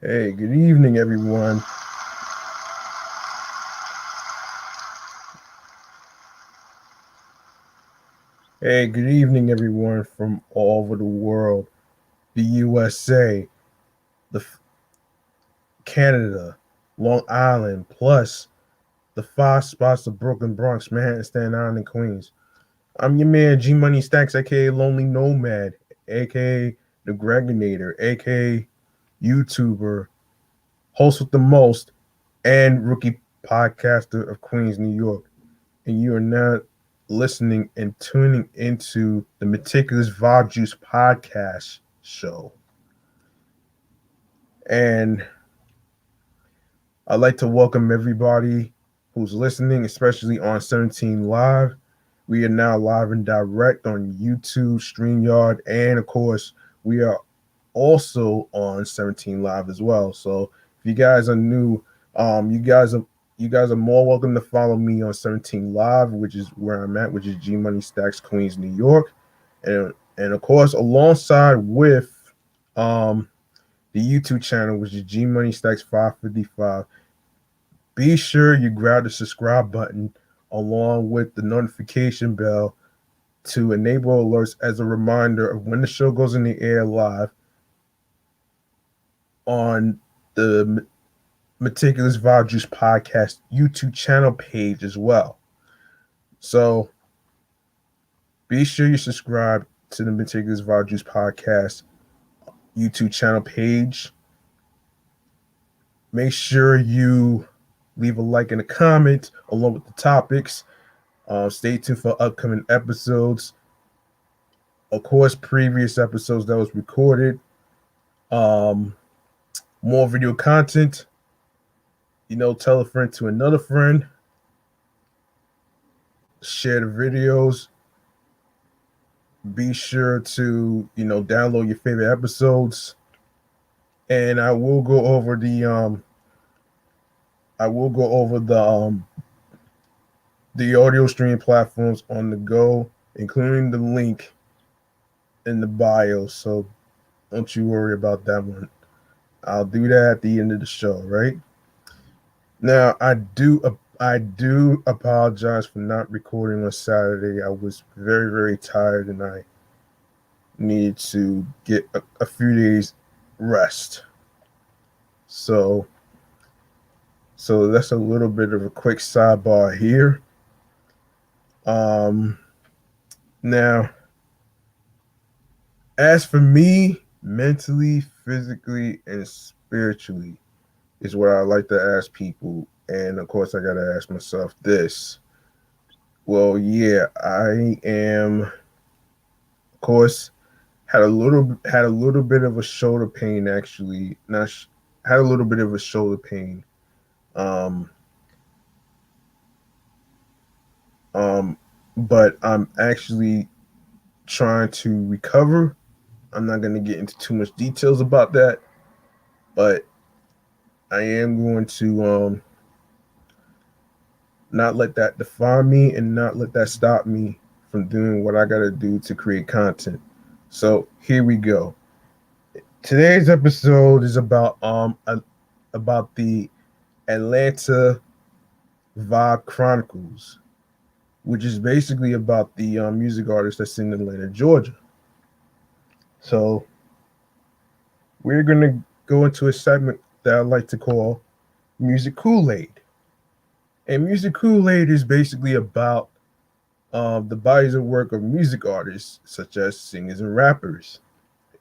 Hey, good evening, everyone. Hey, good evening, everyone from all over the world, the USA, the Canada, Long Island, plus the five spots of Brooklyn, Bronx, Manhattan, Staten Island, and Queens. I'm your man, G Money Stacks, aka Lonely Nomad, aka the Gregonator, aka YouTuber, host with the most, and rookie podcaster of Queens, New York. And you are now listening and tuning into the Meticulous Vibe Juice podcast show. And I'd like to welcome everybody who's listening, especially on 17 Live. We are now live and direct on YouTube, StreamYard, and of course, we are also on 17 Live as well. So if you guys are new, you guys are more welcome to follow me on 17 Live, which is where I'm at, which is G Money Stacks, Queens, New York, and of course alongside with um the YouTube channel, which is G Money Stacks 555. Be sure you grab the subscribe button along with the notification bell to enable alerts as a reminder of when the show goes in the air live on the Meticulous Vibe Juice podcast YouTube channel page as well. So be sure you subscribe to the Meticulous Vibe Juice podcast YouTube channel page. Make sure you leave a like and a comment along with the topics. Stay tuned for upcoming episodes. Of course, previous episodes that was recorded. Um, More video content. Tell a friend to another friend. Share the videos. Be sure to download your favorite episodes, and I will go over the audio stream platforms on the go, including the link in the bio. So don't you worry about that one. I'll do that at the end of the show, right? Now I do apologize for not recording on Saturday. I was very, very tired and I needed to get a few days rest. So so that's a little bit of a quick sidebar here. Um Now, as for me, mentally, physically, and spiritually is what I like to ask people. And of course I gotta ask myself this. Well, yeah, I am of course had a little bit of a shoulder pain actually. Not Had a little bit of a shoulder pain. Um um but I'm actually trying to recover. I'm not going to get into too much details about that, but I am going to not let that define me and not let that stop me from doing what I got to do to create content. So here we go. Today's episode is about the Atlanta Vibe Chronicles, which is basically about the music artists that's in Atlanta, Georgia. So we're gonna go into a segment that I like to call Music Kool-Aid. And Music Kool-Aid is basically about the bodies of work of music artists, such as singers and rappers,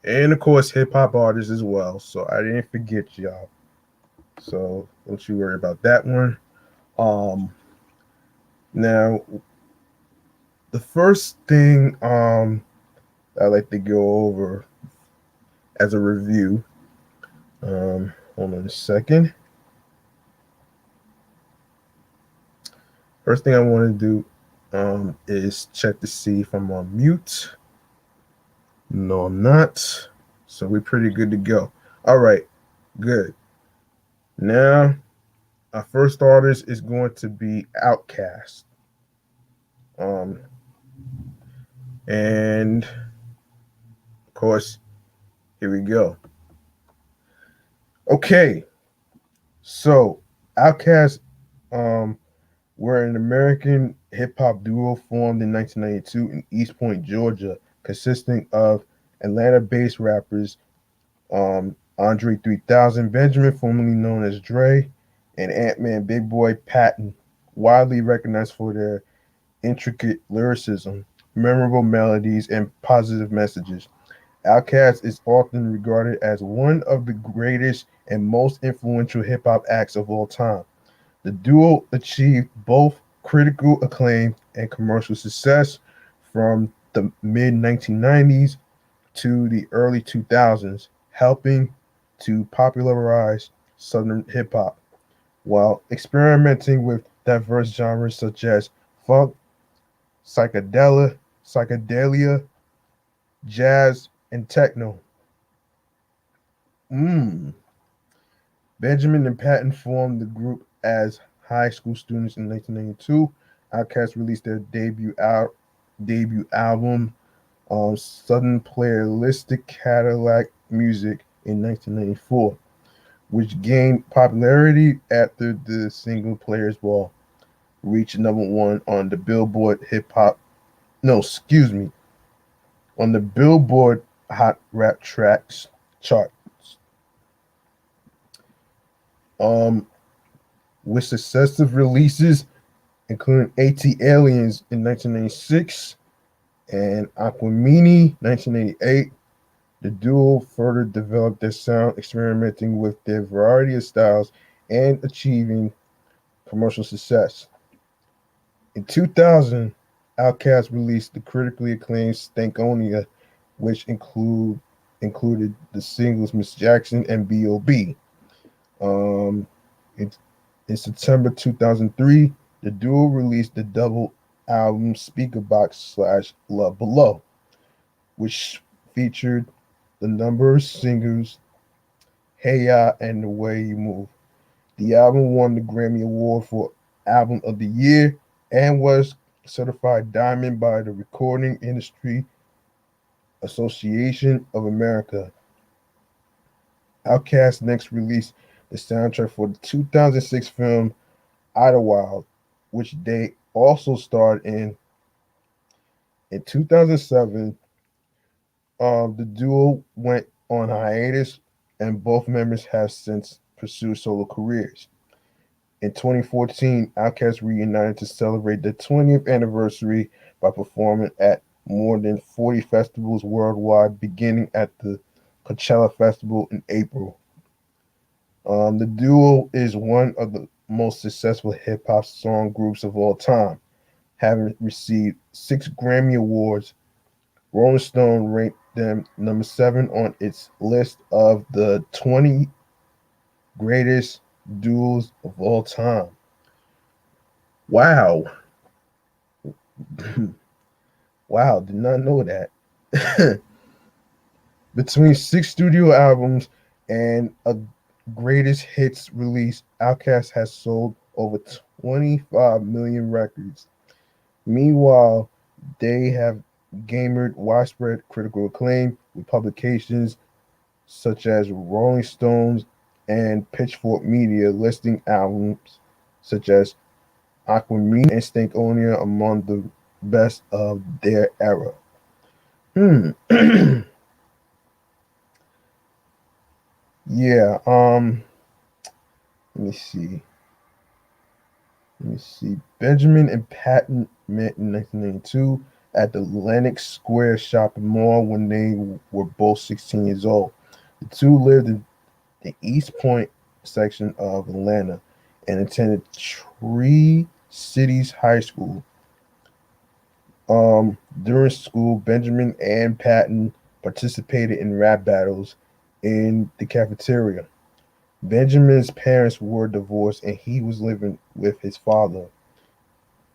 and of course hip hop artists as well. So I didn't forget y'all. So don't you worry about that one. Um, Now the first thing I like to go over as a review. Hold on a second. First thing I want to do is check to see if I'm on mute. No, I'm not. So we're pretty good to go. All right, good. Now, our first artist is going to be Outkast. Um, and of course, here we go. Okay, so Outkast um, were an American hip hop duo formed in 1992 in East Point, Georgia, consisting of Atlanta based rappers Andre 3000, Benjamin, formerly known as Dre, and Ant Man Big Boy Patton, widely recognized for their intricate lyricism, memorable melodies, and positive messages. Outkast is often regarded as one of the greatest and most influential hip hop acts of all time. The duo achieved both critical acclaim and commercial success from the mid 1990s to the early 2000s, helping to popularize Southern hip hop while experimenting with diverse genres such as funk, psychedelia, jazz, and techno. Mm. Benjamin and Patton formed the group as high school students in 1992. Outkast released their debut album, Southern Playalistic Cadillac Music, in 1994, which gained popularity after the single Players Ball reached number one on the Billboard Hip Hop. No, excuse me, on the Billboard Hot Rap Tracks chart. Um, with successive releases including AT Aliens in 1996 and Aquamini 1988. The duo further developed their sound, experimenting with their variety of styles and achieving commercial success. In 2000, Outkast released the critically acclaimed Stankonia, which included the singles Miss Jackson and B.O.B. Um, in, in September 2003, the duo released the double album Speakerbox / Love Below, which featured the number of singles Hey Ya and The Way You Move. The album won the Grammy Award for Album of the Year and was certified diamond by the Recording Industry Association of America. Outkast next released the soundtrack for the 2006 film Idlewild, which they also starred in. In 2007, the duo went on hiatus, and both members have since pursued solo careers. In 2014, Outkast reunited to celebrate the 20th anniversary by performing at more than 40 festivals worldwide, beginning at the Coachella Festival in April. The duo is one of the most successful hip hop song groups of all time, having received 6 Grammy Awards. Rolling Stone ranked them number 7 on its list of the 20 greatest duos of all time. Wow. Wow, did not know that. Between 6 studio albums and a greatest hits release, Outkast has sold over 25 million records. Meanwhile, they have garnered widespread critical acclaim with publications such as Rolling Stones and Pitchfork Media listing albums such as Aquamine and Stankonia among the best of their era. Hmm. Yeah. Let me see. Let me see. Benjamin and Patton met in 1992 at the Lenox Square shopping mall when they were both 16 years old. The two lived in the East Point section of Atlanta and attended Tree Cities High School. During school, Benjamin and Patton participated in rap battles in the cafeteria. Benjamin's parents were divorced and he was living with his father.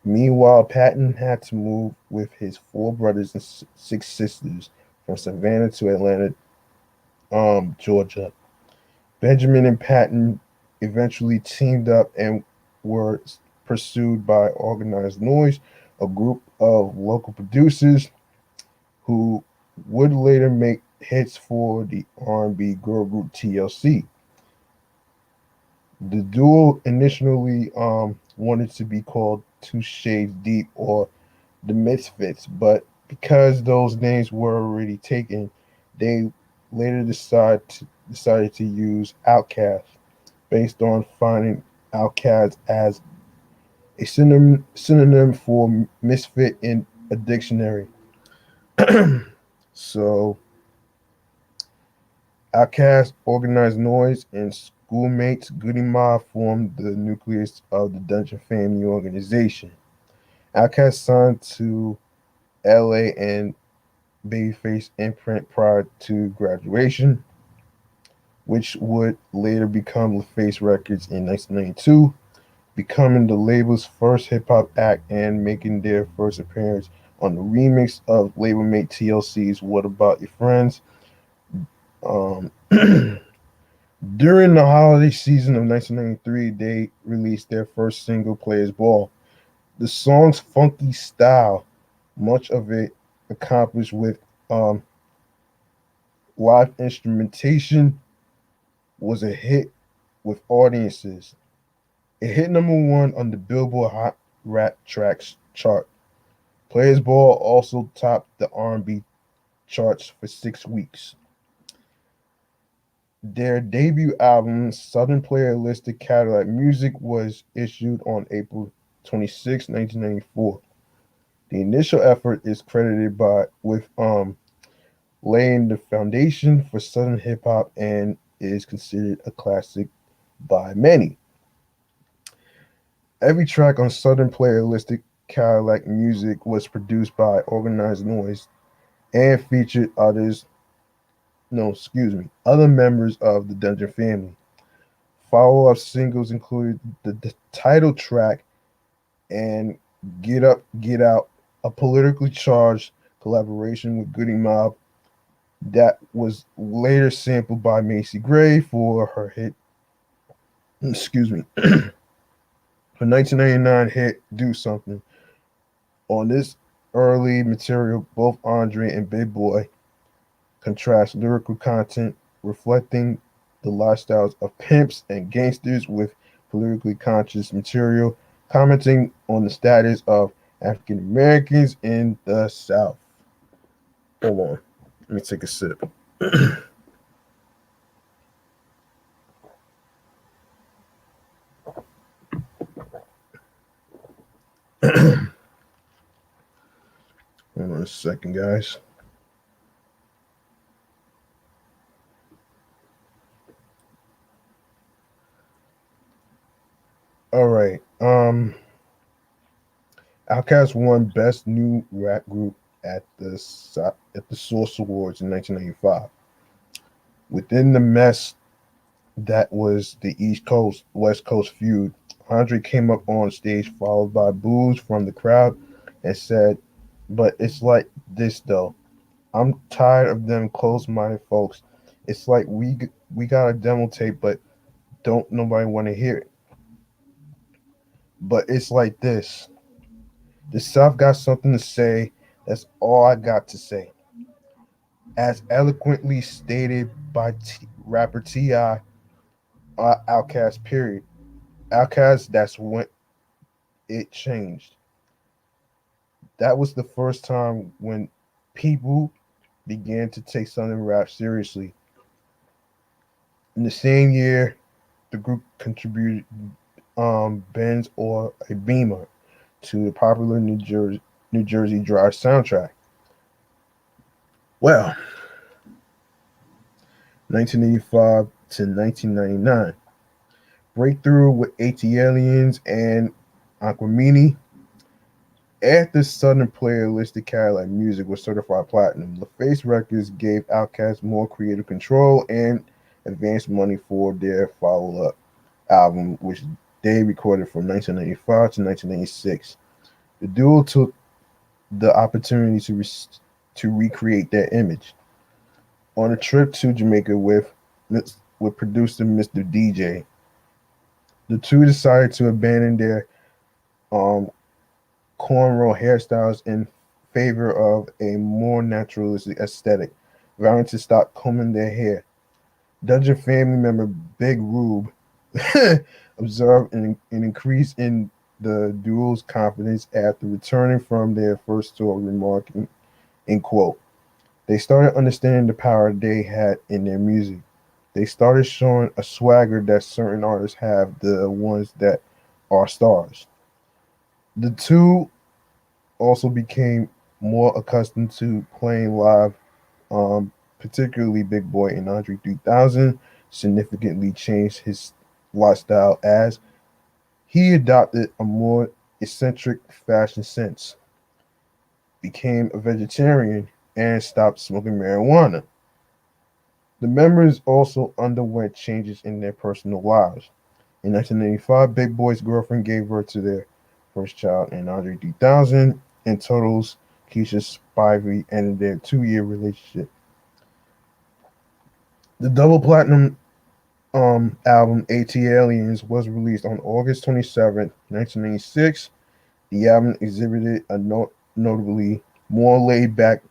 Meanwhile, Patton had to move with his 4 brothers and 6 sisters from Savannah to Atlanta, Georgia. Benjamin and Patton eventually teamed up and were pursued by Organized Noise, a group of local producers who would later make hits for the R&B girl group TLC. The duo initially wanted to be called Two Shades Deep or the Misfits, but because those names were already taken, they later decided to use Outkast based on finding Outkast as a synonym for misfit in a dictionary. So, Outkast, Organized Noise, and schoolmates Goody Mob formed the nucleus of the Dungeon Family organization. Outkast signed to LA and Babyface imprint prior to graduation, which would later become LaFace Records in 1992, becoming the label's first hip hop act and making their first appearance on the remix of label mate TLC's What About Your Friends. Um, During the holiday season of 1993, they released their first single, Players Ball. The song's funky style, much of it accomplished with um, live instrumentation, was a hit with audiences. It hit number one on the Billboard Hot Rap Tracks chart. Players Ball also topped the R&B charts for 6 weeks. Their debut album, Southern Playalistic Cadillac Music, was issued on April 26, 1994. The initial effort is credited with laying the foundation for Southern hip hop and is considered a classic by many. Every track on Southern Playalistic Cadillac Music was produced by Organized Noise and featured other members of the Dungeon family. Follow-up singles included the title track and Get Up, Get Out, a politically charged collaboration with Goody Mob that was later sampled by Macy Gray for her hit, her 1999 hit Do Something. On this early material, both Andre and Big Boy contrast lyrical content reflecting the lifestyles of pimps and gangsters with politically conscious material commenting on the status of African Americans in the South. Hold on. Let me take a sip. Hold on a second, guys. All right. Outkast won Best New Rap Group at the Source Awards in 1995. Within the mess that was the East Coast West Coast feud, Andre came up on stage followed by boos from the crowd and said, "But it's like this though. I'm tired of them closed-minded folks. It's like we got a demo tape, but don't nobody want to hear it. But it's like this. The South got something to say. That's all I got to say." As eloquently stated by rapper Ti, Outkast. Period. Outkast. That's when it changed. That was the first time when people began to take Southern rap seriously. In the same year, the group contributed Benz or a Beamer to the popular New Jersey Drive soundtrack. Well, 1985 to 1999. Breakthrough with AT Aliens and Aquamini. After Southern Playalistic Cadillac Music was certified platinum, LaFace Records gave Outkast more creative control and advanced money for their follow-up album, which they recorded from 1995 to 1996. The duo took the opportunity to recreate their image. On a trip to Jamaica with producer Mr. DJ, the two decided to abandon their um, cornrow hairstyles in favor of a more naturalistic aesthetic, vowing to stop combing their hair. Dungeon family member Big Rube observed an increase in the duo's confidence after returning from their first tour, remarking, in quote, they started understanding the power they had in their music. They started showing a swagger that certain artists have, the ones that are stars. The two also became more accustomed to playing live, particularly Big Boy and Andre 3000 significantly changed his lifestyle as he adopted a more eccentric fashion sense, became a vegetarian, and stopped smoking marijuana. The members also underwent changes in their personal lives. In 1985, Big Boy's girlfriend gave birth to their first child, and Andre 3000 and Totals Keisha Spivey ended their 2 year relationship. The double platinum album AT Aliens was released on August 27th, 1996. The album exhibited a notably more laid back,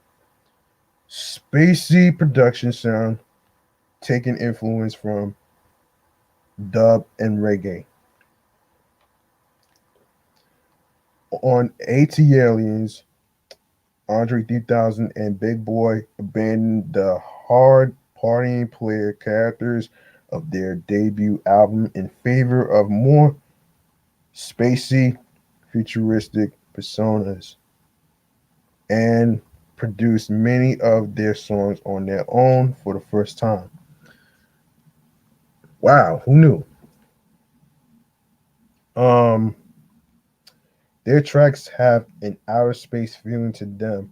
spacey production sound, taking influence from dub and reggae. On AT Aliens, Andre 3000 and Big Boy abandoned the hard partying player characters of their debut album in favor of more spacey, futuristic personas, and produced many of their songs on their own for the first time. Wow, who knew? Um, their tracks have an outer space feeling to them,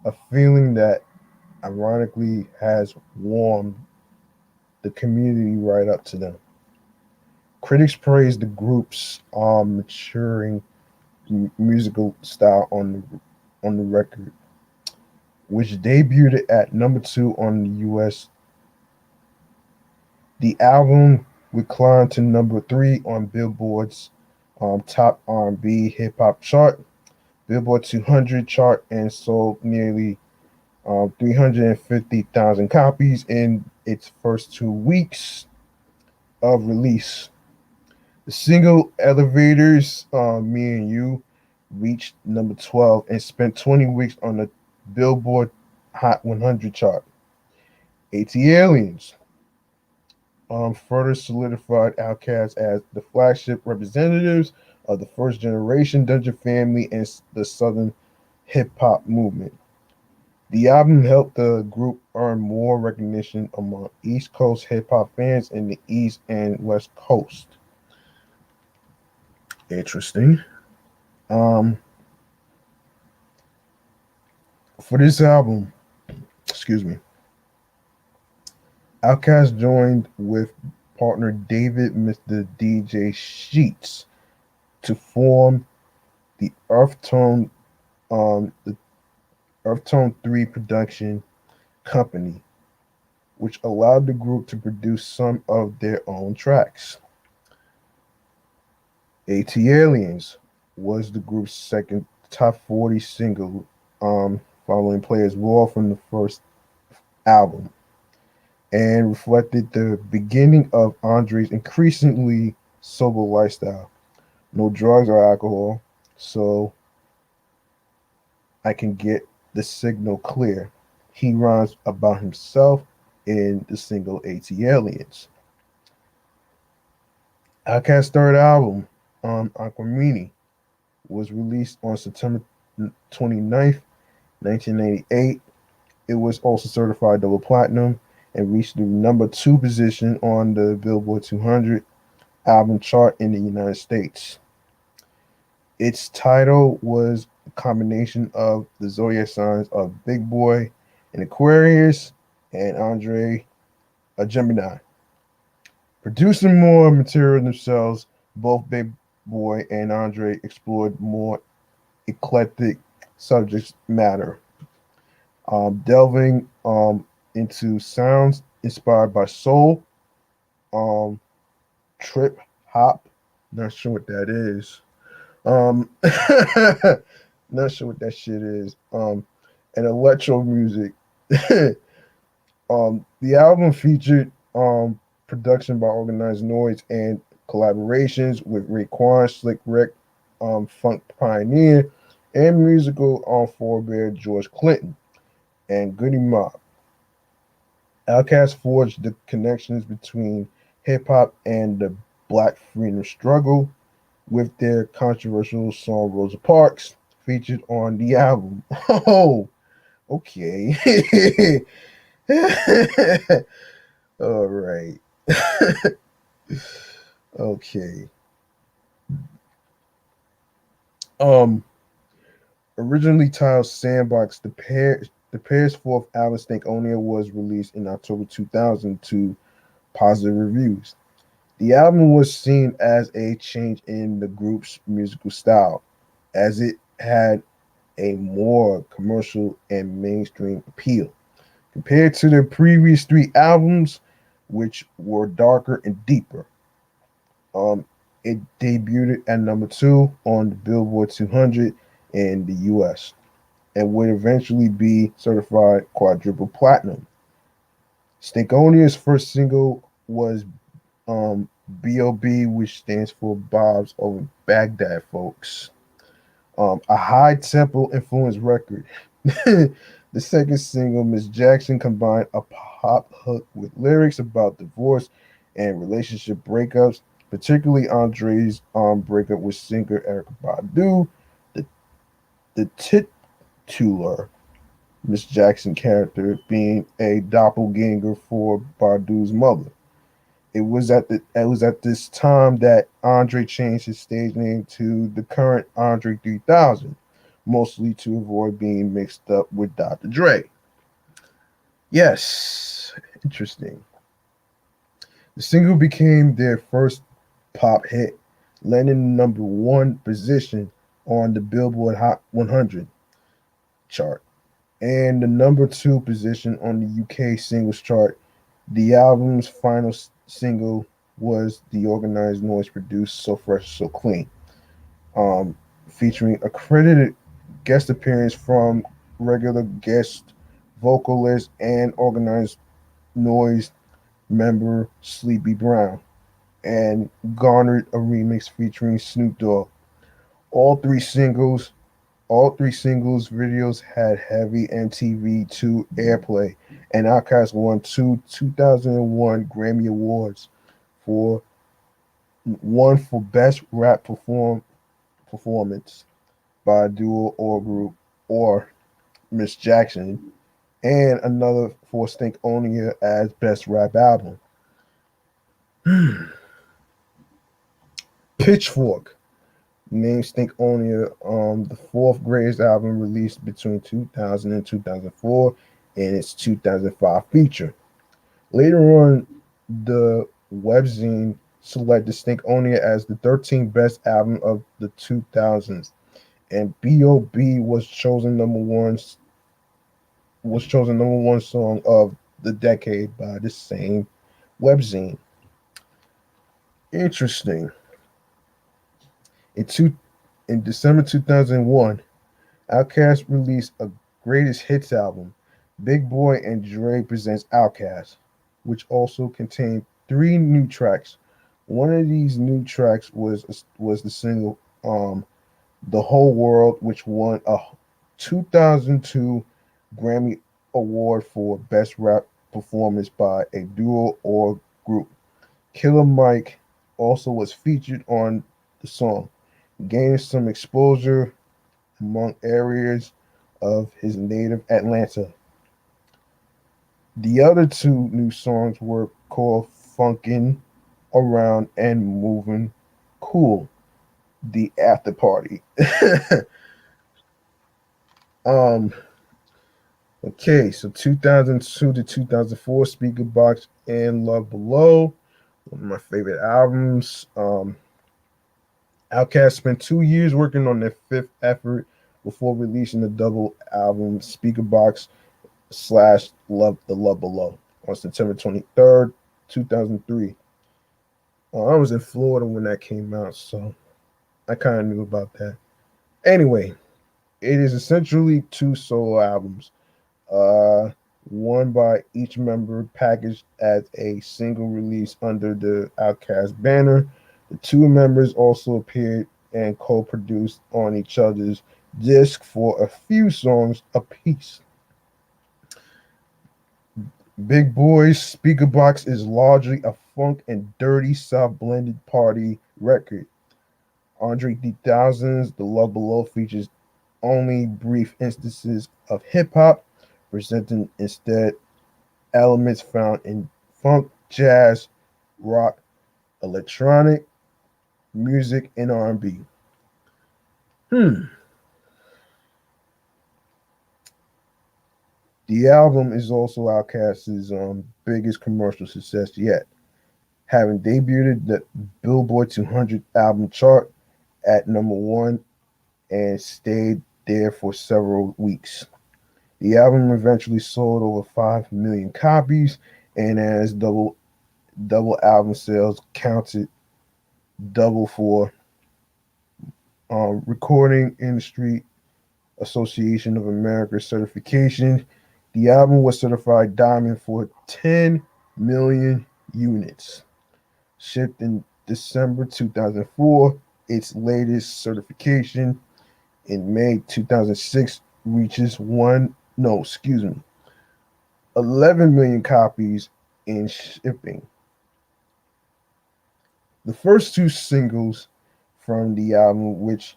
a feeling that ironically has warmed the community right up to them. Critics praised the group's maturing musical style on the record, which debuted at number 2 on the U.S. The album would climb to number 3 on Billboard's top R&B hip hop chart, Billboard 200 chart, and sold nearly 350,000 copies in its first 2 weeks of release. The single Elevators, Me and You, reached number 12 and spent 20 weeks on the Billboard Hot 100 chart. AT Aliens further solidified Outkast as the flagship representatives of the first generation Dungeon family and the Southern hip hop movement. The album helped the group earn more recognition among East Coast hip hop fans in the East and West Coast. Interesting. Um, for this album, excuse me, Outkast joined with partner David Mr. DJ Sheets to form the the Earth Tone 3 production company, which allowed the group to produce some of their own tracks. AT Aliens was the group's second top 40 single, following Players Raw from the first album, and reflected the beginning of Andre's increasingly sober lifestyle. No drugs or alcohol, so I can get the signal clear. He rhymes about himself in the single AT Aliens. Outkast's third album, Aquamini, was released on September 29th, 1998. It was also certified double platinum and reached the number 2 position on the Billboard 200 album chart in the United States. Its title was a combination of the zodiac signs of Big Boy, an Aquarius, and Andre, a Gemini. Producing more material themselves, both Big Boy and Andre explored more eclectic subject matter, delving into sounds inspired by soul, um, trip hop. Not sure what that is. Um, not sure what that shit is. And electro music. The album featured production by Organized Noise and collaborations with Raekwon, Slick Rick, Funk Pioneer, and musical forebear George Clinton and Goody Mob. Outkast forged the connections between hip hop and the Black freedom struggle with their controversial song Rosa Parks featured on the album. Oh, okay. All right. Okay. Um, Originally titled Sandbox, the pair's fourth album, Stankonia, was released in October 2000 to positive reviews. The album was seen as a change in the group's musical style, as it had a more commercial and mainstream appeal compared to their previous three albums, which were darker and deeper. Um, it debuted at number two on the Billboard 200 in the U.S. and would eventually be certified quadruple platinum. Stinkonia's first single was B.O.B., which stands for Bob's Over Baghdad, folks. A high tempo influenced record. The second single, Miss Jackson, combined a pop hook with lyrics about divorce and relationship breakups, particularly Andre's breakup with singer Erica Badu. The, the titular Miss Jackson character being a doppelganger for Badu's mother. It was at this time that Andre changed his stage name to the current Andre 3000, mostly to avoid being mixed up with Dr. Dre. Yes, interesting. The single became their first pop hit, landing number one position on the Billboard Hot 100 chart and the number two position on the UK singles chart. The album's final single was the organized noise produced So Fresh So Clean, um, featuring a credited guest appearance from regular guest vocalist and organized noise member Sleepy Brown, and garnered a remix featuring Snoop Dogg. All three singles all three singles videos had heavy MTV2 airplay, and Outkast won two 2001 Grammy Awards for one for Best Rap Performance by a duo or group, or Miss Jackson, and another for Stinkonia as Best Rap Album. Pitchfork named Stinkonia the fourth greatest album released between 2000 and 2004 in its 2005 feature. Later on, the webzine selected Stinkonia as the 13th best album of the 2000s, and B.O.B. was chosen number one song of the decade by the same webzine. Interesting. In two in December 2001, Outkast released a greatest hits album, Big Boy and Dre Presents Outkast, which also contained three new tracks. One of these new tracks was the single "The Whole World," which won a 2002 Grammy Award for Best Rap Performance by a duo or group. Killer Mike also was featured on the song, gaining some exposure among areas of his native Atlanta. The other two new songs were called Funkin' Around and Moving Cool, the after party. um okay, so 2002 to 2004, Speaker Box and Love Below, one of my favorite albums. Outkast spent 2 years working on their fifth effort before releasing the double album Speaker Box slash Love Below on September 23rd, 2003. I was in Florida when that came out, so I kind of knew about that. Anyway, it is essentially two solo albums, uh, one by each member packaged as a single release under the Outkast banner. The two members also appeared and co-produced on each other's disc for a few songs apiece. Big Boy's Speaker Box is largely a funk and dirty South blended party record. Andre 3000's The Love Below features only brief instances of hip hop, presenting instead elements found in funk, jazz, rock, electronic music, and R&B. Hmm. The album is also Outkast's biggest commercial success yet, having debuted the Billboard 200 album chart at number one and stayed there for several weeks. The album eventually sold over 5 million copies, and as double album sales counted double for Recording Industry Association of America certification. The album was certified diamond for 10 million units. Shipped in December 2004, its latest certification in May 2006 reaches 11 million copies in shipping. The first two singles from the album, which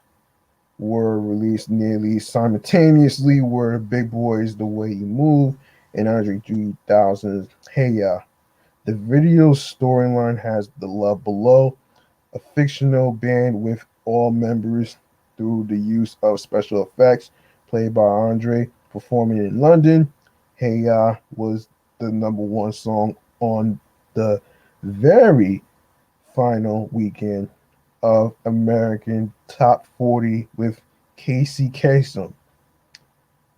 were released nearly simultaneously, were Big Boy's The Way You Move and Andre 3000's Hey Ya. The video storyline has The Love Below, a fictional band with all members through the use of special effects, played by Andre, performing in London. Hey Ya was the number one song on the very final weekend of American Top 40 with Casey Kasem.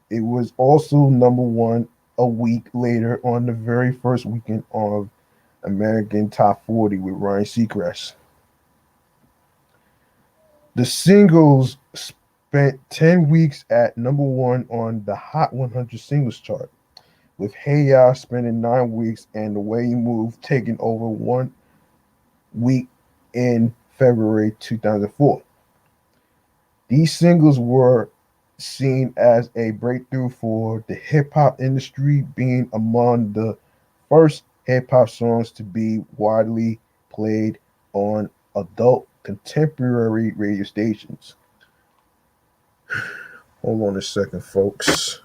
It was also number one a week later on the very first weekend of American Top 40 with Ryan Seacrest. The singles spent 10 weeks at number one on the Hot 100 singles chart, with Hey Ya spending 9 weeks and The Way You Move taking over 1 week in February 2004. These singles were seen as a breakthrough for the hip hop industry, being among the first hip hop songs to be widely played on adult contemporary radio stations. Hold on a second, folks.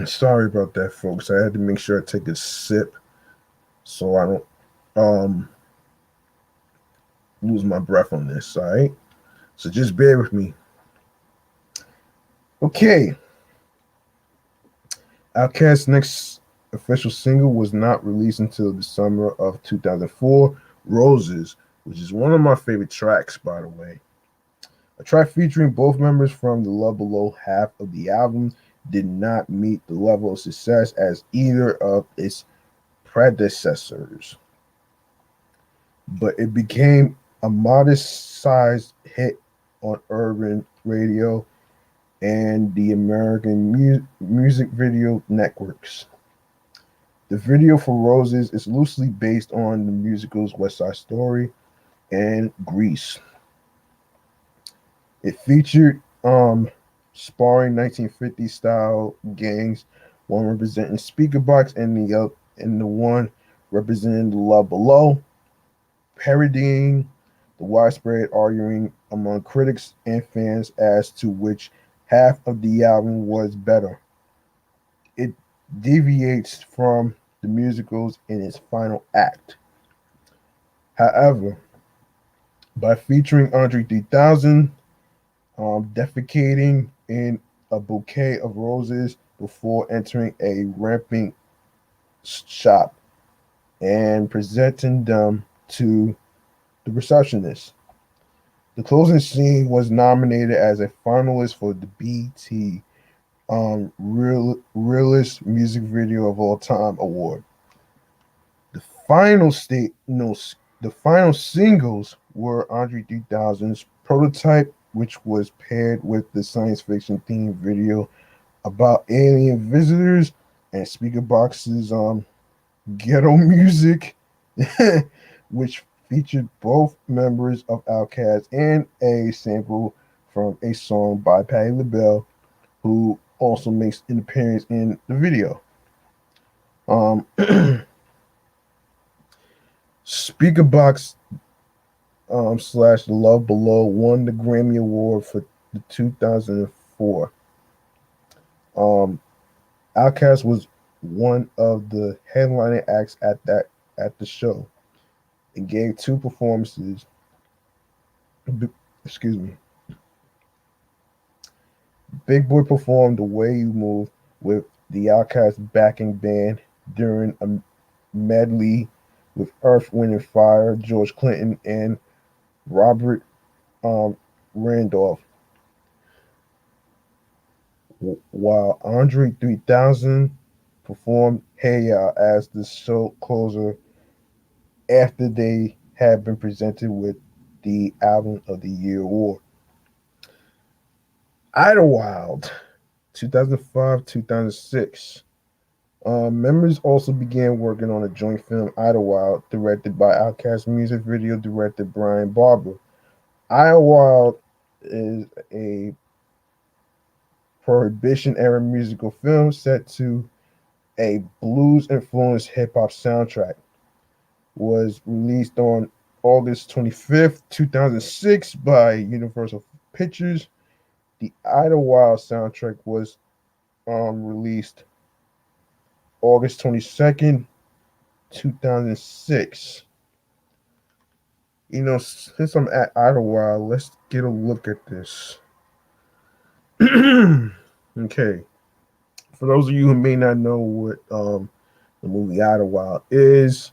Sorry about that, folks. I had to make sure I take a sip so I don't um lose my breath on this, all right? So just bear with me. Okay. Outkast's next official single was not released until the summer of 2004, Roses, which is one of my favorite tracks, by the way. A track featuring both members from the Love Below half of the album did not meet the level of success as either of its predecessors, but it became a modest sized hit on urban radio and the American music video networks. The video for Roses is loosely based on the musicals West Side Story and Grease. It featured sparring 1950s style gangs, one representing Speaker Box and the one representing the Love Below, parodying the widespread arguing among critics and fans as to which half of the album was better. It deviates from the musicals in its final act. However, by featuring Andre 3000 defecating in a bouquet of roses before entering a ramping shop and presenting them to the receptionist. The closing scene was nominated as a finalist for the BT Realest Music Video of All Time award. The final state, no, the final singles were Andre 3000's Prototype which was paired with the science fiction themed video about alien visitors, and Speaker Box's ghetto music, which featured both members of Outkast and a sample from a song by Patti LaBelle, who also makes an appearance in the video. Um, Speaker Box slash Love Below won the Grammy Award for the 2004. Um, Outkast was one of the headlining acts at the show and gave two performances. Excuse me. Big Boy performed "The Way You Move" with the Outkast backing band during a medley with Earth, Wind and Fire, George Clinton, and Robert Randolph, while Andre 3000 performed "Hey Ya" as the show closer after they had been presented with the Album of the Year award. Idlewild, 2005 2006. Members also began working on a joint film, Idlewild, directed by Outkast, music video director Brian Barber. Idlewild is a Prohibition era musical film set to a blues influenced hip hop soundtrack. Was released on August 25th, 2006 by Universal Pictures. The Idlewild soundtrack was released August 22nd, 2006. Since I'm at Idlewild, let's get a look at this. Okay. For those of you who may not know what the movie Idlewild is,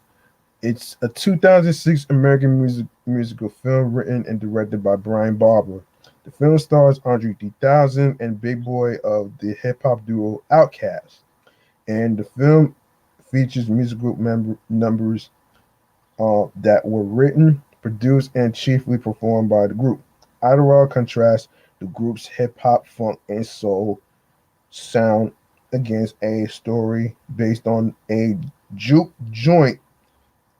it's a 2006 American musical film written and directed by Brian Barber. The film stars Andre 3000 and Big Boy of the hip hop duo Outkast, and the film features musical numbers that were written, produced, and chiefly performed by the group. Idlewild contrasts the group's hip hop, funk, and soul sound against a story based on a juke joint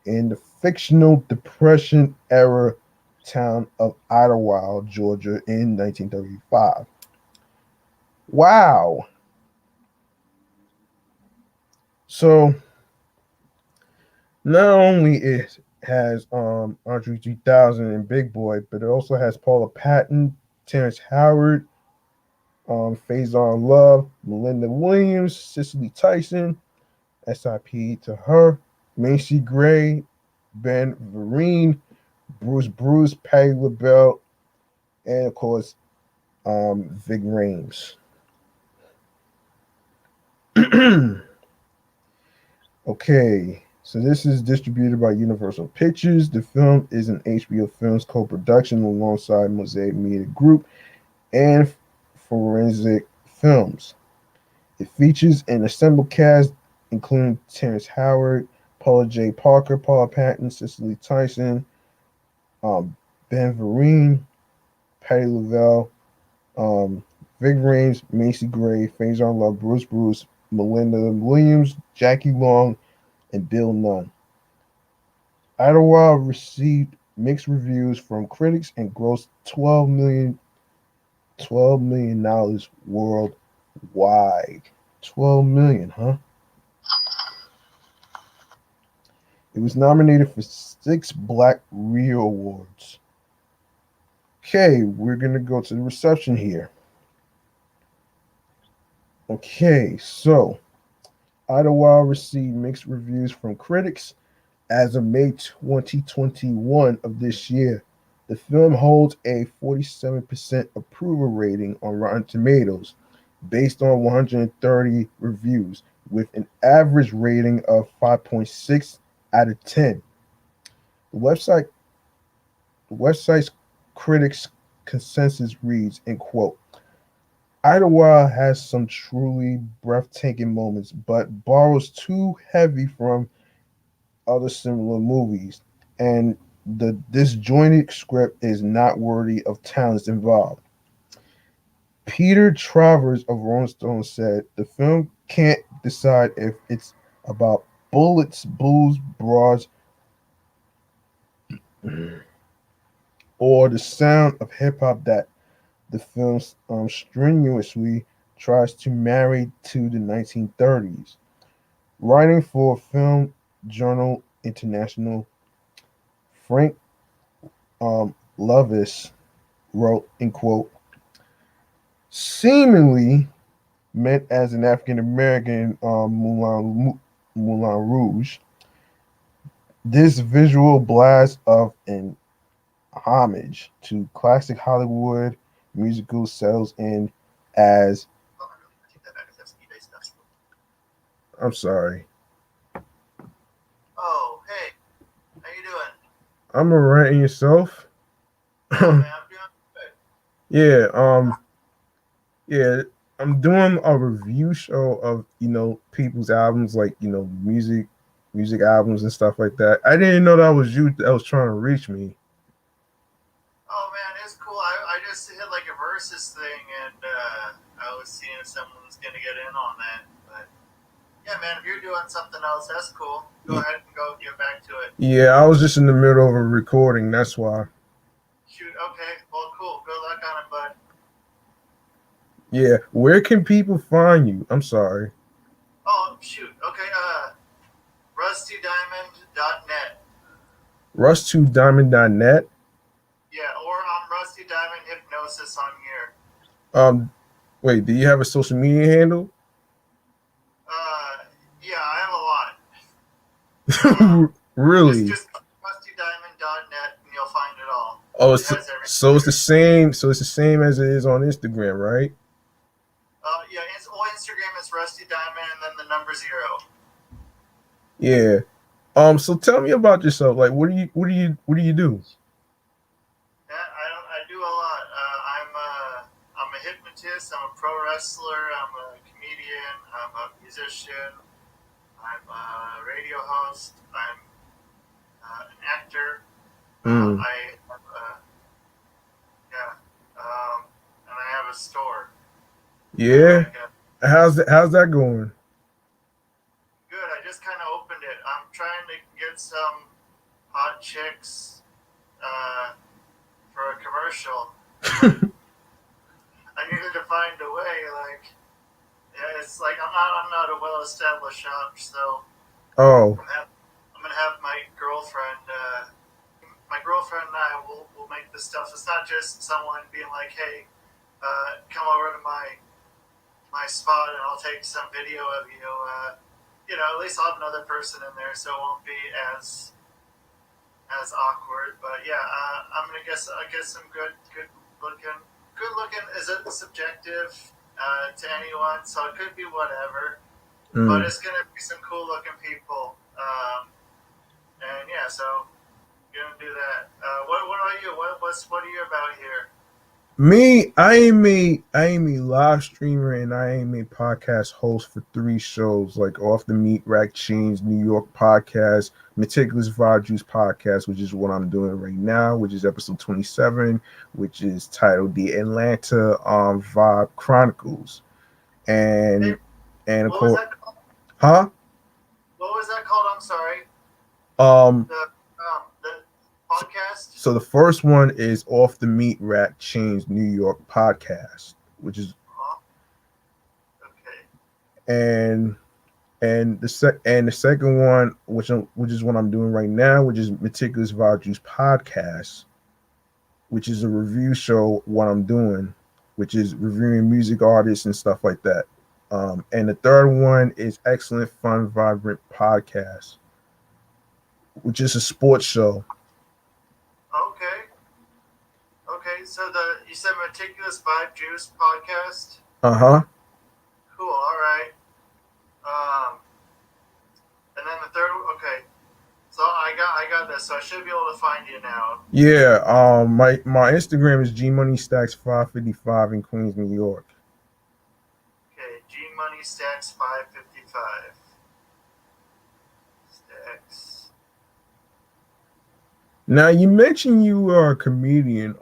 in the fictional Depression era town of Idlewild, Georgia in 1935. Wow. So not only it has Andre 3000 and Big Boy, but it also has Paula Patton, Terrence Howard, Faison Love, Melinda Williams, Cicely Tyson, SIP to her, Macy Gray, Ben Vereen, Bruce, Patti LaBelle, and of course, Ving Rhames. Okay, so this is distributed by Universal Pictures. The film is an HBO Films co-production alongside Mosaic Media Group and Forensic Films. It features an assembled cast including Terrence Howard, Paula J. Parker, Paula Patton, Cicely Tyson, um, Ben Vereen, Patti LaBelle, Ving Rhames, Macy Gray, Faison Love, Bruce, Melinda Williams, Jackie Long, and Bill Nunn. Idlewild received mixed reviews from critics and grossed $12 million worldwide. 12 million, huh? It was nominated for 6 Black Rio Awards. Okay, we're gonna go to the reception here. Okay, so Idlewild received mixed reviews from critics as of May 2021 of this year. The film holds a 47% approval rating on Rotten Tomatoes based on 130 reviews with an average rating of 5.6 out of 10. The website the website's critics consensus reads, and quote, Idlewild has some truly breathtaking moments, but borrows too heavy from other similar movies, and the disjointed script is not worthy of talents involved. Peter Travers of Rolling Stone said the film can't decide if it's about bullets, blues, broads, or the sound of hip hop that the film strenuously tries to marry to the 1930s. Writing for Film Journal International, Frank Lovis wrote, in quote, seemingly meant as an African American Moulin Rouge, this visual blast of an homage to classic Hollywood musicals settles in as I'm sorry. Oh, hey, how you doing? I'm alright and yourself? Yeah, man, I'm doing good. yeah, yeah. I'm doing a review show of, people's albums, like, music albums and stuff like that. I didn't know that was you that was trying to reach me. Oh man, it's cool. I just hit like a versus thing, and I was seeing if someone was gonna get in on that. But yeah, man, if you're doing something else, that's cool. Go Y- ahead and go get back to it. Yeah, I was just in the middle of a recording, that's why. Shoot. Okay. Well, cool. Good luck on it, bud. Yeah, where can people find you? I'm sorry. Oh shoot. Okay. RustyDiamond.net. Rust2diamond.net. Yeah, or Rusty Diamond Hypnosis on here. Um, Wait, do you have a social media handle? Yeah, I have a lot. Um, just Really? just RustyDiamond.net and you'll find it all. Oh, It has everything so it's the there. same. So it's the same as it is on Instagram, right? Yeah, Instagram is Rusty Diamond and then the number zero. Yeah. So tell me about yourself. Like, what do you do? Yeah, I do a lot. I'm a hypnotist. I'm a pro wrestler. I'm a comedian. I'm a musician. I'm a radio host. I'm an actor. Mm, I yeah, and I have a store. Kind of yeah. like a How's that going? good. I just kind of opened it. I'm trying to get some hot chicks uh, for a commercial, but I needed to find a way. Like, yeah, it's like I'm not a well established shop, so Oh, I'm gonna have my girlfriend. My girlfriend and I will make this stuff. It's not just someone being like, hey, come over to my spot and I'll take some video of you. At least I'll have another person in there, so it won't be as awkward. But yeah, I'm gonna get some looking. Good looking is it subjective to anyone, so it could be whatever. But mm. it's gonna be some cool looking people. And yeah, so gonna do that. What about you? What are you about here? Me, I am a live streamer and I am a podcast host for three shows, like Off the Meat Rack Chains New York podcast, Meticulous Vibe Juice podcast, which is what I'm doing right now, which is episode 27, which is titled The Atlanta Vibe Chronicles. Hey, And of what was course, that called? huh? What was that called? I'm sorry. Um The podcast. so the first one is Off the Meat Rack Chains New York podcast, which is Oh, okay. and the second one, which is what I'm doing right now, which is Meticulous Values podcast, which is a review show. What I'm doing, which is reviewing music artists and stuff like that. And the third one is Excellent Fun Vibrant podcast, which is a sports show. Okay. Okay. So you said Meticulous Vibe Juice podcast. Uh huh. Cool. All right. Um, and then the third. Okay. So I got this. So I should be able to find you now. Yeah. My Instagram is gmoneystacks555 in Queens, New York. Okay. G Money Stacks 555. Stacks. Now you mentioned you are a comedian.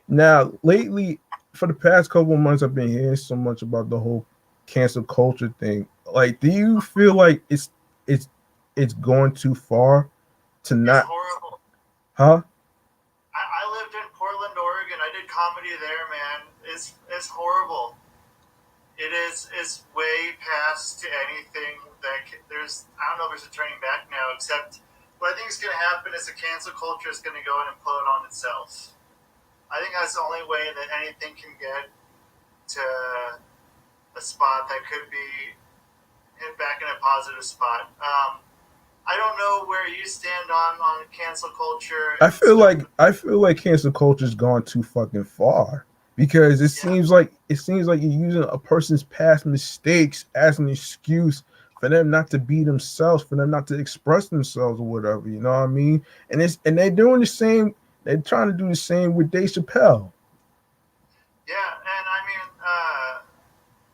Now lately, for the past couple of months, I've been hearing so much about the whole cancel culture thing. Like, do you feel like it's it's going too far to It's not? horrible. Huh? I lived in Portland, Oregon. I did comedy there, man. It's horrible. It is. It's way past anything that there's. I don't know if there's a turning back now. Except what I think is going to happen is the cancel culture is going to go and implode on itself. I think that's the only way that anything can get to a spot that could be hit back in a positive spot. I don't know where you stand on cancel culture and stuff. I feel like cancel culture's gone too fucking far because Yeah, it seems like you're using a person's past mistakes as an excuse for them not to be themselves, for them not to express themselves or whatever. You know what I mean? And they're doing the same. They're trying to do the same with Dave Chappelle. yeah, and I mean,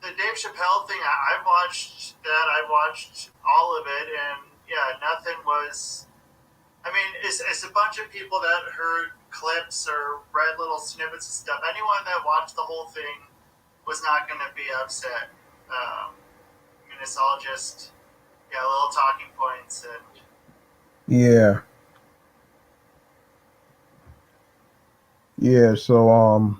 the Dave Chappelle thing. I watched that. I watched all of it, and yeah, nothing was. I mean, it's a bunch of people that heard clips or read little snippets and stuff. Anyone that watched the whole thing was not going to be upset. I mean, it's all just yeah, little talking points and Yeah, yeah. So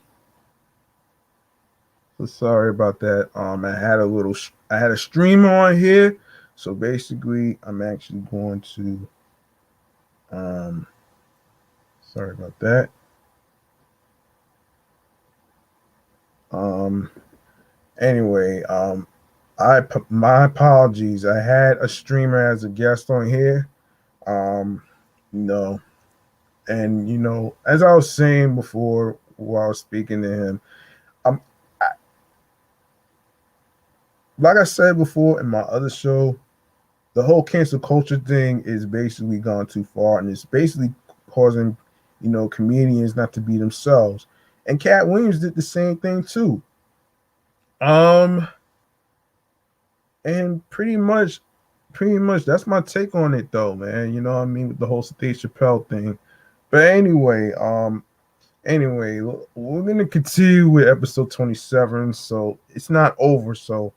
sorry about that. I had a streamer on here, so basically, I'm actually going to um, sorry about that. Um, anyway, my apologies. I had a streamer as a guest on here. Um, you know, and as I was saying before while I was speaking to him, I'm I, like I said before in my other show, the whole cancel culture thing is basically gone too far, and it's basically causing comedians not to be themselves. And Cat Williams did the same thing too. Um, and pretty much that's my take on it though, man. You know what I mean, with the whole Dave Chappelle thing. But anyway, we're gonna continue with episode 27. So it's not over. So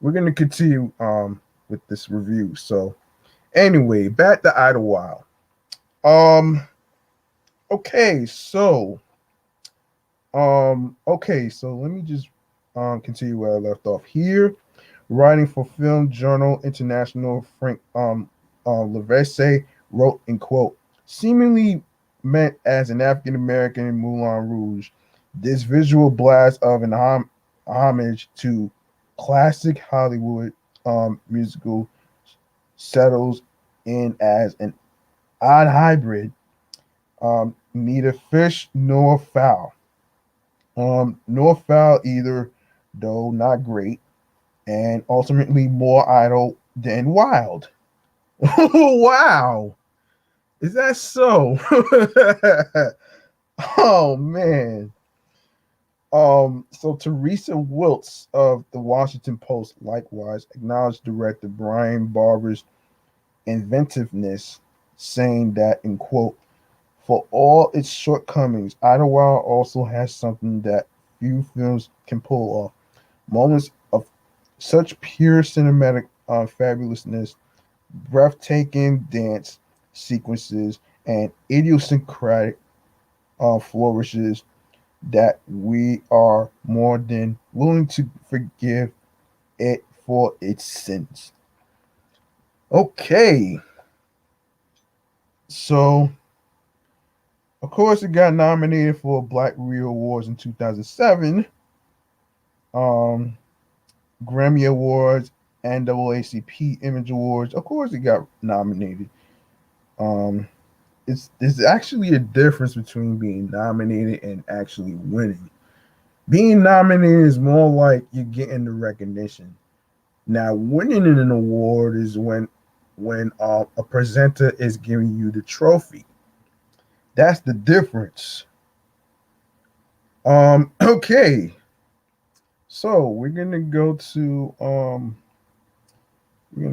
we're gonna continue with this review. So anyway, back to Idlewild. Um, okay, so let me just continue where I left off here. Writing for Film Journal International, Frank Levesque wrote in quote, seemingly meant as an African American in Moulin Rouge, this visual blast of an homage to classic Hollywood musical settles in as an odd hybrid, neither fish nor fowl. Nor fowl either, though not great, and ultimately more idle than wild. Wow. Is that so? Oh man. So Teresa Wiltz of the Washington Post likewise acknowledged director Brian Barber's inventiveness, saying that in quote, for all its shortcomings, Idlewild also has something that few films can pull off. Moments of such pure cinematic fabulousness, breathtaking dance sequences, and idiosyncratic flourishes that we are more than willing to forgive it for its sins. Okay, so of course it got nominated for Black Reel Awards in 2007, um, Grammy Awards, and NAACP Image Awards. Of course it got nominated. Um, it's there's actually a difference between being nominated and actually winning. Being nominated is more like you're getting the recognition. Now, winning an award is when a presenter is giving you the trophy. That's the difference. Okay, so we're gonna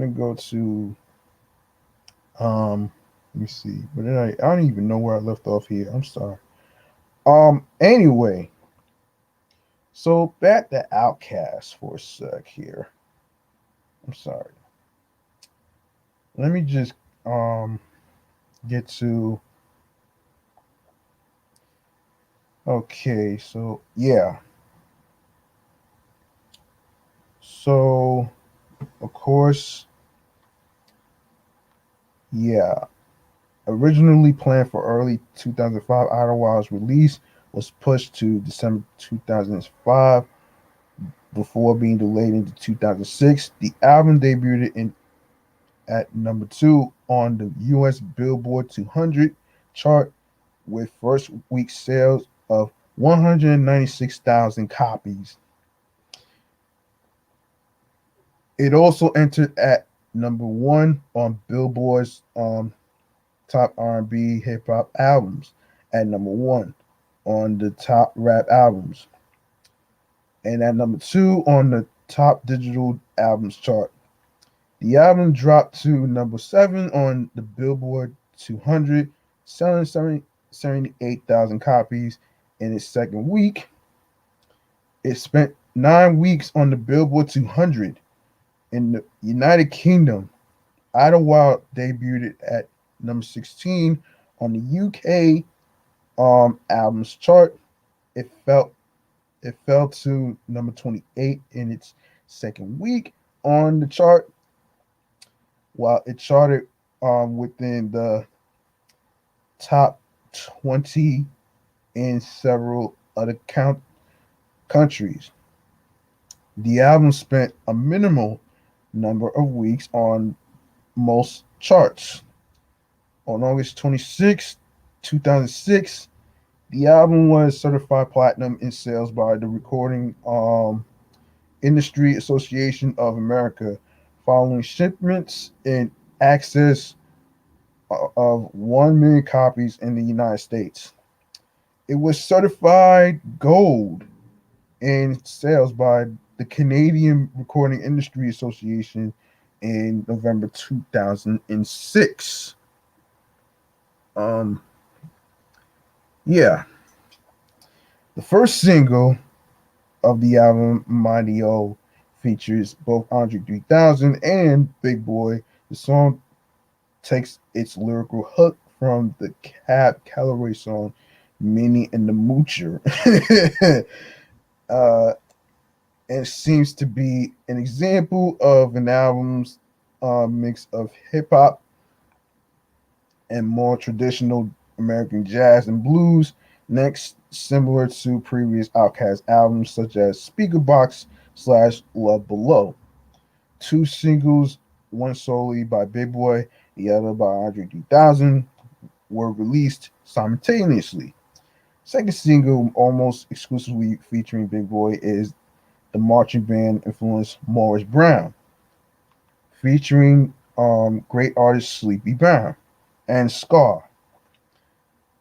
go to um Let me see. But then I don't even know where I left off here. I'm sorry. Anyway, so back to Outkast for a sec here. I'm sorry. Let me just um get to okay, so yeah. So of course, yeah. Originally planned for early 2005, Idlewild's release was pushed to December 2005 before being delayed into 2006. The album debuted at number two on the US Billboard 200 chart with first week sales of 196,000 copies. It also entered at number one on Billboard's top R&B hip hop albums, at number one on the top rap albums, and at number two on the top digital albums chart. The album dropped to number seven on the Billboard 200, selling 78,000 copies in its second week. It spent 9 weeks on the Billboard 200. In the United Kingdom, Idlewild debuted at number 16 on the UK albums chart. It fell it fell to number 28 in its second week on the chart, while it charted within the top 20 in several other countries. The album spent a minimal number of weeks on most charts. On August 26, 2006, the album was certified platinum in sales by the Recording Industry Association of America, following shipments in excess of 1 million copies in the United States. It was certified gold in sales by the Canadian Recording Industry Association in November 2006. Um, yeah, the first single of the album, Mighty O, features both Andre 3000 and Big Boy. The song takes its lyrical hook from the Cab Calloway song, Minnie and the Moocher. uh, and seems to be an example of an album's mix of hip hop and more traditional American jazz and blues. Next, similar to previous Outkast albums such as Speaker Box slash Love Below. Two singles, one solely by Big Boy, the other by Andre 3000, were released simultaneously. Second single, almost exclusively featuring Big Boy, is the marching band influenced Morris Brown, featuring great artist Sleepy Brown and Scar,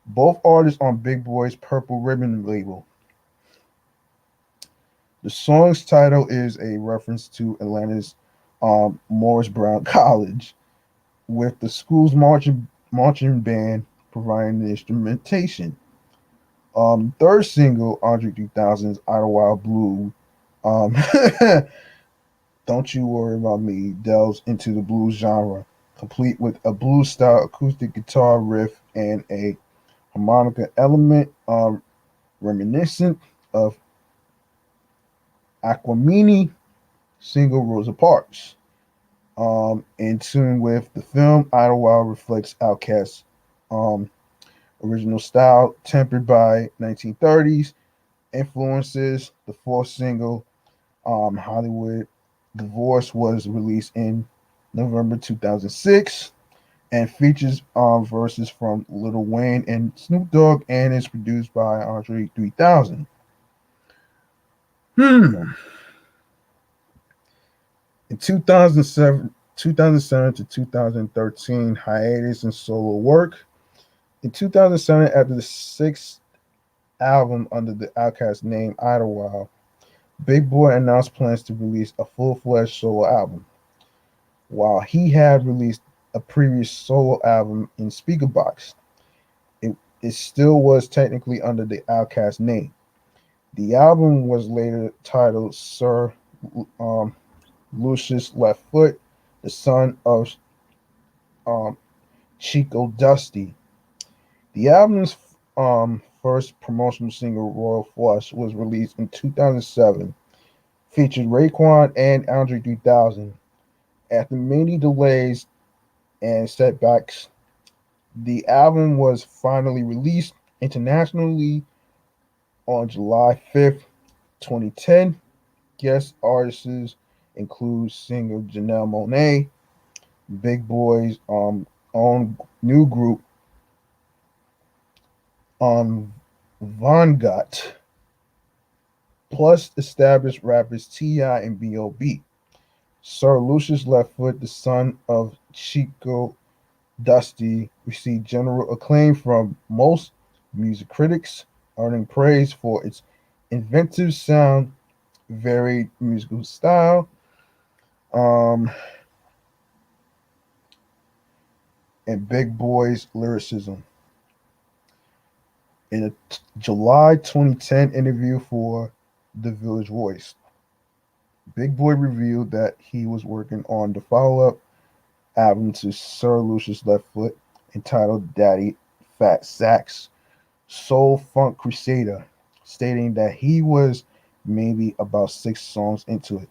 both artists on Big Boy's Purple Ribbon label. The song's title is a reference to Atlanta's Morris Brown College, with the school's marching band providing the instrumentation. Third single, Andre 3000's Idlewild Blue, um, Don't You Worry About Me, delves into the blues genre, complete with a blues style acoustic guitar riff and a harmonica element reminiscent of Aquemini single Rosa Parks. In tune with the film, Idlewild reflects Outkast's um, original style, tempered by 1930s influences. The fourth single, Hollywood Divorce, was released in November 2006 and features verses from Lil Wayne and Snoop Dogg and is produced by Andre 3000. Hmm. In 2007 to 2013, hiatus and solo work. In 2007, after the sixth album under the Outkast name Idlewild, Big Boy announced plans to release a full-fledged solo album. While he had released a previous solo album in Speakerbox. It still was technically under the Outkast name. The album was later titled Sir um, Lucius Left Foot, the son of um, Chico Dusty. The album's first promotional single, Royal Flush, was released in 2007, featured Raekwon and Andre 3000. After many delays and setbacks, the album was finally released internationally on July 5th, 2010. Guest artists include singer Janelle Monáe, Big Boy's own new group, Vanguard, plus established rappers T.I. and B.O.B. Sir Lucius Leftfoot, the son of Chico Dusty, received general acclaim from most music critics, earning praise for its inventive sound, varied musical style, um, and Big Boy's lyricism. In a July 2010 interview for The Village Voice, Big Boy revealed that he was working on the follow up album to Sir Lucius Leftfoot entitled Daddy Fat Sax Soul Funk Crusader, stating that he was maybe about 6 songs into it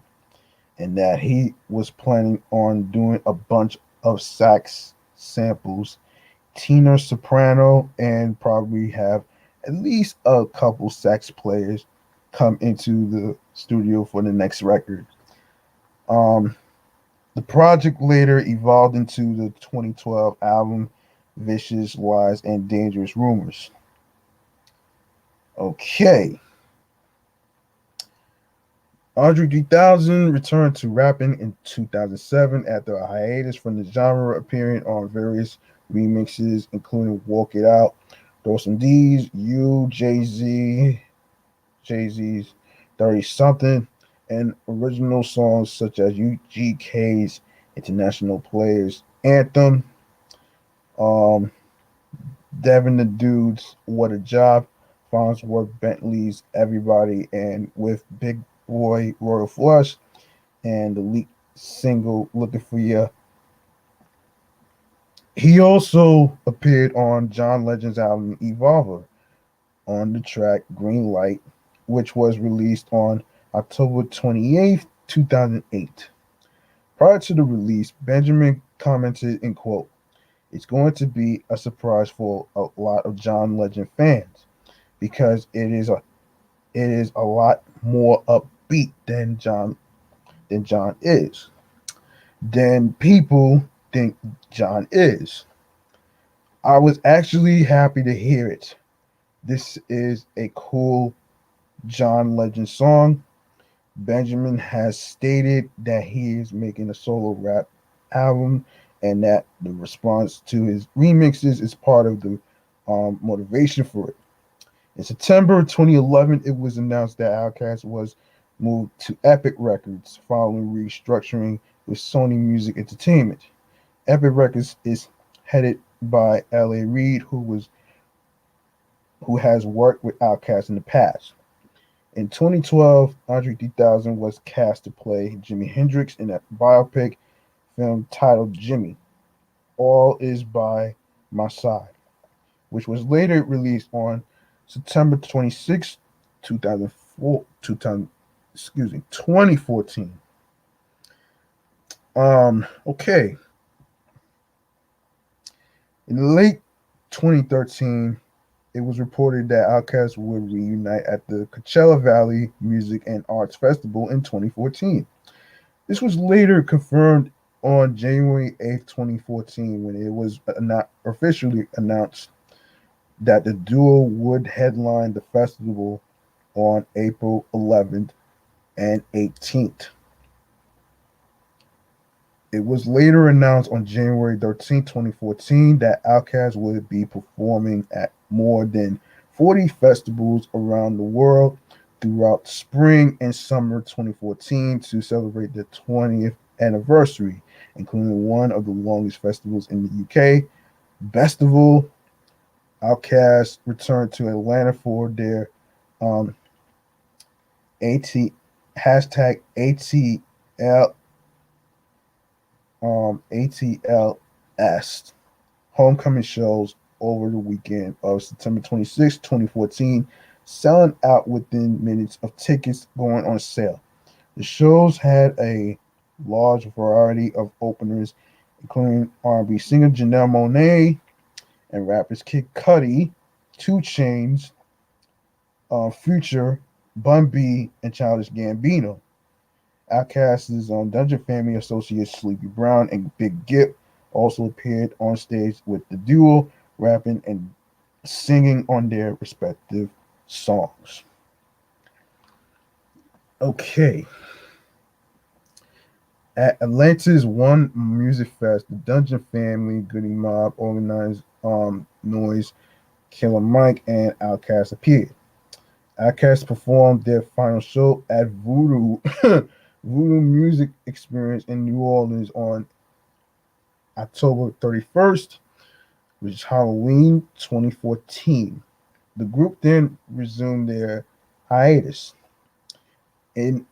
and that he was planning on doing a bunch of sax samples, tenor soprano, and probably have at least a couple sax players come into the studio for the next record. Um, the project later evolved into the 2012 album Vicious, Wise, and Dangerous Rumors. Okay. Andre 3000 returned to rapping in 2007 after a hiatus from the genre, appearing on various remixes, including Walk It Out, Throw Some D's, You, Jay Z's 30 Something, and original songs such as UGK's International Players Anthem, um, Devin the Dudes, What a Job, Farnsworth Bentley's Everybody, and with Big Boy Royal Flush, and the lead single Looking for You. He also appeared on John Legend's album Evolver on the track Green Light, which was released on October 28th, 2008. Prior to the release, Benjamin commented in quote, "It's going to be a surprise for a lot of John Legend fans because it is a lot more upbeat than John is. Than people think John is. I was actually happy to hear it. This is a cool John Legend song. Benjamin has stated that he is making a solo rap album and that the response to his remixes is part of the motivation for it. In September 2011, it was announced that Outkast was moved to Epic Records following restructuring with Sony Music Entertainment. Epic Records is headed by L.A. Reid, who has worked with Outkast in the past. In 2012, Andre 3000 was cast to play Jimi Hendrix in a biopic film titled Jimmy, All Is By My Side, which was later released on September 26, 2004, 2014. Okay. In late 2013, it was reported that Outkast would reunite at the Coachella Valley Music and Arts Festival in 2014. This was later confirmed on January 8th, 2014, when it was not officially announced that the duo would headline the festival on April 11th and 18th. It was later announced on January 13th, 2014, that Outkast would be performing at more than 40 festivals around the world throughout spring and summer 2014 to celebrate the 20th anniversary including one of the longest festivals in the UK. Festival, Outkast returned to Atlanta for their um, AT hashtag ATL ATLS homecoming shows over the weekend of September 26, 2014, selling out within minutes of tickets going on sale. The shows had a large variety of openers, including R&B singer Janelle Monáe and rappers Kid Cudi, Two Chains, Future, Bun B, and Childish Gambino. Outkast's Dungeon Family associates Sleepy Brown and Big Gip also appeared on stage with the duo, rapping and singing on their respective songs. Okay. At Atlanta's One Music Fest, the Dungeon Family, Goody Mob, Organized Noise, Killer Mike, and Outkast appeared. Outkast performed their final show at Voodoo Voodoo Music Experience in New Orleans on October 31st, which is Halloween 2014. The group then resumed their hiatus. In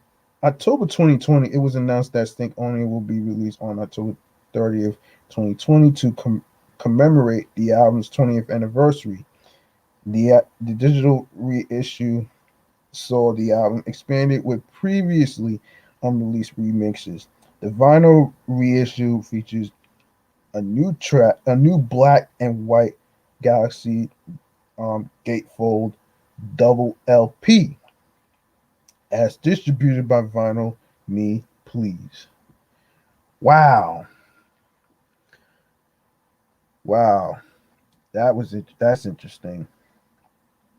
October 2020, it was announced that Stink Only will be released on October 30th, 2020 to commemorate the album's 20th anniversary. The digital reissue saw the album expanded with previously unreleased remixes. The vinyl reissue features a new black and white Galaxy gatefold double LP, as distributed by Vinyl Me Please. Wow, wow, that was it. That's interesting.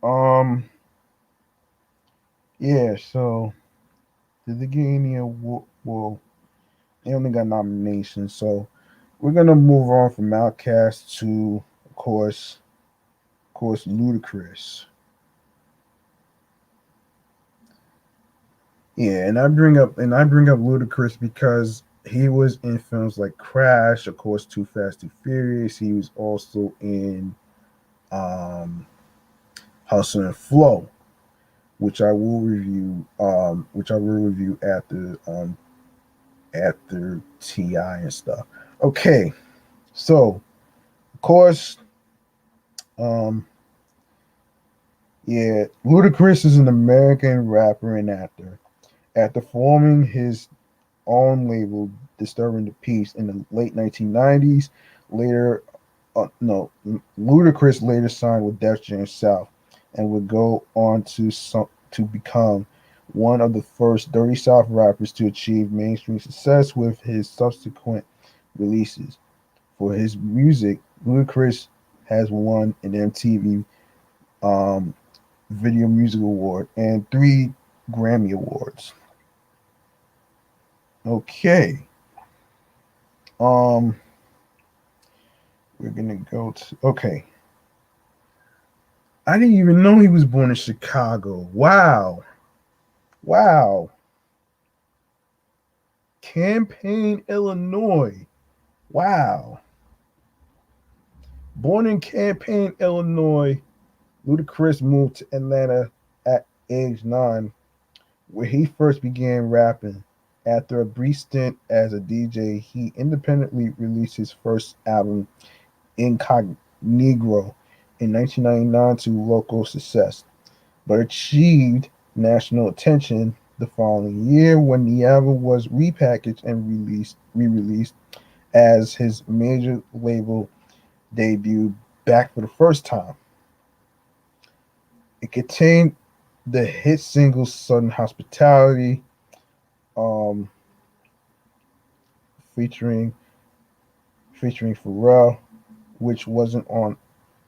Um, yeah. So did they get any award? Well, they only got nominations. So we're gonna move on from Outkast to, of course, Ludacris. Yeah, and I bring up Ludacris because he was in films like Crash, of course, Too Fast, Too Furious. He was also in um, Hustle and Flow, which I will review after Ti and stuff. Okay, so of course, um, yeah, Ludacris is an American rapper and actor. After forming his own label, Disturbing the Peace, in the late 1990s, later, no, Ludacris later signed with Def Jam South and would go on to become one of the first Dirty South rappers to achieve mainstream success with his subsequent releases. For his music, Ludacris has won an MTV um, Video Music Award and three Grammy Awards. Okay. Um, we're gonna go to okay. I didn't even know he was born in Chicago. Wow. Wow. Campaign, Illinois. Wow. Born in Campaign, Illinois, Ludacris moved to Atlanta at age 9, where he first began rapping. After a brief stint as a DJ, he independently released his first album, Incognito, in 1999 to local success, but achieved national attention the following year when the album was repackaged and re-released as his major label debut back for the first time. It contained the hit single "Southern Hospitality," um, featuring Pharrell, which wasn't on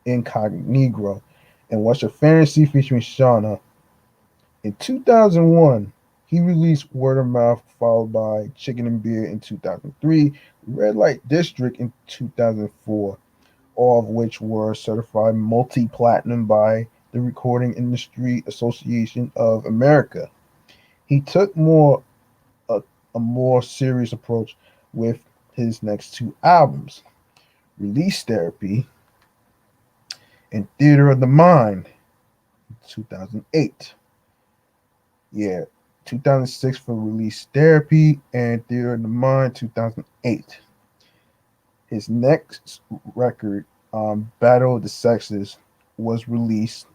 Incognito, and "What's Your Fantasy" featuring Shawnna. In 2001, he released Word of Mouth, followed by Chicken and Beer in 2003, Red Light District in 2004, all of which were certified multi-platinum by the Recording Industry Association of America. He took a more serious approach with his next two albums, Release Therapy and Theater of the Mind, in 2008. Yeah, 2006 for Release Therapy and Theater of the Mind, 2008. His next record, Battle of the Sexes, was released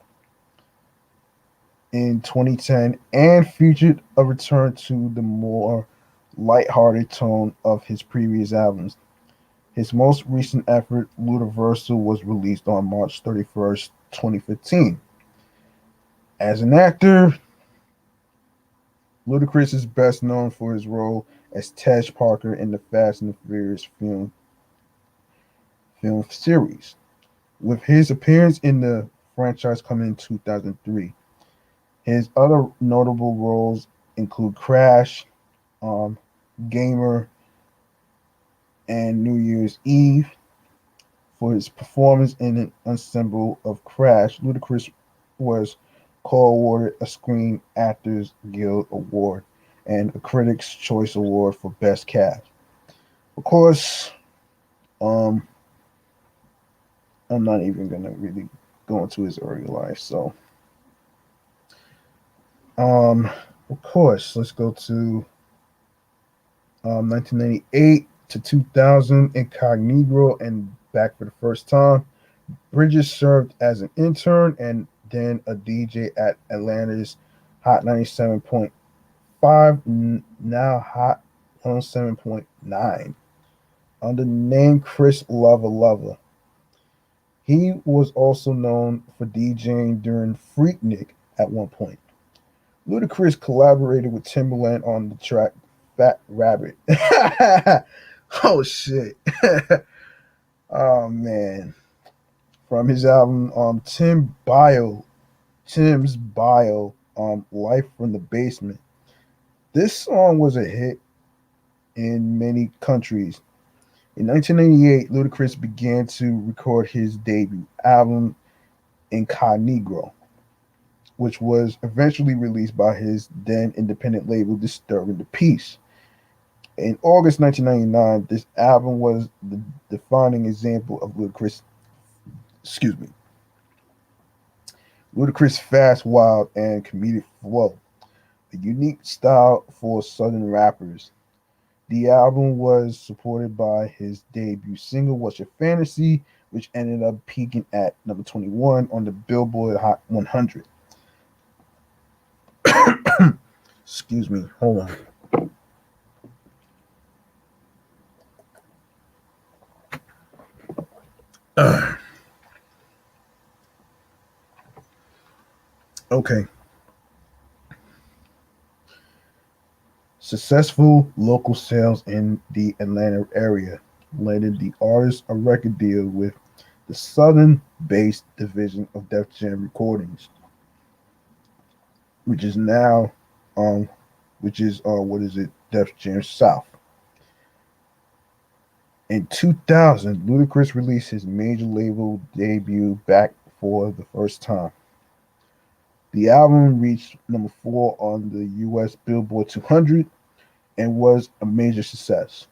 in 2010 and featured a return to the more lighthearted tone of his previous albums. His most recent effort, Ludiversal, was released on March 31st, 2015. As an actor, Ludacris is best known for his role as Tej Parker in the Fast and the Furious film series, with his appearance in the franchise coming in 2003. His other notable roles include Crash, um, Gamer, and New Year's Eve. For his performance in an ensemble of Crash, Ludacris was co-awarded a Screen Actors Guild Award and a Critics' Choice Award for Best Cast. Of course, um, I'm not even gonna really go into his early life. So, um, of course, let's go to 1998 to 2000, Incognito and Back for the First Time. Bridges served as an intern and then a DJ at Atlanta's Hot 97.5, now Hot 107.9, under the name Chris Lover Lover. He was also known for DJing during Freaknik at one point. Ludacris collaborated with Timbaland on the track Fat Rabbit. Oh shit. Oh man. From his album Tim's Bio, Life from the Basement. This song was a hit in many countries. In 1998, Ludacris began to record his debut album Incognito, which was eventually released by his then independent label Disturbing the Peace. In August 1999, this album was the defining example of Ludacris' fast, wild, and comedic flow, a unique style for Southern rappers. The album was supported by his debut single, What's Your Fantasy, which ended up peaking at number 21 on the Billboard Hot 100. Excuse me, hold on. Okay. Successful local sales in the Atlanta area landed the artist a record deal with the Southern-based division of Def Jam Recordings, which is now, what is it, Def Jam South. In 2000, Ludacris released his major label debut Back for the First Time. The album reached number 4 on the US Billboard 200 and was a major success.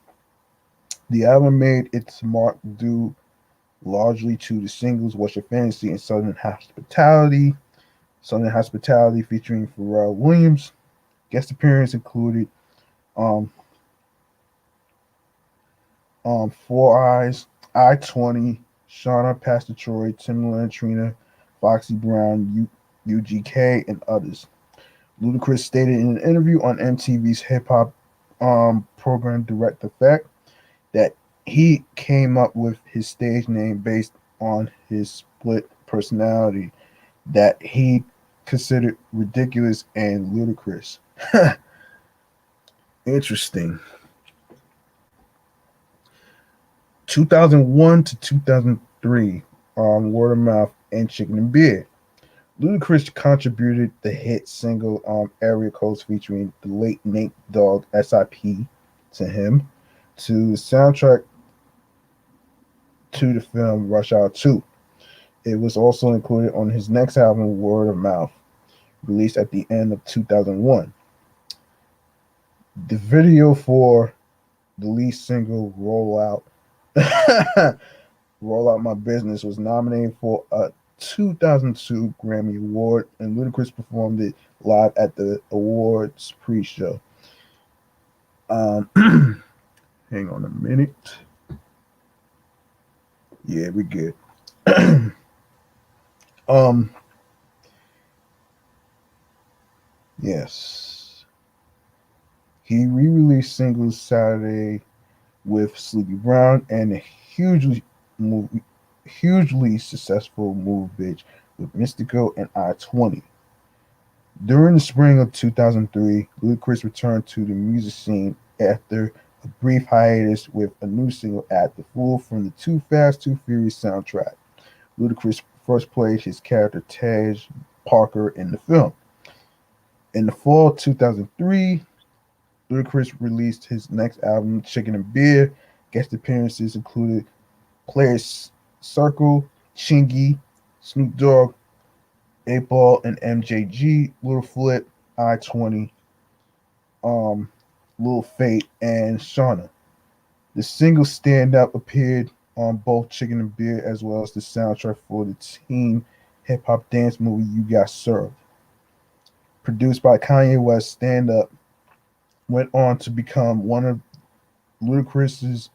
The album made its mark due largely to the singles What's Your Fantasy and Southern Hospitality. Southern Hospitality featuring Pharrell Williams. Guest appearance included um, Four Eyes, I-20, Shauna Pastor Troy, Timbaland, Trina, Foxy Brown, UGK, and others. Ludacris stated in an interview on MTV's hip hop program Direct Effect that he came up with his stage name based on his split personality that he considered ridiculous and ludicrous. Interesting. 2001 to 2003, Word of Mouth and Chicken and Beer. Ludacris contributed the hit single Area Codes featuring the late Nate Dogg SIP to him to the soundtrack to the film Rush Hour 2. It was also included on his next album, Word of Mouth, released at the end of 2001. The video for the lead single "Roll Out," "Roll Out My Business" was nominated for a 2002 Grammy Award, and Ludacris performed it live at the awards pre-show. Um, hang on a minute. Yeah, we good. um, yes, he re-released singles Saturday with Sleepy Brown and a movie, hugely successful move bitch with Mystico and I-20. During the spring of 2003, Ludacris returned to the music scene after a brief hiatus with a new single, "At the Fool," from the Too Fast, Too Furious soundtrack. Ludacris first played his character Taj Parker in the film. In the fall of 2003, Ludacris released his next album, Chicken and Beer. Guest appearances included Players Circle, Chingy, Snoop Dogg, 8 Ball, and MJG, Little Flip, I-20, um, Lil Fate, and Shauna. The single Stand Up appeared on both Chicken and Beer as well as the soundtrack for the teen hip hop dance movie You Got Served. Produced by Kanye West, Stand Up went on to become one of Ludacris's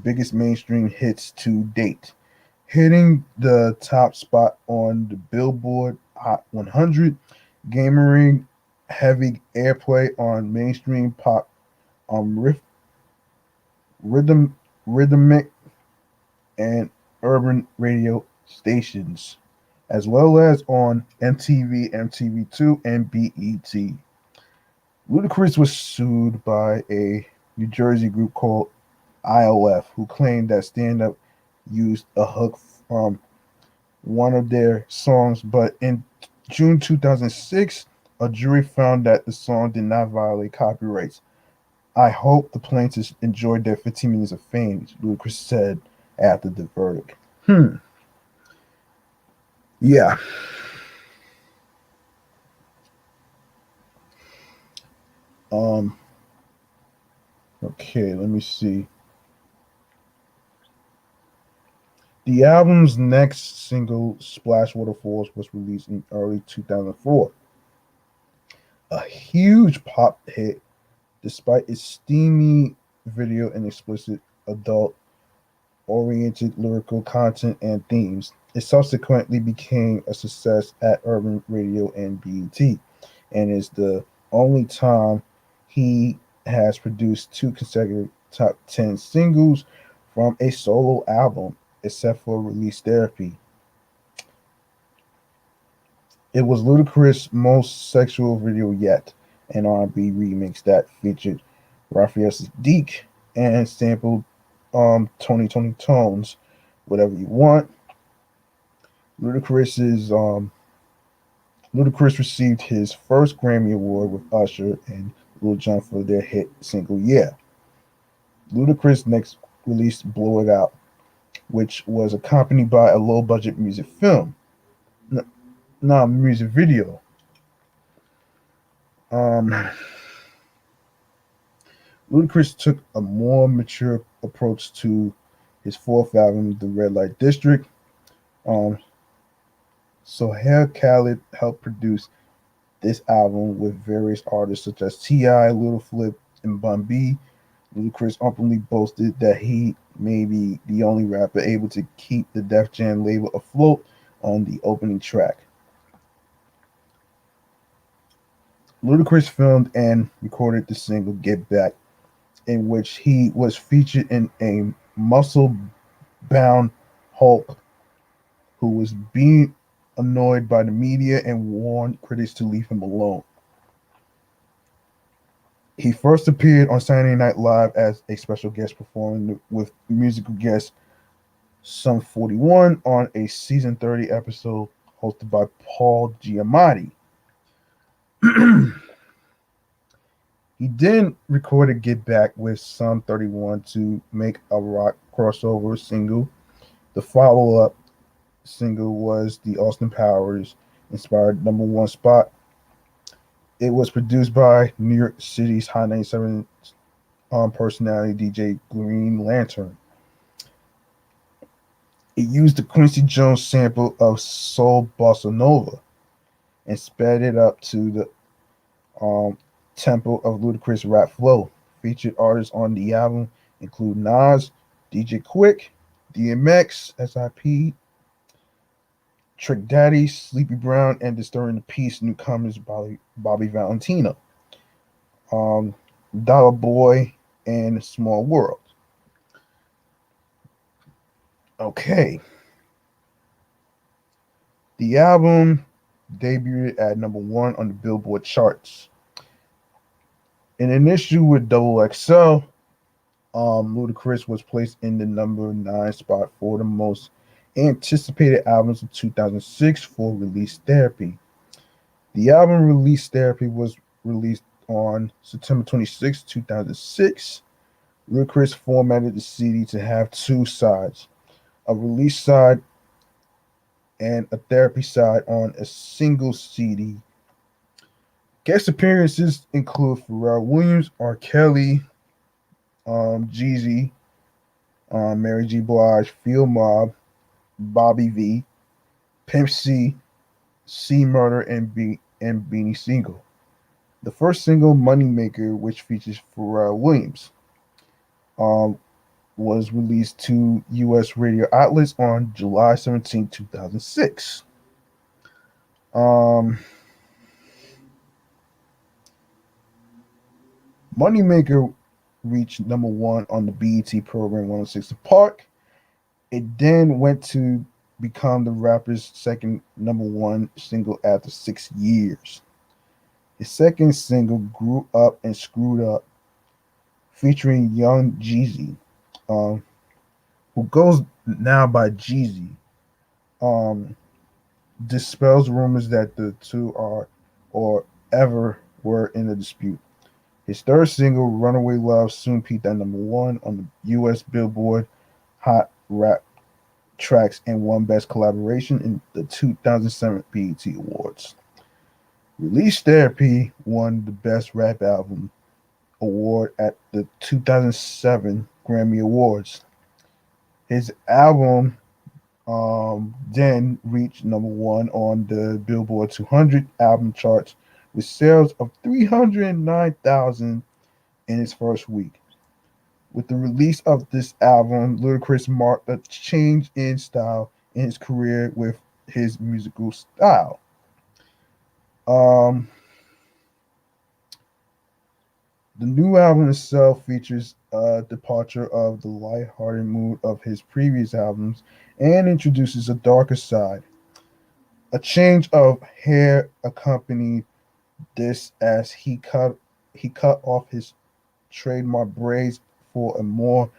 biggest mainstream hits to date, hitting the top spot on the Billboard Hot 100, garnering heavy airplay on mainstream pop riff, rhythm, rhythmic, and urban radio stations, as well as on MTV, MTV2, and BET. Ludacris was sued by a New Jersey group called IOF, who claimed that Stand Up used a hook from one of their songs, but in June 2006, a jury found that the song did not violate copyrights. "I hope the plaintiffs enjoyed their 15 minutes of fame," Ludacris said after the verdict. Yeah. Um. Okay. Let me see. The album's next single, "Splash Waterfalls," was released in early 2004. A huge pop hit, despite its steamy video and explicit adult oriented lyrical content and themes. It subsequently became a success at Urban Radio and BET, and is the only time he has produced two consecutive top 10 singles from a solo album, except for Release Therapy. It was Ludacris' most sexual video yet, an R&B remix that featured Raphael Sadiq and sampled Tony Tones, "Whatever You Want." Ludacris's Ludacris received his first Grammy Award with Usher and Lil Jon for their hit single "Yeah." Ludacris next released "Blow It Out," which was accompanied by a low-budget music film, music video. Um, Ludacris took a more mature approach to his fourth album, The Red Light District. Um, Sohail Khalid helped produce this album with various artists such as T.I., Little Flip, and Bun B. Ludacris openly boasted that he may be the only rapper able to keep the Def Jam label afloat on the opening track. Ludacris filmed and recorded the single "Get Back," in which he was featured in a muscle-bound Hulk who was being annoyed by the media and warned critics to leave him alone. He first appeared on Saturday Night Live as a special guest performing with musical guest Sum 41 on a season 30 episode hosted by Paul Giamatti. He then recorded "Get Back" with Sum 31 to make a rock crossover single. The follow-up single was the Austin Powers inspired #1 spot. It was produced by New York City's Hot 97 personality DJ Green Lantern. It used the Quincy Jones sample of Soul Bossa Nova and sped it up to the tempo of Ludacris rap flow. Featured artists on the album include Nas, DJ Quick, DMX, SIP, Trick Daddy, Sleepy Brown, and Disturbing the Peace newcomers Bobby Valentino, um, Dollar Boy, and Small World. Okay, the album debuted at number one on the Billboard charts. In an issue with Double XL, Ludacris was placed in the number nine spot for the most anticipated albums of 2006 for Release Therapy. The album Release Therapy was released on September 26, 2006. Ludacris formatted the CD to have two sides, a release side and a therapy side on a single CD. Guest appearances include Pharrell Williams, R. Kelly, Jeezy, Mary J. Blige, Field Mob, Bobby V, Pimp C, C Murder, and Beanie Siegel. The first single, Moneymaker, which features Pharrell Williams, um, was released to U.S. radio outlets on July 17, 2006. Um, Moneymaker reached number one on the BET program 106 Park. It then went to become the rapper's second number one single after 6 years. His second single, Grew Up and Screwed Up, featuring young Jeezy, um, who goes now by Jeezy, um, dispels rumors that the two are or ever were in a dispute. His third single, Runaway Love, soon peaked at number one on the U.S. Billboard Hot Rap Tracks and won Best Collaboration in the 2007 BET Awards. Release Therapy won the Best Rap Album award at the 2007 Grammy Awards. His album then reached number one on the Billboard 200 album charts with sales of 309,000 in its first week. With the release of this album, Ludacris marked a change in style in his career with his musical style. Um, the new album itself features a departure of the lighthearted mood of his previous albums and introduces a darker side. A change of hair accompanied this as he cut off his trademark braids for a more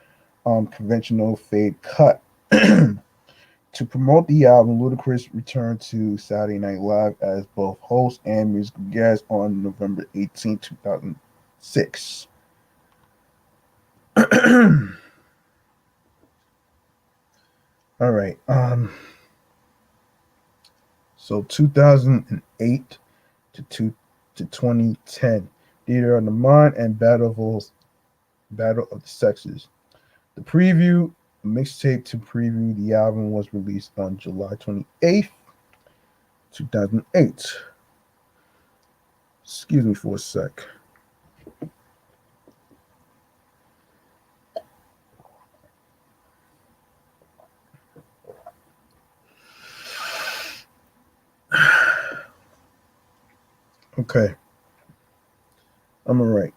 conventional fade cut. To promote the album, Ludacris returned to Saturday Night Live as both host and musical guest on November 18, 2006. All right. So 2008 to 2010, Theater of the Mind and Battle of the Sexes. The preview mixtape to preview the album was released on July 28th, 2008. Excuse me for a sec. Okay, I'm all right.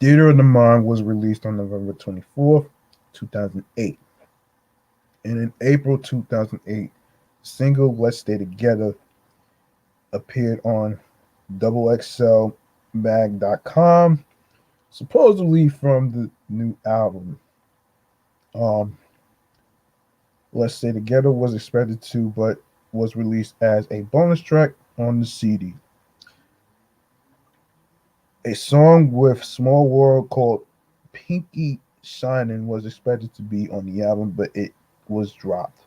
Theater of the Mind was released on November 24th, 2008. And in April 2008, the single Let's Stay Together appeared on XXLmag.com, supposedly from the new album. Um, Let's Stay Together was expected to, but was released as a bonus track on the CD. A song with Small World called Pinky Shining was expected to be on the album, but it was dropped.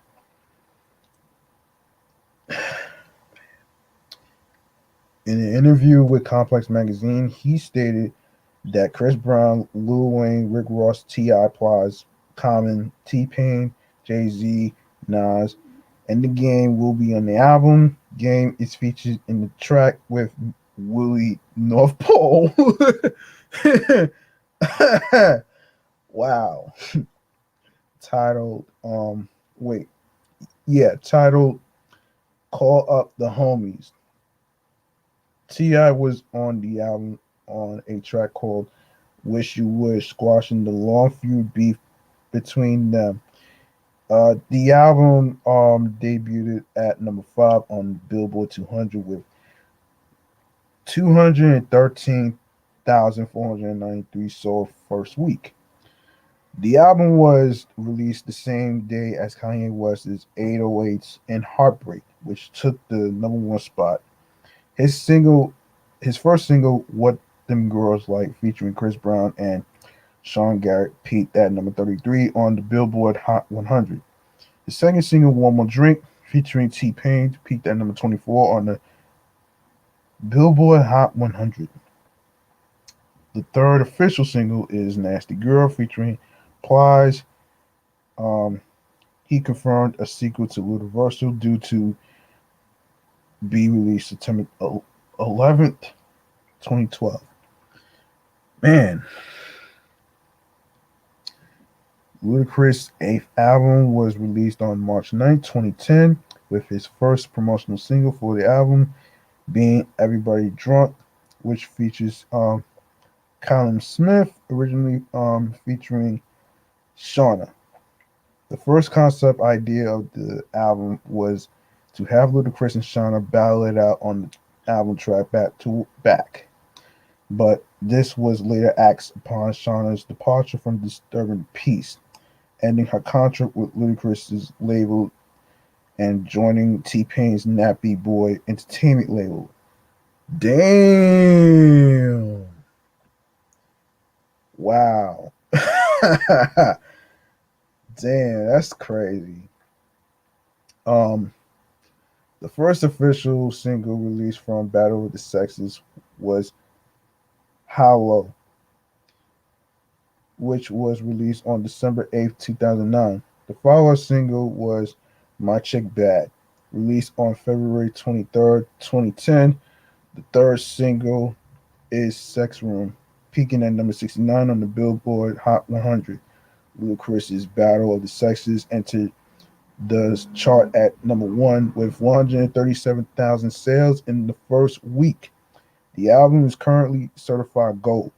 In an interview with Complex Magazine, he stated that Chris Brown, Lil Wayne, Rick Ross, T.I. Plies, Common, T Pain, Jay Z, Nas, and the Game will be on the album. Game is featured in the track with Willie North Pole. Wow. Titled wait, yeah, titled Call Up the Homies. T.I. was on the album on a track called Wish You Would, squashing the long feud beef between them. The album debuted at number 5 on Billboard 200 with 213,493 sold first week. The album was released the same day as Kanye West's 808s and Heartbreak, which took the number 1 spot. His single, his first single, "What Them Girls Like," featuring Chris Brown and Sean Garrett, peaked at number 33 on the Billboard Hot 100. The second single, "One More Drink," featuring T Pain, peaked at number 24 on the Billboard Hot 100. The third official single is "Nasty Girl," featuring Plies. Um, he confirmed a sequel to Ludacris due to be released September 11th, 2012. Man, Ludacris' eighth album was released on March 9th, 2010, with his first promotional single for the album being "Everybody Drunk," which features Callum Smith, originally featuring Shauna. The first concept idea of the album was to have Ludacris and Shauna battle it out on the album track back to back. But this was later axed upon Shauna's departure from Disturbing Peace, ending her contract with Ludacris's label and joining T Pain's Nappy Boy Entertainment label. Damn. Wow. Damn, that's crazy. Um, the first official single released from Battle of the Sexes was "How Low," which was released on December 8th, 2009. The follow-up single was "My Chick Bad," released on February 23rd, 2010. The third single is "Sex Room," peaking at number 69 on the Billboard Hot 100. Ludacris's "Battle of the Sexes" entered the chart at number 1 with 137,000 sales in the first week. The album is currently certified gold.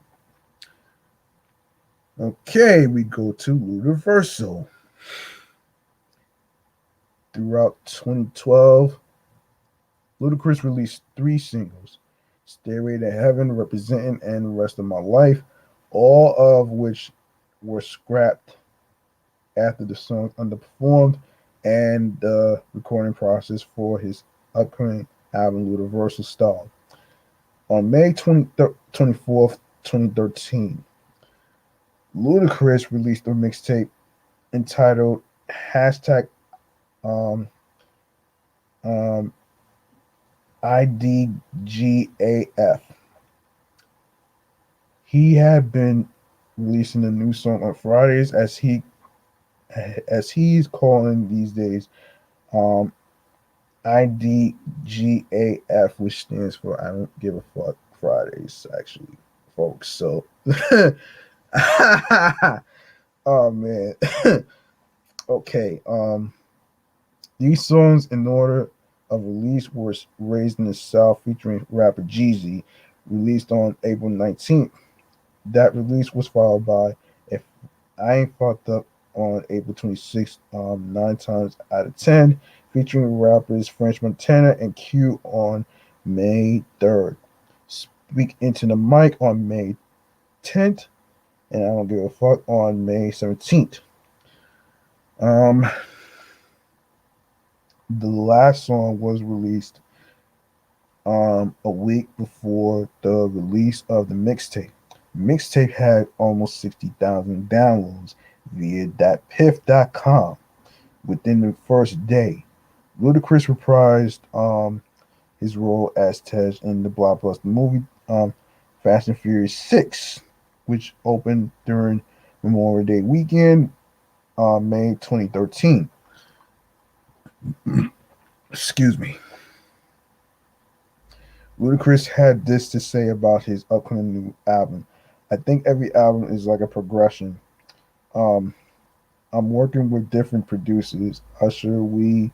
Okay, we go to Ludaversal. Throughout 2012, Ludacris released 3 singles: "Stairway to Heaven," "Representing," and "The Rest of My Life," all of which were scrapped after the song underperformed and the recording process for his upcoming album Ludaversal stalled. On May 24th, 2013, Ludacris released a mixtape entitled hashtag um, um, IDGAF. He had been releasing a new song on Fridays, as he's calling these days, um, IDGAF, which stands for "I Don't Give a Fuck Fridays," actually, folks. So, oh man, okay. These songs, in order of release, were "Raised in the South," featuring rapper Jeezy, released on April 19th. That release was followed by "If I Ain't Fucked Up" on April 26th, 9 times out of 10, featuring rappers French Montana and Q on May 3rd. "Speak Into the Mic" on May 10th, and "I Don't Give a Fuck" on May 17th. Um, the last song was released a week before the release of the mixtape. Mixtape had almost 60,000 downloads via thatpiff.com within the first day. Ludacris reprised his role as Tej in the blockbuster movie Fast and Furious 6. which opened during Memorial Day weekend, May 2013. Excuse me. Ludacris had this to say about his upcoming new album. I think every album is like a progression. Um, I'm working with different producers. Usher, we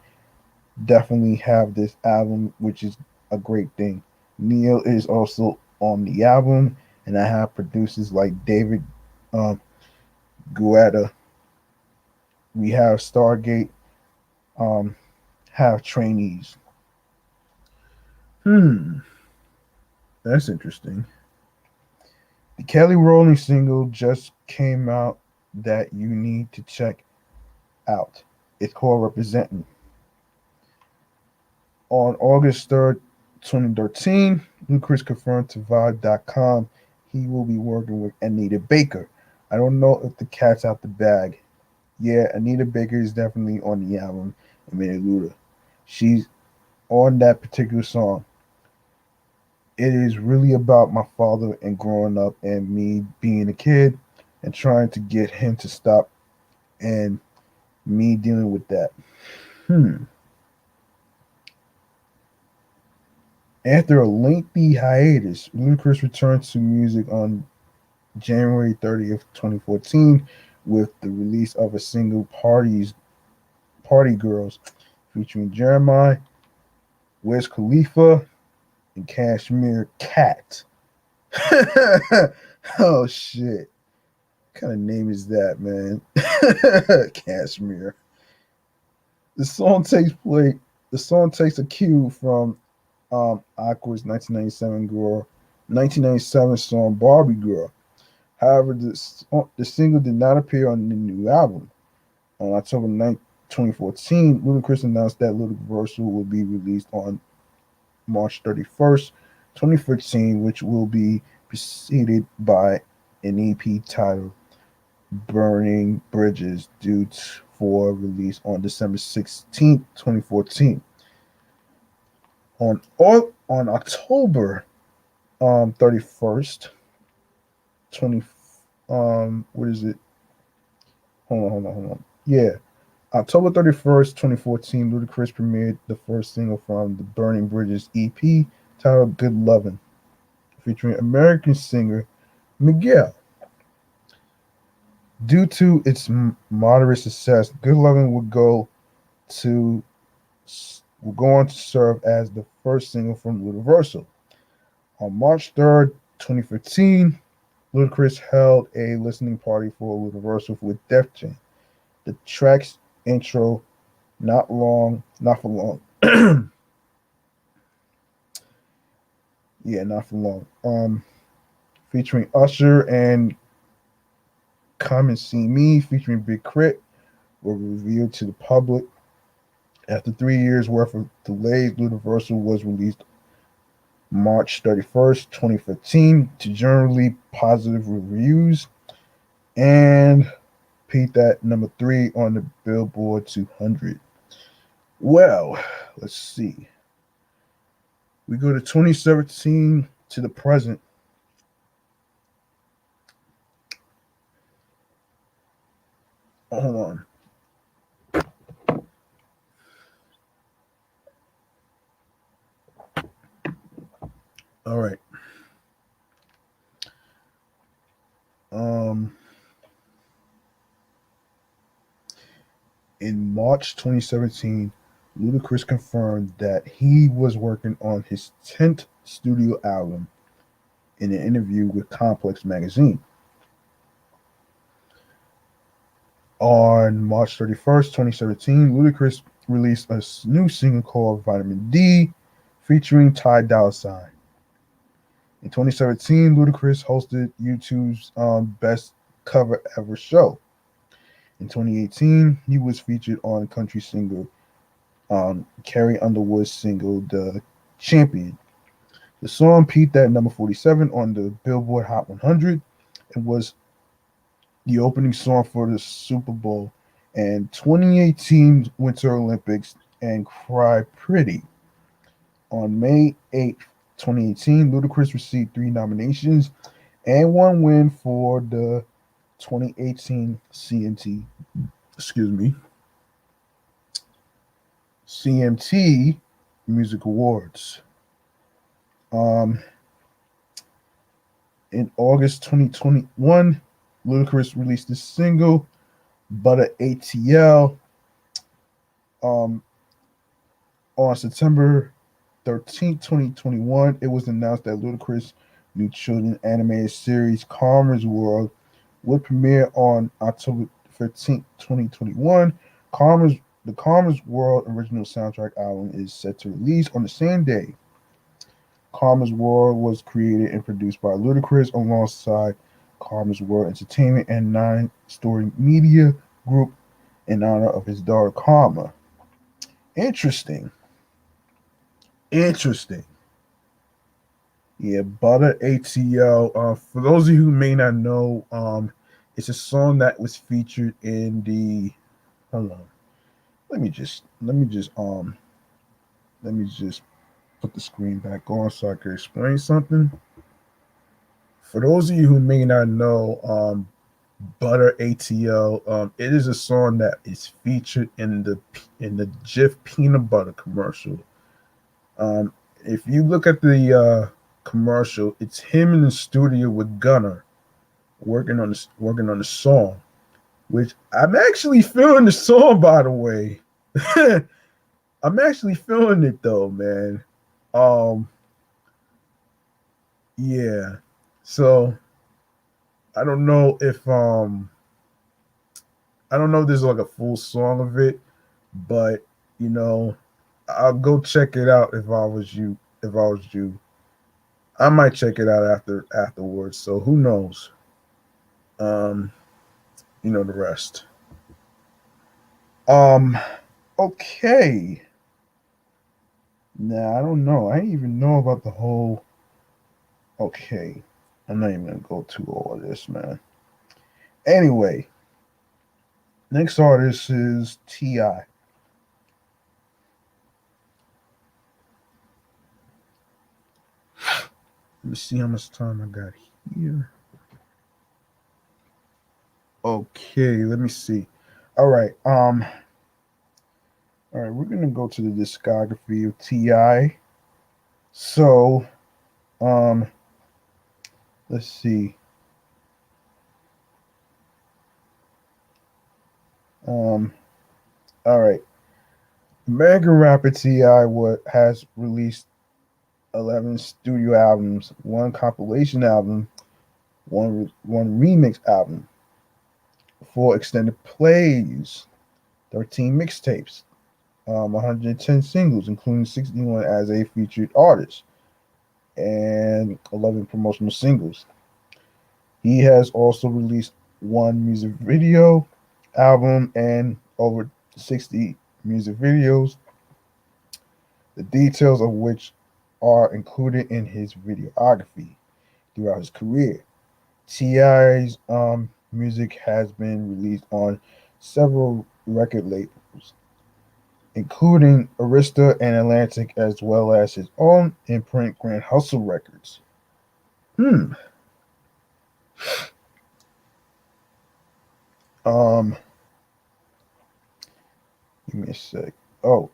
definitely have this album, which is a great thing. Neil is also on the album, and I have producers like David um, Guetta. We have Stargate, um, have trainees. Hmm, that's interesting. The Kelly Rowland single just came out that you need to check out. It's called Representing. On August 3rd, 2013, Ludacris confirmed to Vibe.com he will be working with Anita Baker. I don't know if the cat's out the bag. Yeah, Anita Baker is definitely on the album, and Minnie Luda. She's on that particular song. It is really about my father and growing up and me being a kid and trying to get him to stop and me dealing with that. Hmm. After a lengthy hiatus, Ludacris returned to music on January 30th, 2014, with the release of a single Party Girls featuring Jeremiah, Wiz Khalifa, and Cashmere Cat. Oh shit. What kind of name is that, man? Cashmere. The song takes place the song takes a cue from Aqua's 1997 song Barbie Girl. However, the single did not appear on the new album. On October 9th, 2014, Ludacris announced that Universal will be released on March 31st, 2015, which will be preceded by an EP titled Burning Bridges, for release on December 16th, 2014. On October 31st, 20 what is it? Hold on. Yeah. October 31st, 2014, Ludacris premiered the first single from the Burning Bridges EP titled Good Lovin', featuring American singer Miguel. Due to its moderate success, Good Lovin' to will go on to serve as the first single from Universal. On March 3rd, 2015, Ludacris held a listening party for Universal with Def Jam. The track's intro, not for long. Yeah, not for long. Featuring Usher and Come and See Me, featuring Big Crit, were revealed to the public. After 3 years worth of delays, Universal was released March 31st, 2015, to generally positive reviews and peaked at number 3 on the Billboard 200. Well, let's see. We go to 2017 to the present. Hold on. All right. Um, in March 2017, Ludacris confirmed that he was working on his 10th studio album in an interview with Complex magazine. On March 31st, 2017, Ludacris released a new single called Vitamin D featuring Ty Dolla Sign. In 2017, Ludacris hosted YouTube's Best Cover Ever show. In 2018, he was featured on country singer Carrie Underwood's single The Champion. The song peaked at number 47 on the Billboard Hot 100 and was the opening song for the Super Bowl and 2018 Winter Olympics and Cry Pretty. On May 8th, 2018, Ludacris received 3 nominations and one win for the 2018 CMT Music Awards. Um, in August 2021, Ludacris released the single Butter ATL. Um, on September 13th, 2021, it was announced that Ludacris' new children animated series Karma's World would premiere on October 15th, 2021. Karma's the Karma's World original soundtrack album is set to release on the same day. Karma's World was created and produced by Ludacris alongside Karma's World Entertainment and Nine Story Media Group in honor of his daughter Karma. Interesting. Interesting. Yeah, Butter ATL. For those of you who may not know, it's a song that was featured in the. Hold on. Let me just put the screen back on so I can explain something. For those of you who may not know, Butter ATL, it is a song that is featured in the Jif peanut butter commercial. Um, if you look at the commercial, it's him in the studio with Gunner working on the song, which I'm actually feeling the song, by the way. I'm actually feeling it though, man. Um, yeah. So I don't know if I don't know if there's like a full song of it, but you know, I'll go check it out if I was you. If I was you, I might check it out afterwards. So who knows? Um, you know the rest. Um, okay. Nah, I don't know. I didn't even know about the whole. Okay, I'm not even gonna go through all of this, man. Anyway, next artist is Ti. Let me see how much time I got here. Okay, let me see. All right. All right. We're gonna go to the discography of Ti. So, um, let's see. Um, all right. American rapper Ti has released 11 studio albums, one compilation album, one remix album, four extended plays, 13 mixtapes, 110 singles, including 61 as a featured artist, and 11 promotional singles. He has also released one music video album and over 60 music videos, the details of which are included in his videography throughout his career. Ti's music has been released on several record labels, including Arista and Atlantic, as well as his own imprint, Grand Hustle Records. Hmm. Um. Give me a sec. Oh,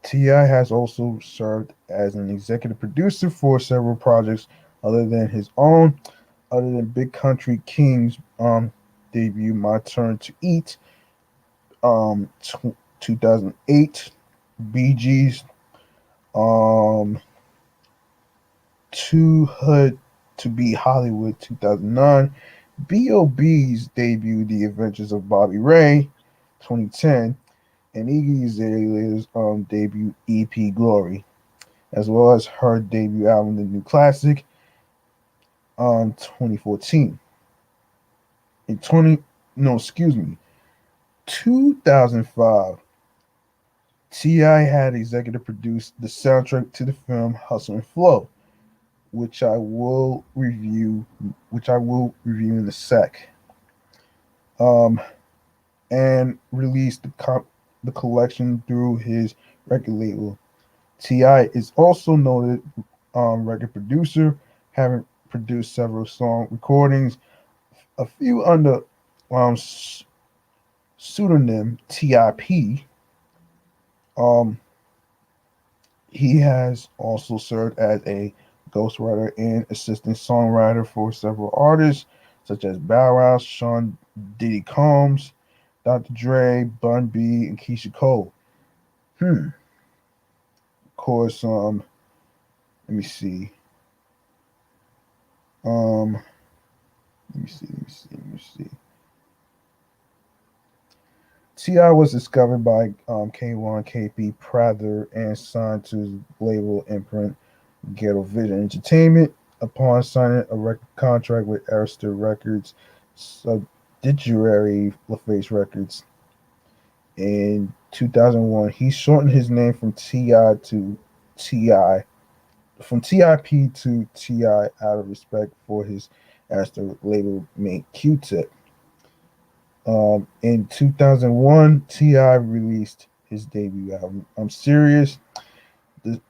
Ti has also served as an executive producer for several projects other than his own, other than Big Country King's debut, My Turn to Eat, 2008, Bee Gees, um, Too Hood to Be Hollywood, 2009, B.O.B.'s debut, The Adventures of Bobby Ray, 2010, and Iggy Azalea's debut EP, Glory, as well as her debut album, The New Classic, 2014. In 20, no, excuse me, 2005, Ti had executive produced the soundtrack to the film Hustle and Flow, which I will review, in a sec. Um, and released the collection through his record label. Ti is also noted record producer, having produced several song recordings, a few under um, pseudonym TIP. Um, he has also served as a ghostwriter and assistant songwriter for several artists such as Bow Wow, Sean Diddy Combs, Dr. Dre, Bun B, and Keisha Cole. Of course, let me see. Um, let me see. Ti was discovered by K1 KP Prather and signed to his label imprint Ghetto Vision Entertainment. Upon signing a record contract with Arista Records, subsidiary LaFace Records, in 2001, he shortened his name from Ti from TIP to Ti out of respect for his Arista label mate Q-Tip. In 2001, Ti released his debut album. I'm Serious.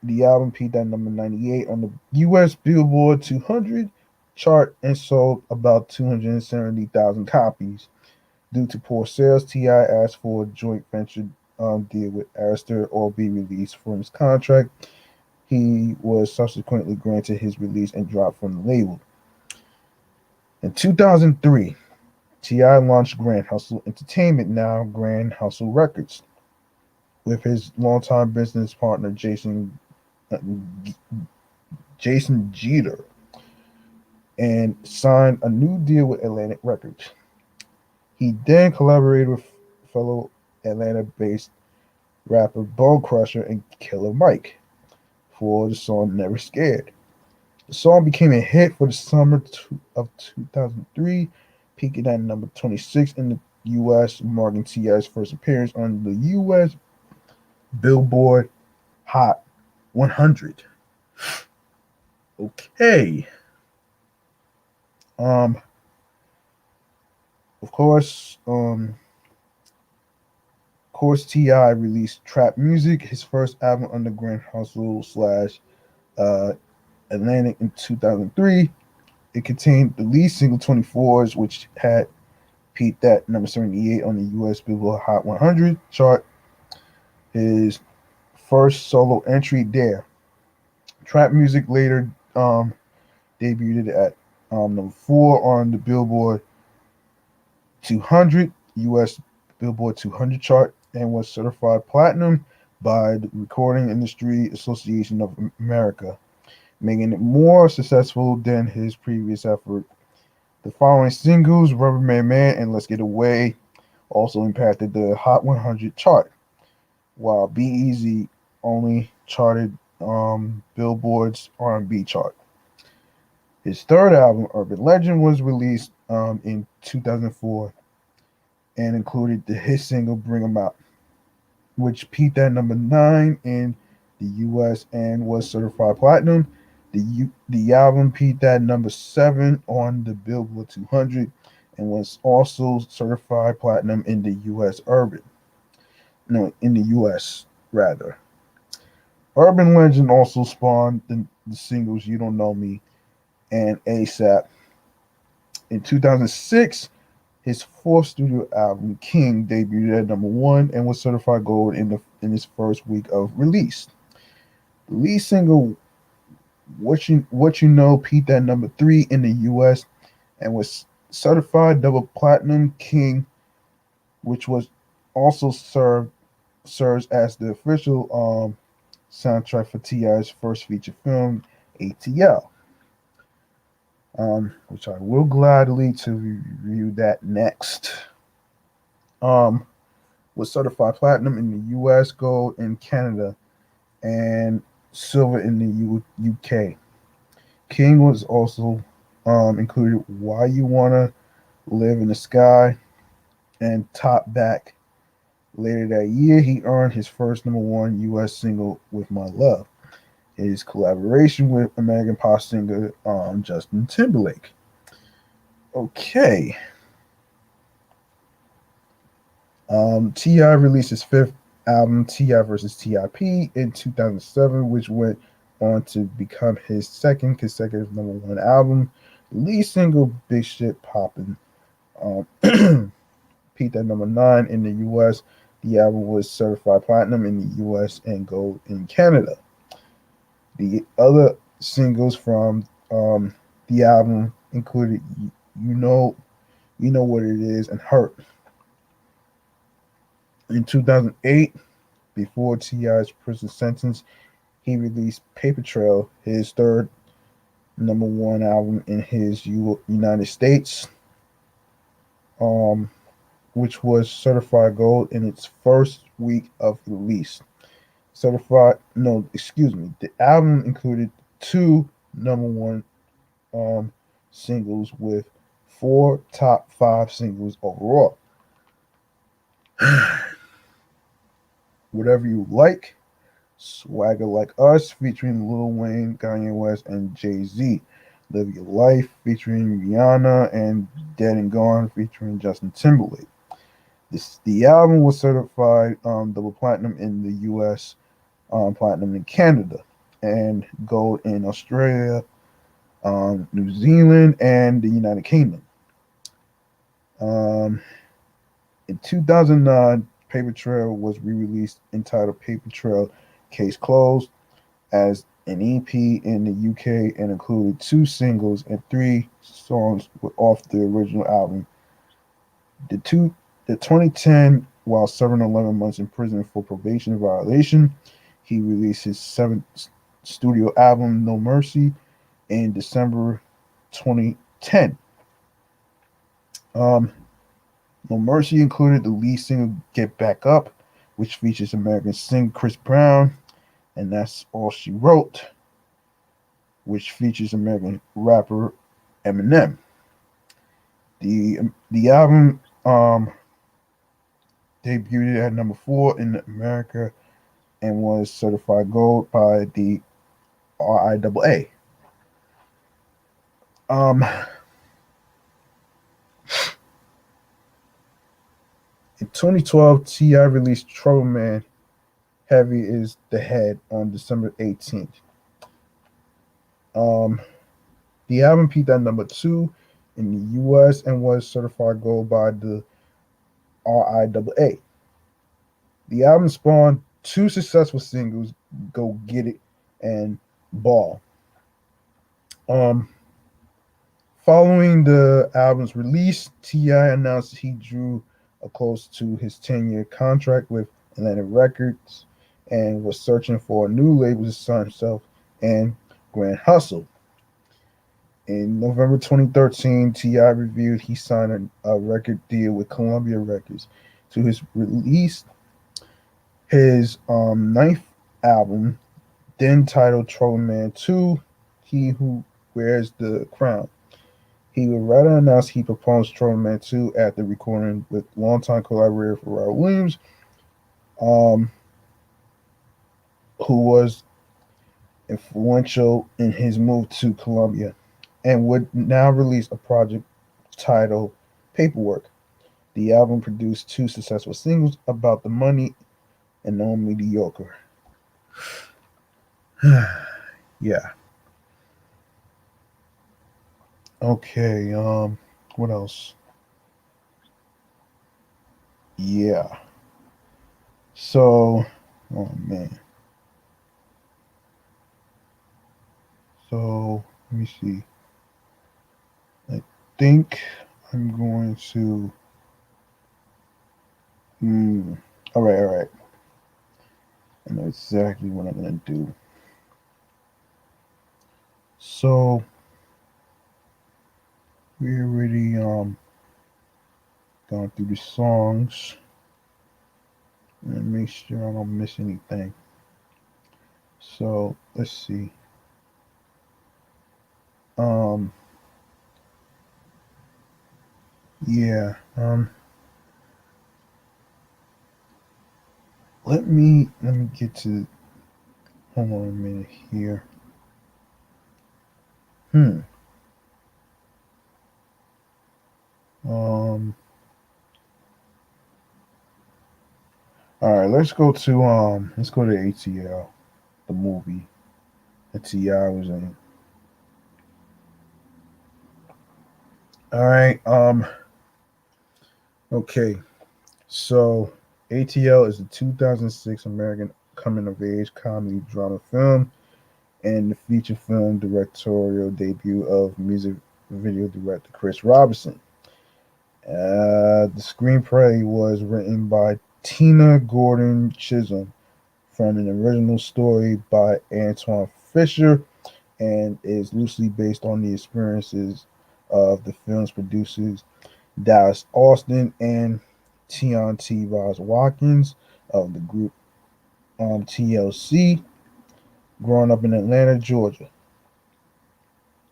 The album peaked at number 98 on the U.S. Billboard 200 chart and sold about 270,000 copies. Due to poor sales, Ti asked for a joint venture deal with Arista or be released from his contract. He was subsequently granted his release and dropped from the label. In 2003, T.I. launched Grand Hustle Entertainment, now Grand Hustle Records, with his longtime business partner uh, Jason Jeter, and signed a new deal with Atlantic Records. He then collaborated with fellow Atlanta-based rapper Bone Crusher and Killer Mike for the song Never Scared. The song became a hit for the summer of 2003, peaking at number 26 in the U.S., marking T.I.'s first appearance on the U.S. Billboard Hot 100. Okay. Um, of course, Ti released Trap Music, his first album under Grand Hustle slash uh, Atlantic in 2003. It contained the lead single 24s, which had peaked at number 78 on the U.S. Billboard Hot 100 chart. His first solo entry there. Trap Music later debuted at number 4 on the Billboard 200 U.S. Billboard 200 chart and was certified platinum by the Recording Industry Association of America, making it more successful than his previous effort. The following singles, Rubber Man Man and Let's Get Away, also impacted the Hot 100 chart, while Be Easy only charted Billboard's R&B chart. His third album, Urban Legend, was released in 2004 and included the hit single Bring 'Em Out, which peaked at number 9 in the US and was certified platinum. The album peaked at number 7 on the Billboard 200 and was also certified platinum in the US urban. No, in the US rather. Urban Legend also spawned the singles You Don't Know Me and ASAP. In 2006, his fourth studio album, King, debuted at number 1 and was certified gold in its first week of release. The lead single What You Know peaked at number 3 in the US and was certified double platinum. King, which was also serves as the official soundtrack for T.I.'s first feature film, ATL, which I will gladly to review that next. Um, was certified platinum in the U.S., gold in Canada, and silver in the UK. King was also included Why You Wanna Live in the Sky and Top Back. Later that year, he earned his first number 1 U.S. single with My Love, his collaboration with American pop singer Justin Timberlake. Okay. T.I. released his fifth album, T.I. versus T.I.P., in 2007, which went on to become his second consecutive number one album. The lead single, Big Shit Poppin', peaked at number 9 in the US. The album was certified platinum in the US and gold in Canada. The other singles from the album included You Know, You Know What It Is, and Hurt. In 2008, before T.I.'s prison sentence, he released Paper Trail, his third number one album in his United States, um, which was certified gold in its first week of release. No, excuse me. The album included two number one um, singles with four top five singles overall. Whatever You Like, Swagger Like Us, featuring Lil Wayne, Kanye West, and Jay Z. Live Your Life, featuring Rihanna, and Dead and Gone, featuring Justin Timberlake. The album was certified double platinum in the U.S., platinum in Canada, and gold in Australia, New Zealand, and the United Kingdom. Um, in 2009, Paper Trail was re-released entitled Paper Trail Case Closed as an EP in the UK and included two singles and three songs off the original album. The two the 2010, while serving 11 months in prison for probation violation, he released his seventh studio album, No Mercy, in December 2010. Um, No Mercy included the lead single Get Back Up, which features American singer Chris Brown, and That's All She Wrote, which features American rapper Eminem. The album debuted at number 4 in America and was certified gold by the RIAA. Um, in 2012, T.I. released Trouble Man, Heavy is the Head on December 18th. Um, the album peaked at number 2 in the US and was certified gold by the RIAA. The album spawned two successful singles, Go Get It and Ball. Um, Following the album's release, T.I. announced he drew a close to his 10-year contract with Atlantic Records and was searching for a new label to sign himself and Grand Hustle. In November 2013, T.I. revealed he signed a record deal with Columbia Records to his release his ninth album, then titled Trouble Man 2, He Who Wears the Crown. He would rather announce he proposed Trouble Man 2 after recording with longtime collaborator for Pharrell Williams, um, who was influential in his move to Columbia, and would now release a project titled Paperwork. The album produced two successful singles, About the Money and No Mediocre. Yeah. Okay. What else? Yeah. So, oh man. So let me see. I think I'm going to. Hmm. All right. All right. I know exactly what I'm gonna do. So we already gone through the songs and make sure I don't miss anything. So let's see. Um. Yeah. Let me get to. Hold on a minute here. Hmm. Um. All right. Let's go to ATL, the movie. that T.I. was in. All right. Okay. So ATL is the 2006 American coming of age comedy drama film and the feature film directorial debut of music video director Chris Robinson. The screenplay was written by Tina Gordon Chisholm from an original story by Antoine Fisher and is loosely based on the experiences of the film's producers Dallas Austin and Tion T. Ross Watkins of the group TLC, growing up in Atlanta, Georgia.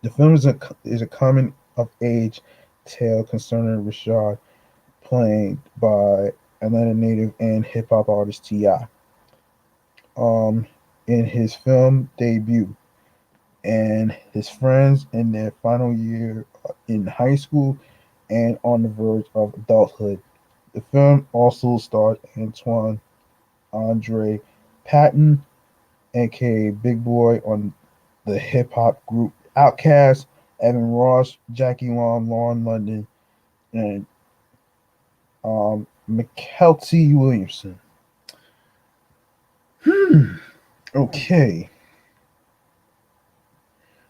The film is a coming of age tale concerning Rashad, played by Atlanta native and hip hop artist T.I. Um, in his film debut, and his friends in their final year in high school and on the verge of adulthood. The film also starred Antoine Andre Patton, aka Big Boy, on the hip hop group Outkast, Evan Ross, Jackie Lauren London, and McKelty Williamson. Hmm. Okay.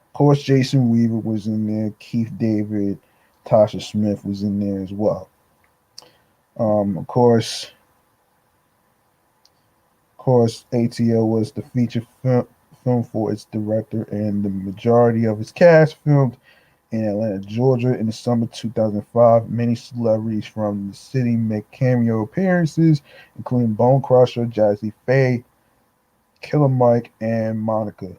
Of course, Jason Weaver was in there. Keith David, Tasha Smith was in there as well. Of course, ATL was the feature film for its director, and the majority of its cast filmed in Atlanta, Georgia in the summer 2005. Many celebrities from the city make cameo appearances, including Bone Crusher, Jazzy Faye, Killer Mike, and Monica.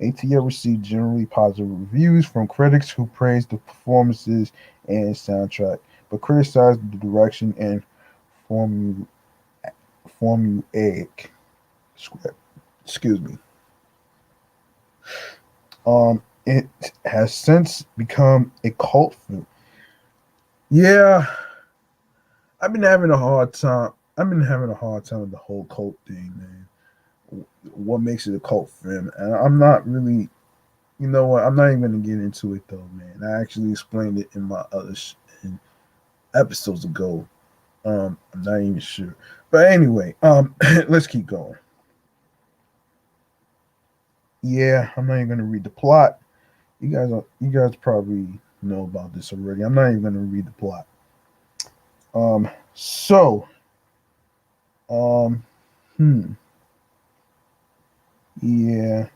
ATL received generally positive reviews from critics who praised the performances and soundtrack, but criticized the direction and formu- formulaic script. Excuse me. It has since become a cult film. Yeah, I've been having a hard time. I've been having a hard time with the whole cult thing, man. What makes it a cult film? And I'm not really, you know what? I'm not even gonna get into it though, man. I actually explained it in my in episodes ago. I'm not even sure, but anyway, let's keep going. Yeah, I'm not even gonna read the plot. You guys probably know about this already. I'm not even gonna read the plot. So, um, hmm, yeah,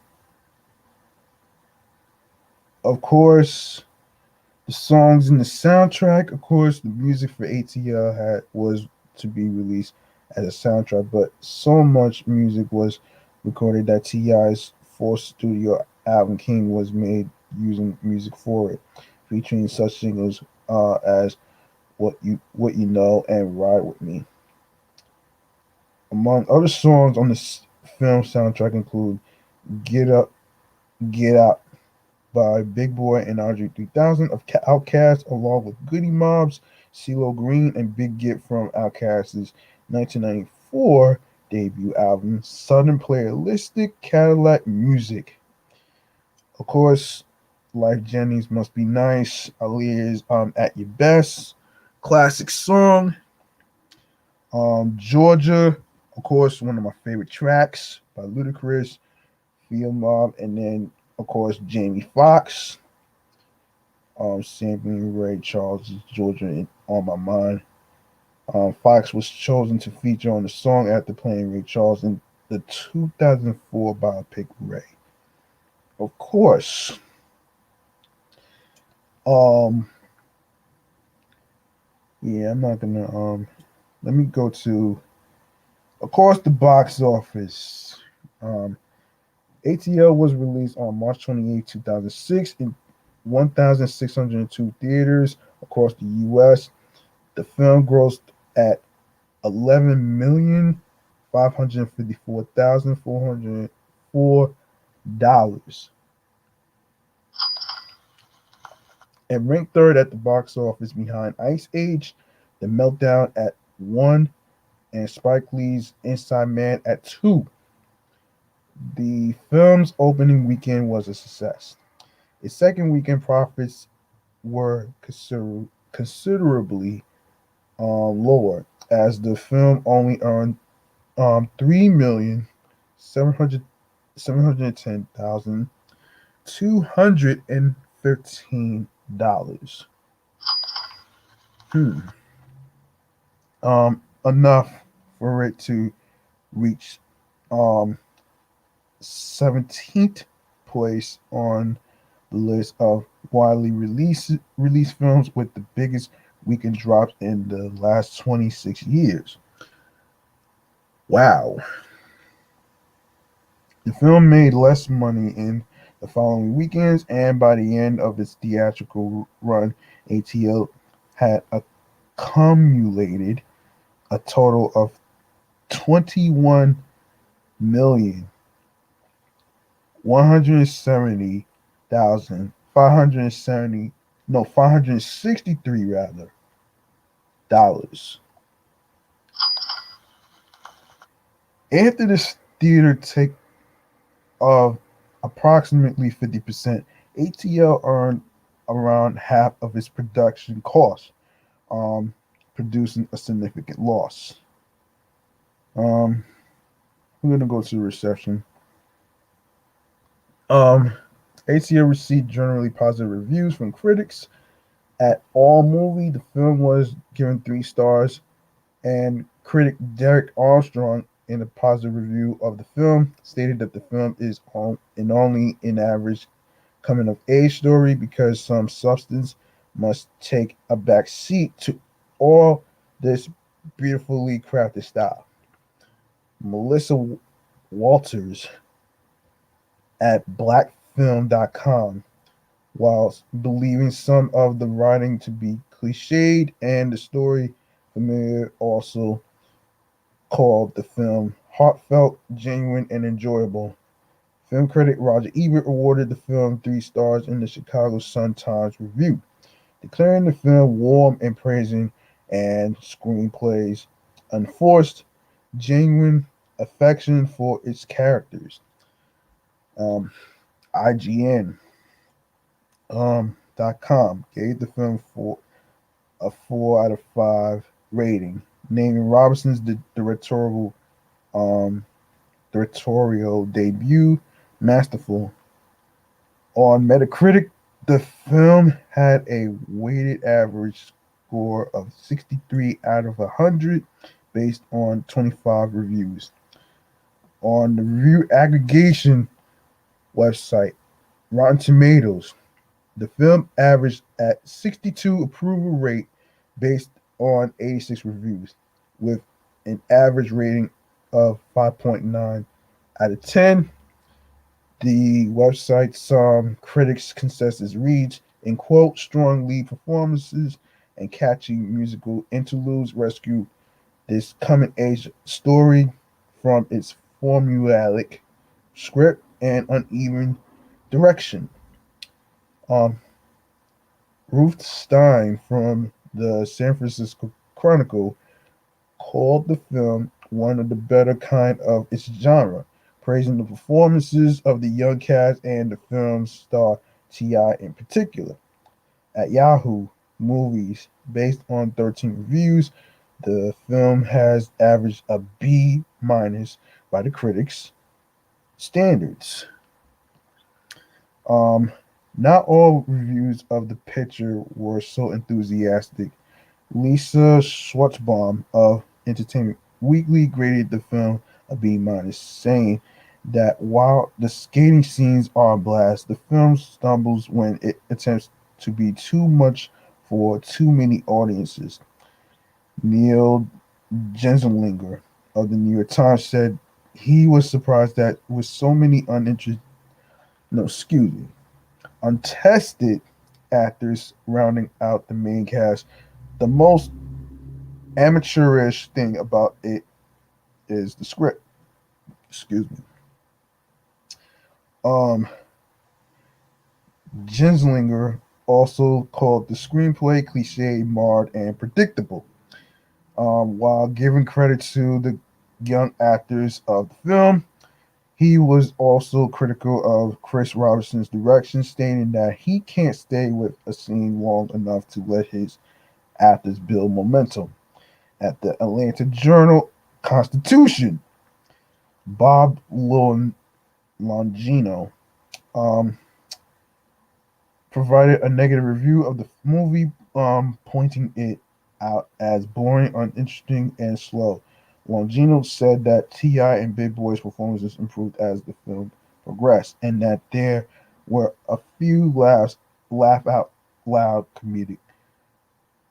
of course, the songs in the soundtrack. Of course, the music for ATL had was to be released as a soundtrack, but so much music was recorded that T.I.'s fourth studio album King was made using music for it, featuring such singles as What You Know and Ride With Me. Among other songs on the film soundtrack include Get Up, Get Out by Big Boy and Andre 3000 of Outkast, along with Goody Mob's CeeLo Green and Big Git from Outkast's 1994 debut album, Southern Playalistic Cadillac Music. Of course, Life Jennings Must Be Nice, Aaliyah's At Your Best, classic song. Georgia, of course, one of my favorite tracks by Ludacris, Field Mob, and then, of course, Jamie Foxx. Sampling Ray Charles' Georgia on My Mind. Fox was chosen to feature on the song after playing Ray Charles in the 2004 biopic Ray. Of course, um, yeah, I'm not gonna let me go to, of course, the box office. Um, ATL was released on March 28, 2006 in 1,602 theaters across the U.S. The film grossed at 11,554,404 and ranked third at the box office behind Ice Age, The Meltdown at 1, and Spike Lee's Inside Man at 2. The film's opening weekend was a success. Its second weekend profits were considerably lower, as the film only earned 3,710,215 dollars. Hmm. Enough for it to reach um 17th place on the list of widely released films with the biggest weekend drops in the last 26 years. Wow. The film made less money in the following weekends, and by the end of its theatrical run, ATL had accumulated a total of 21,170,570 no 563 rather dollars. After this theater take of approximately 50%, ATL earned around half of its production costs, um, producing a significant loss. Um, we're gonna go to the reception. Um, ATL received generally positive reviews from critics. At All Movie, the film was given 3 stars, and critic Derek Armstrong, in a positive review of the film, stated that the film is only an average coming of age story because some substance must take a back seat to all this beautifully crafted style. Melissa Walters at blackfilm.com, whilst believing some of the writing to be cliched and the story familiar, also called the film heartfelt, genuine, and enjoyable. Film critic Roger Ebert awarded the film 3 stars in the Chicago Sun-Times review, declaring the film warm and praising and screenplays unforced, genuine affection for its characters. Um, IGN .com gave the film a 4 out of 5 rating, naming Robinson's um, directorial debut masterful. On Metacritic, the film had a weighted average score of 63 out of 100 based on 25 reviews. On the review aggregation website, Rotten Tomatoes, the film averaged at 62 approval rate based on 86 reviews, with an average rating of 5.9 out of 10. The website's critics' consensus reads, in quote, strong lead performances and catchy musical interludes rescue this coming age story from its formulaic script and uneven direction. Um, Ruth Stein from the San Francisco Chronicle called the film one of the better kind of its genre, praising the performances of the young cast and the film's star T.I. in particular. At Yahoo Movies, based on 13 reviews, the film has averaged a B minus by the critics' standards. Um, Not all reviews of the picture were so enthusiastic. Lisa Schwartzbaum of Entertainment Weekly graded the film a B minus, saying that while the skating scenes are a blast, the film stumbles when it attempts to be too much for too many audiences. Neil Genslinger of the New York Times said he was surprised that with so many uninterested, no, excuse me, untested actors rounding out the main cast, the most amateurish thing about it is the script. Excuse me. Um, Genslinger also called the screenplay cliche, marred, and predictable. While giving credit to the young actors of the film, He was also critical of Chris Robinson's direction, stating that he can't stay with a scene long enough to let his actors build momentum. At the Atlanta Journal Constitution, Bob Longino um, provided a negative review of the movie, pointing it out as boring, uninteresting, and slow. Longino said that T.I. and Big Boy's performances improved as the film progressed, and that there were a few laugh out loud comedic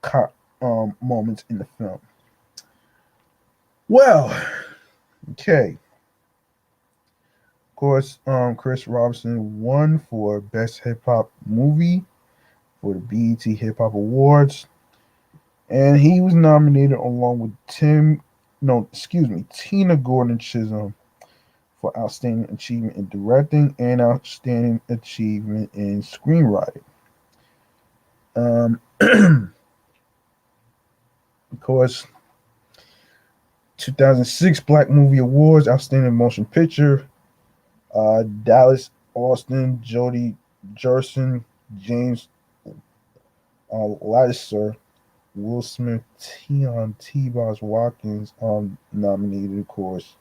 co- moments in the film. Well, okay. Of course, Chris Robinson won for Best Hip Hop Movie for the BET Hip Hop Awards, and he was nominated along with Tina Gordon Chisholm for Outstanding Achievement in Directing and Outstanding Achievement in Screenwriting. Of course, 2006 Black Movie Awards, Outstanding Motion Picture, Dallas Austin, Jody Jerson, James Lattiser, Will Smith, Tion T-Boz Watkins nominated, of course.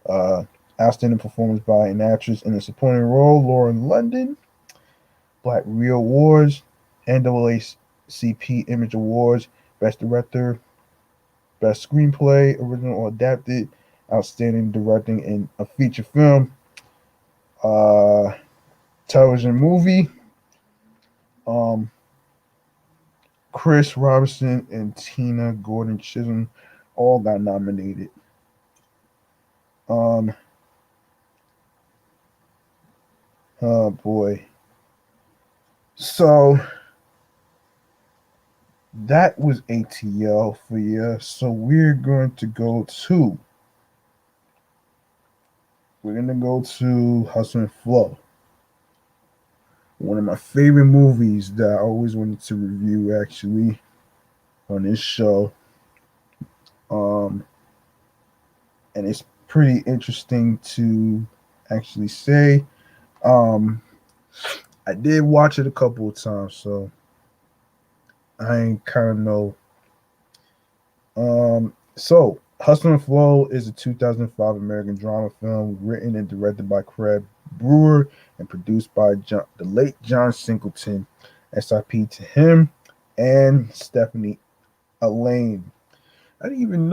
Uh, Outstanding performance by an actress in a supporting role, Lauren London. Black Reel Awards, NAACP Image Awards, Best Director, Best Screenplay, Original or Adapted, Outstanding Directing in a Feature Film, uh, Television Movie. Um, Chris Robinson and Tina Gordon Chisholm all got nominated. Um, oh boy. So that was ATL for you. So we're gonna go to Hustle and Flow. One of my favorite movies that I always wanted to review actually on this show. Um, and it's pretty interesting to actually say. Um, I did watch it a couple of times, so I kind of know. So Hustle and Flow is a 2005 American drama film written and directed by Craig Brewer and produced by the late John Singleton. SIP to him and Stephanie Elaine. I didn't even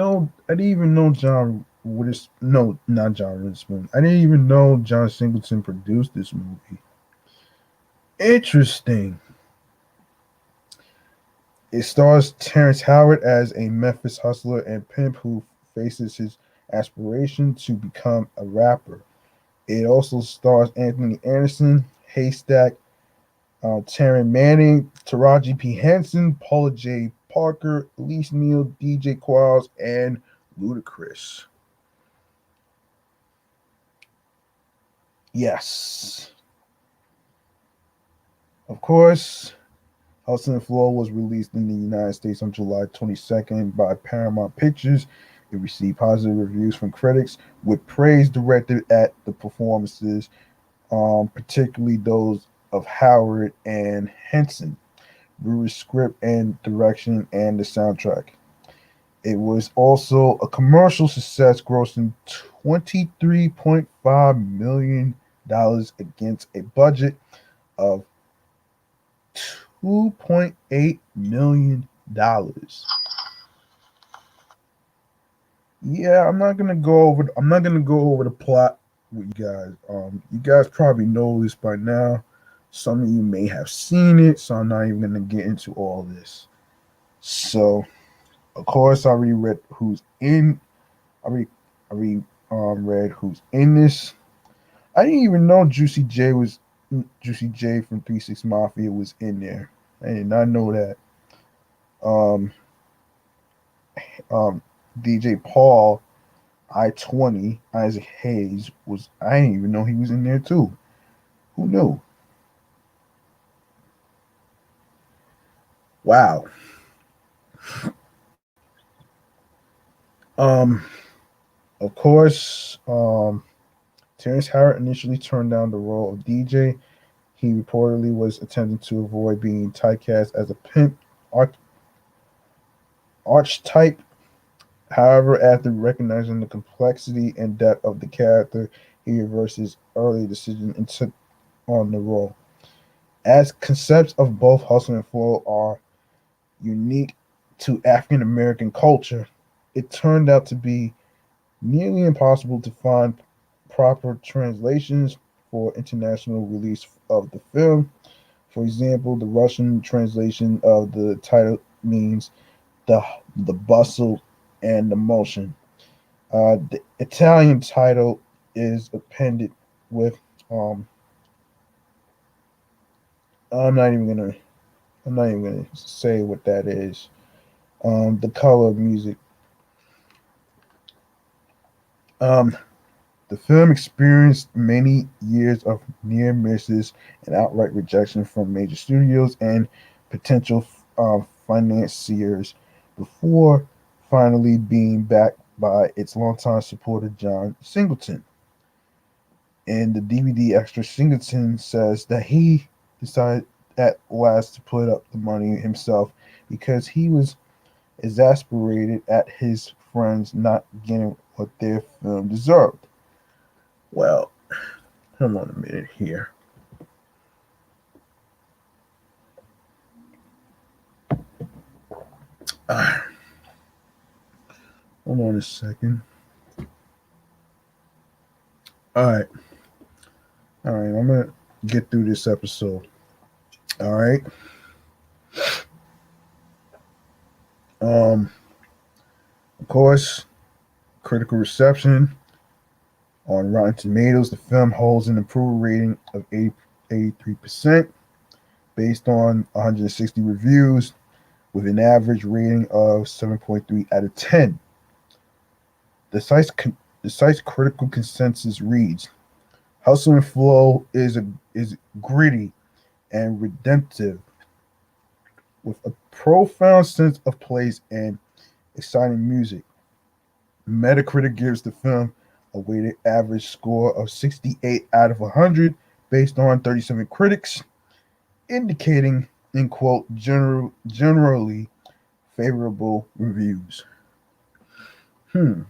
know John Witherspoon. No, not John Witherspoon. I didn't even know John Singleton produced this movie. Interesting. It stars Terrence Howard as a Memphis hustler and pimp who faces his aspiration to become a rapper. It also stars Anthony Anderson, Haystack, Taryn Manning, Taraji P. Henson, Paula J. Parker, Elise Neal, DJ Qualls, and Ludacris. Yes. Of course, House and Flow was released in the United States on July 22nd by Paramount Pictures. It received positive reviews from critics, with praise directed at the performances, particularly those of Howard and Henson, Brewer's script and direction, and the soundtrack. It was also a commercial success, grossing $23.5 million against a budget of $2.8 million. Yeah, I'm not gonna go over the plot with you guys. You guys probably know this by now. Some of you may have seen it, so I'm not even gonna get into all this. So, of course, I already read who's in. I already, I already read who's in this. I didn't even know Juicy J from 3 6 Mafia was in there. I did not know that. Um, um, DJ Paul, I-20, Isaac Hayes was. I didn't even know he was in there too. Who knew? Wow. Um, of course, Terrence Howard initially turned down the role of DJ. He reportedly was attempting to avoid being typecast as a pimp archetype. However, after recognizing the complexity and depth of the character, he reversed his early decision and took on the role. As concepts of both hustle and flow are unique to African American culture, it turned out to be nearly impossible to find proper translations for international release of the film. For example, the Russian translation of the title means the the bustle and the motion. The Italian title is appended with um, I'm not even gonna I'm not even gonna say what that is. The color of music. Um, the film experienced many years of near misses and outright rejection from major studios and potential financiers before finally being backed by its longtime supporter John Singleton. In the DVD extra, Singleton says that he decided at last to put up the money himself because he was exasperated at his friends not getting what their film deserved. Well, hold on a minute here. Uh, hold on a second. All right, all right. I'm gonna get through this episode. All right. Um, of course, critical reception on Rotten Tomatoes. The film holds an approval rating of 83% based on 160 reviews, with an average rating of 7.3 out of 10. The site's critical consensus reads: Hustle and Flow is gritty and redemptive, with a profound sense of place and exciting music. Metacritic gives the film a weighted average score of 68 out of 100 based on 37 critics, indicating, in quote, generally favorable reviews. Hmm.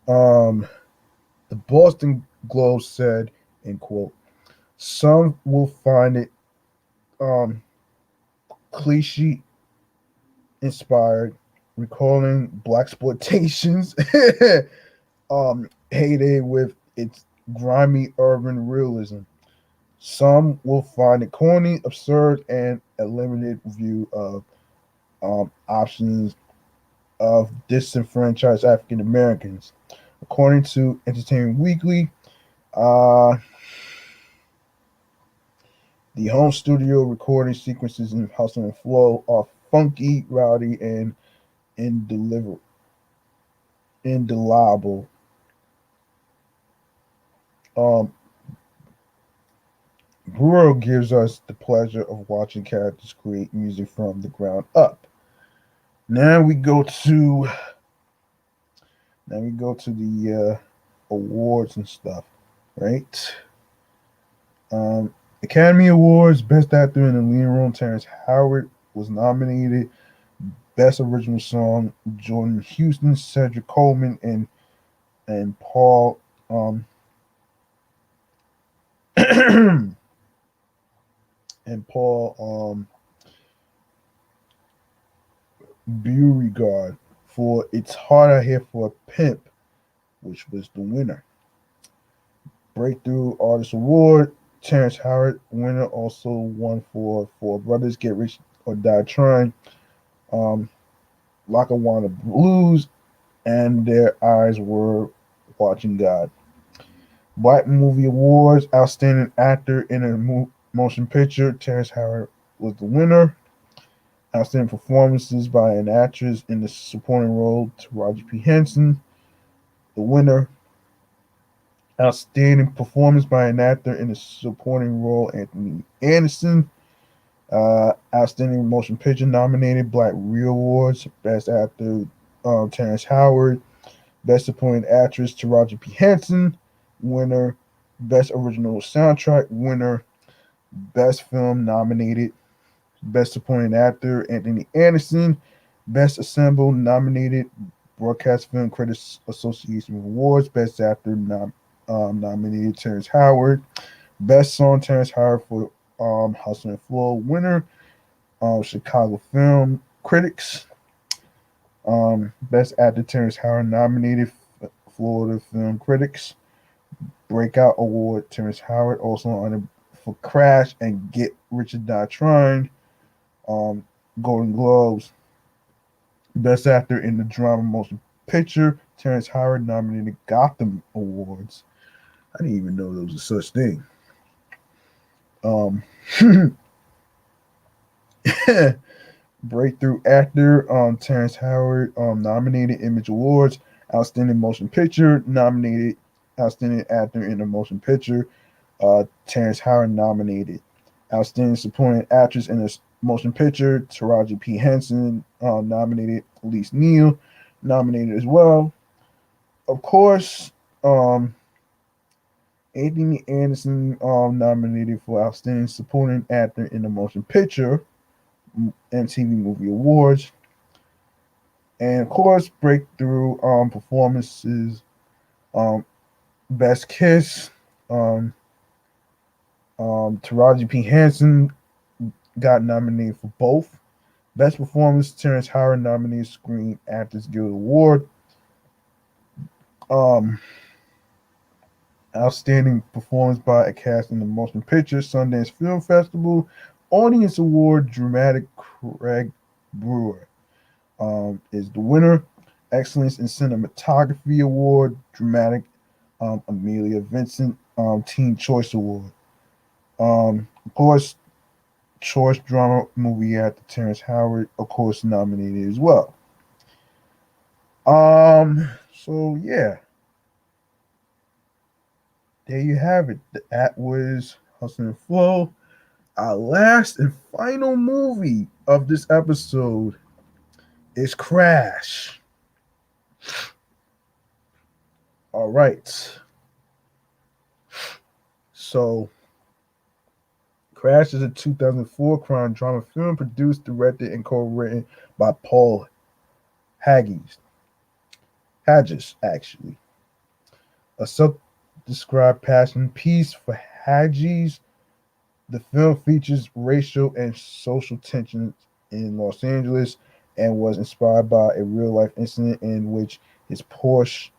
Um, the Boston Globe said, in quote, some will find it um, cliche inspired, recalling black exploitations heyday with its grimy urban realism. Some will find it corny, absurd, and a limited view of options of disenfranchised African Americans. According to Entertainment Weekly, uh, the home studio recording sequences in Hustle and Flow are funky, rowdy, and indelible. Um, Brewer gives us the pleasure of watching characters create music from the ground up. Now we go to the awards and stuff, right? Academy Awards, Best Actor in the Leading Role, Terrence Howard was nominated. Best Original Song, Jordan Houston, Cedric Coleman, and Paul and Paul Beauregard for It's Hard Out Here for a Pimp, which was the winner. Breakthrough Artist Award, Terrence Howard, winner, also won for Four Brothers Get Rich or Die Trying, um, Lackawanna Blues, and Their Eyes Were Watching God. Black Movie Awards, Outstanding Actor in a Motion Picture, Terrence Howard was the winner. Outstanding Performances by an Actress in the Supporting Role, to Roger P. Henson, the winner. Outstanding Performance by an Actor in a Supporting Role, Anthony Anderson. Outstanding Motion Picture nominated, Black Reel Awards, Best Actor, Terrence Howard. Best Supporting Actress, Taraji P. Henson, winner. Best Original Soundtrack, winner. Best Film nominated. Best Supporting Actor, Anthony Anderson. Best Ensemble nominated, Broadcast Film Critics Association Awards. Best Actor nominated, Terrence Howard. Best Song, Terrence Howard for Hustle and Flow, winner. Chicago Film Critics. Best Actor, Terrence Howard nominated, Florida Film Critics. Breakout Award, Terrence Howard, also honored for Crash and Get Rich or Die Trying. Golden Globes, Best Actor in the Drama Motion Picture, Terrence Howard nominated Gotham Awards. I didn't even know there was a such thing. Um, Breakthrough Actor, Terrence Howard nominated Image Awards. Outstanding Motion Picture nominated. Outstanding Actor in a Motion Picture, Terrence Howard nominated. Outstanding Supporting Actress in a Motion Picture, Taraji P. Henson nominated. Elise Neal nominated as well. Of course, Anthony Anderson nominated for Outstanding Supporting Actor in a Motion Picture, MTV Movie Awards. And of course, breakthrough performances, um, Best Kiss, Taraji P. Henson got nominated for both. Best Performance, Terrence Howard nominated Screen Actors Guild Award. Um, Outstanding Performance by a Cast in the Motion Picture, Sundance Film Festival. Audience Award, Dramatic Craig Brewer is the winner. Excellence in Cinematography Award, Dramatic Amelia Vincent Teen Choice Award. Of course, Choice Drama Movie Actor Terrence Howard, of course, nominated as well. So yeah, there you have it. That was Hustle and Flow. Our last and final movie of this episode is Crash. All right. So, Crash is a 2004 crime drama film produced, directed, and co-written by Paul Haggis. Haggis, actually. A self-described passion piece for Haggis, the film features racial and social tensions in Los Angeles and was inspired by a real-life incident in which his Porsche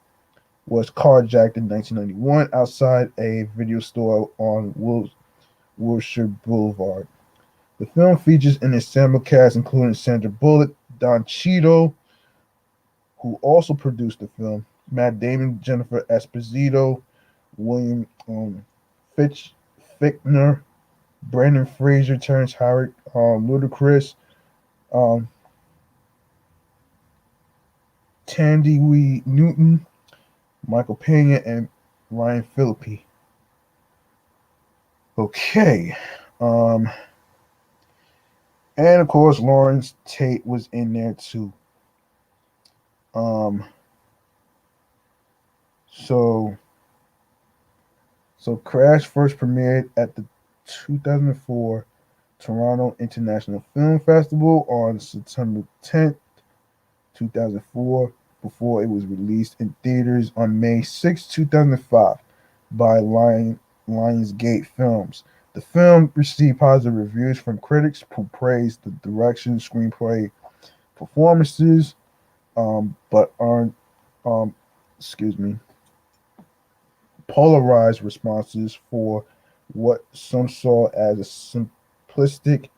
was carjacked in 1991 outside a video store on Wilshire Boulevard. The film features an ensemble cast including Sandra Bullock, Don Cheadle, who also produced the film, Matt Damon, Jennifer Esposito, William Fichtner, Brandon Fraser, Terrence Howard, Ludacris, um, Tandy Wee Newton, Michael Pena, and Ryan Phillippe. Okay. And of course, Lawrence Tate was in there too. Um, so, so Crash first premiered at the 2004 Toronto International Film Festival on September 10th, 2004, before it was released in theaters on May 6, 2005 by Lionsgate Films. The film received positive reviews from critics who praised the direction, screenplay, performances, but aren't, um, excuse me, polarized responses for what some saw as a simplistic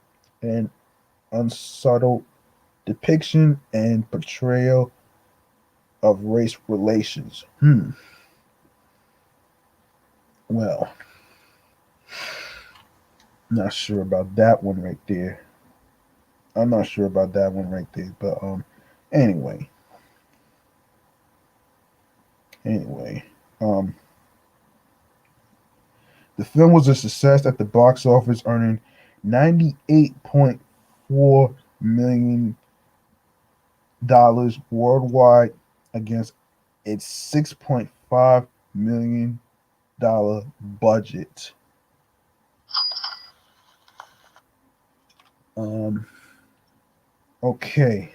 and unsubtle depiction and portrayal of race relations. Well, not sure about that one right there. I'm not sure about that one right there. But anyway. Anyway. Um the film was a success at the box office, earning $98.4 million worldwide against its $6.5 million budget. Um, okay.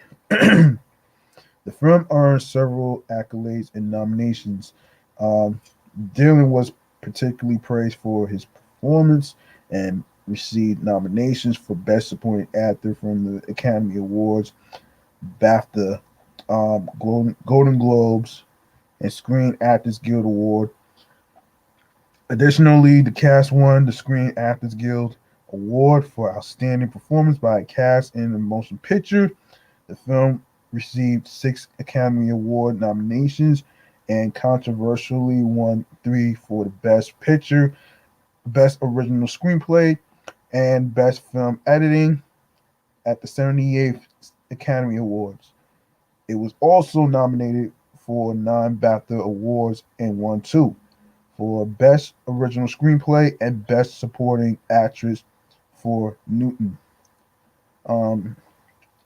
The film earned several accolades and nominations. Um, Dylan was particularly praised for his performance and received nominations for Best Supporting Actor from the Academy Awards, BAFTA, Golden Globes, and Screen Actors Guild Award. Additionally, the cast won the Screen Actors Guild Award for Outstanding Performance by a Cast in a Motion Picture. The film received 6 Academy Award nominations and controversially won 3 for the Best Picture, Best Original Screenplay, and Best Film Editing at the 78th Academy Awards. It was also nominated for 9 BAFTA Awards and won 2 for Best Original Screenplay and Best Supporting Actress for Newton. Um,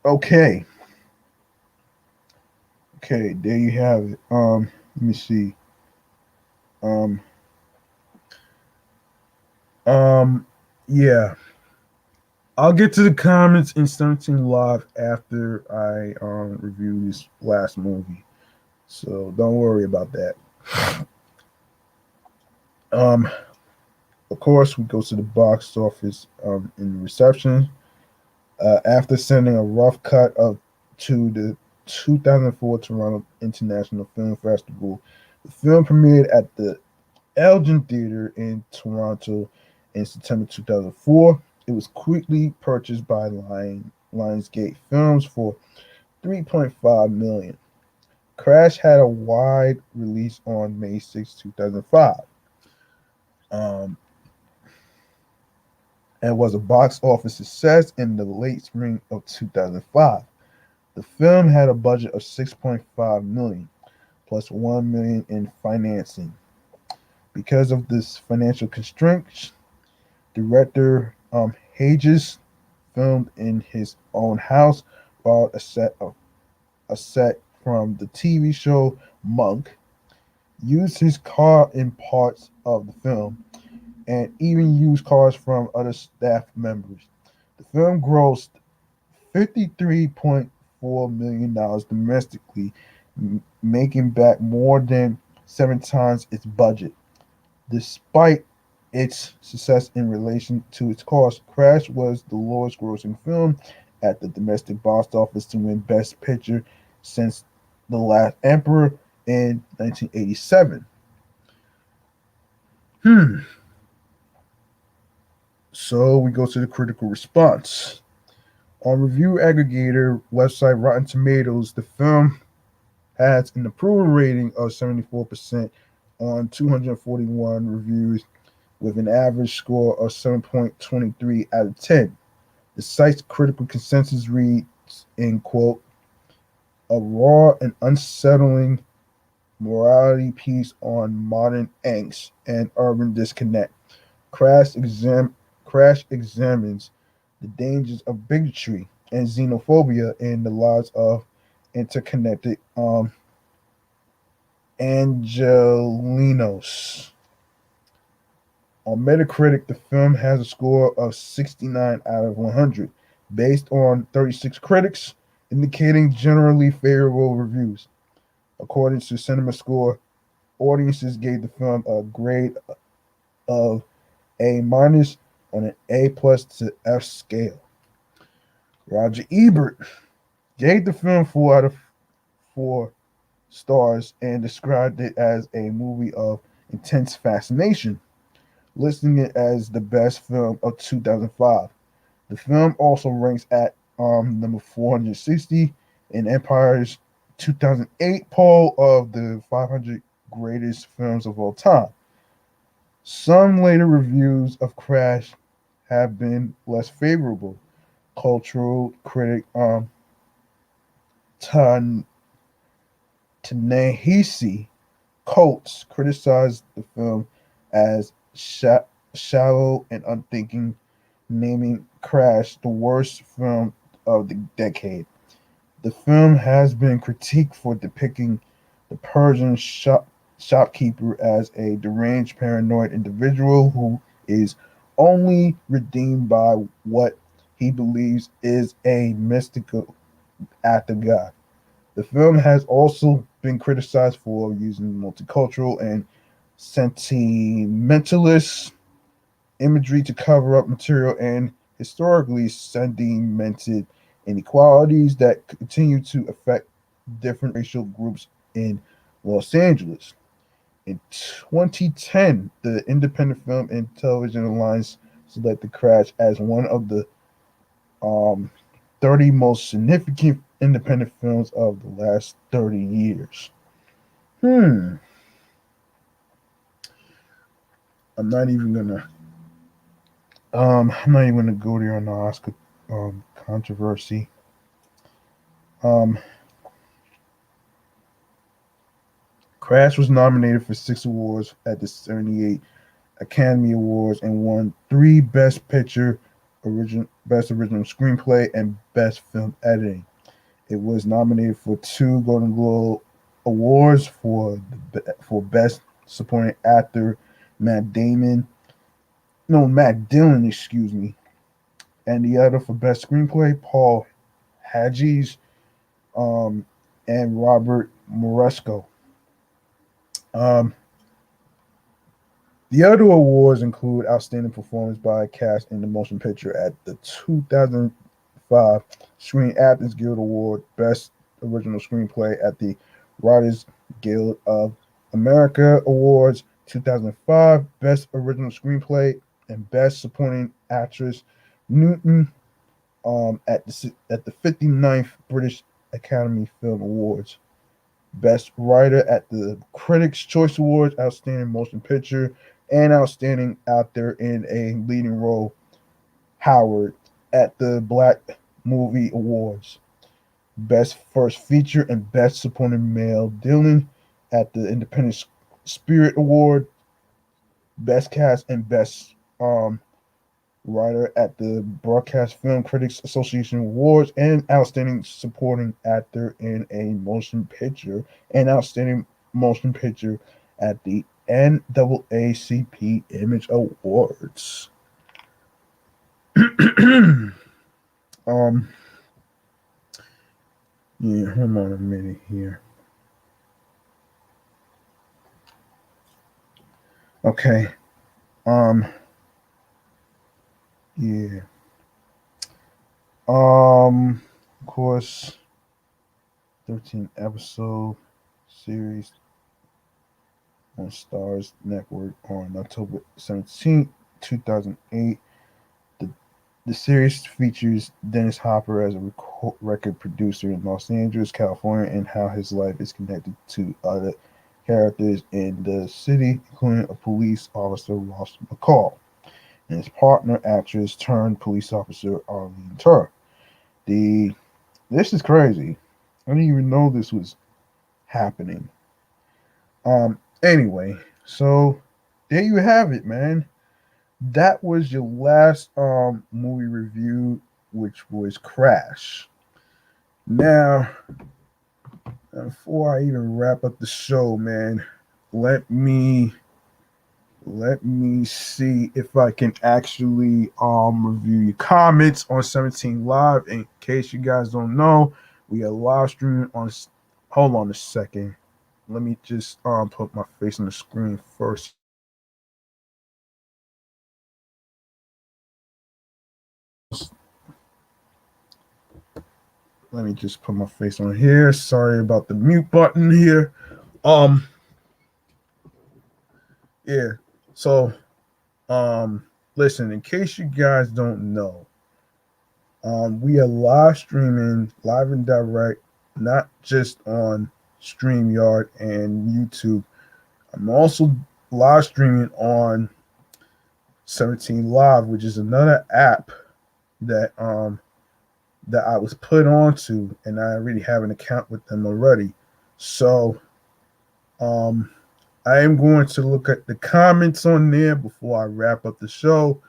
okay, okay, there you have it. Let me see. Um, um, yeah, I'll get to the comments and something live after I review this last movie. So don't worry about that. Um, of course, we go to the box office in reception. After sending a rough cut of to the 2004 Toronto International Film Festival, the film premiered at the Elgin Theatre in Toronto in September 2004. It was quickly purchased by Lionsgate Films for 3.5 million. Crash had a wide release on May 6, 2005. Um, and was a box office success in the late spring of 2005. The film had a budget of 6.5 million plus 1 million in financing. Because of this financial constraints, director Hages filmed in his own house, borrowed a set from the TV show Monk, used his car in parts of the film, and even used cars from other staff members. The film grossed $53.4 million domestically, making back more than 7 times its budget. Despite its success in relation to its cost, Crash was the lowest grossing film at the domestic box office to win Best Picture since The Last Emperor in 1987. Hmm. So we go to the critical response. On review aggregator website Rotten Tomatoes, the film has an approval rating of 74% on 241 reviews with an average score of 7.23 out of 10. The site's critical consensus reads, in quote, a raw and unsettling morality piece on modern angst and urban disconnect. Crash, Crash examines the dangers of bigotry and xenophobia in the lives of interconnected Angelinos. On Metacritic, the film has a score of 69 out of 100, based on 36 critics, indicating generally favorable reviews. According to CinemaScore, audiences gave the film a grade of A minus on an A plus to F scale. Roger Ebert gave the film 4 out of 4 stars and described it as a movie of intense fascination, listing it as the best film of 2005. The film also ranks at number 460 in Empire's 2008 poll of the 500 greatest films of all time. Some later reviews of Crash have been less favorable. Cultural critic Ta Ta-Nehisi Coates criticized the film as shallow and unthinking, naming Crash the worst film of the decade. The film has been critiqued for depicting the Persian shopkeeper as a deranged, paranoid individual who is only redeemed by what he believes is a mystical act of God. The film has also been criticized for using multicultural and sentimentalist imagery to cover up material and historically sedimented inequalities that continue to affect different racial groups in Los Angeles. In 2010, the Independent Film and Television Alliance selected Crash as one of the um, 30 most significant independent films of the last 30 years. Hmm. I'm not even gonna. I'm not even gonna go there on the Oscar controversy. Um, Crash was nominated for 6 awards at the 78 Academy Awards and won 3 Best Picture, Best Original Screenplay, and Best Film Editing. It was nominated for 2 Golden Globe Awards for Best Supporting Actor, Matt Damon, no Matt Dillon, excuse me, and the other for Best Screenplay, Paul Haggis, um, and Robert Moresco. Um, the other awards include Outstanding Performance by a Cast in the Motion Picture at the 2005 Screen Actors Guild Award, Best Original Screenplay at the Writers Guild of America Awards, 2005 Best Original Screenplay and Best Supporting Actress, Newton, at the 59th British Academy Film Awards. Best Writer at the Critics' Choice Awards, Outstanding Motion Picture, and Outstanding Actor in a Leading Role, Howard, at the Black Movie Awards. Best First Feature and Best Supporting Male, Dylan, at the Independent Spirit Award. Best Cast and Best Writer at the Broadcast Film Critics Association Awards, and Outstanding Supporting Actor in a Motion Picture and Outstanding Motion Picture at the NAACP Image Awards. um, yeah, hold on a minute here. Okay. Um, yeah. Of course, 13 episode series on Stars Network on October 17th, 2008. The, the series features Dennis Hopper as a record producer in Los Angeles, California, and how his life is connected to other characters in the city, including a police officer, Ross McCall, and his partner, actress turned police officer, Arlene Turr. The This is crazy. I didn't even know this was happening. Anyway, so there you have it, man. That was your last movie review, which was Crash. Now, before I even wrap up the show, man, let me let me see if I can actually review your comments on 17 Live. In case you guys don't know, we are live streaming on. Hold on a second. Let me just put my face on the screen first. Let me just put my face on here. Sorry about the mute button here. Um, yeah. So, um, listen. In case you guys don't know, we are live streaming, live and direct, not just on StreamYard and YouTube. I'm also live streaming on 17 Live, which is another app that that I was put onto, and I already have an account with them already. So um, I am going to look at the comments on there before I wrap up the show.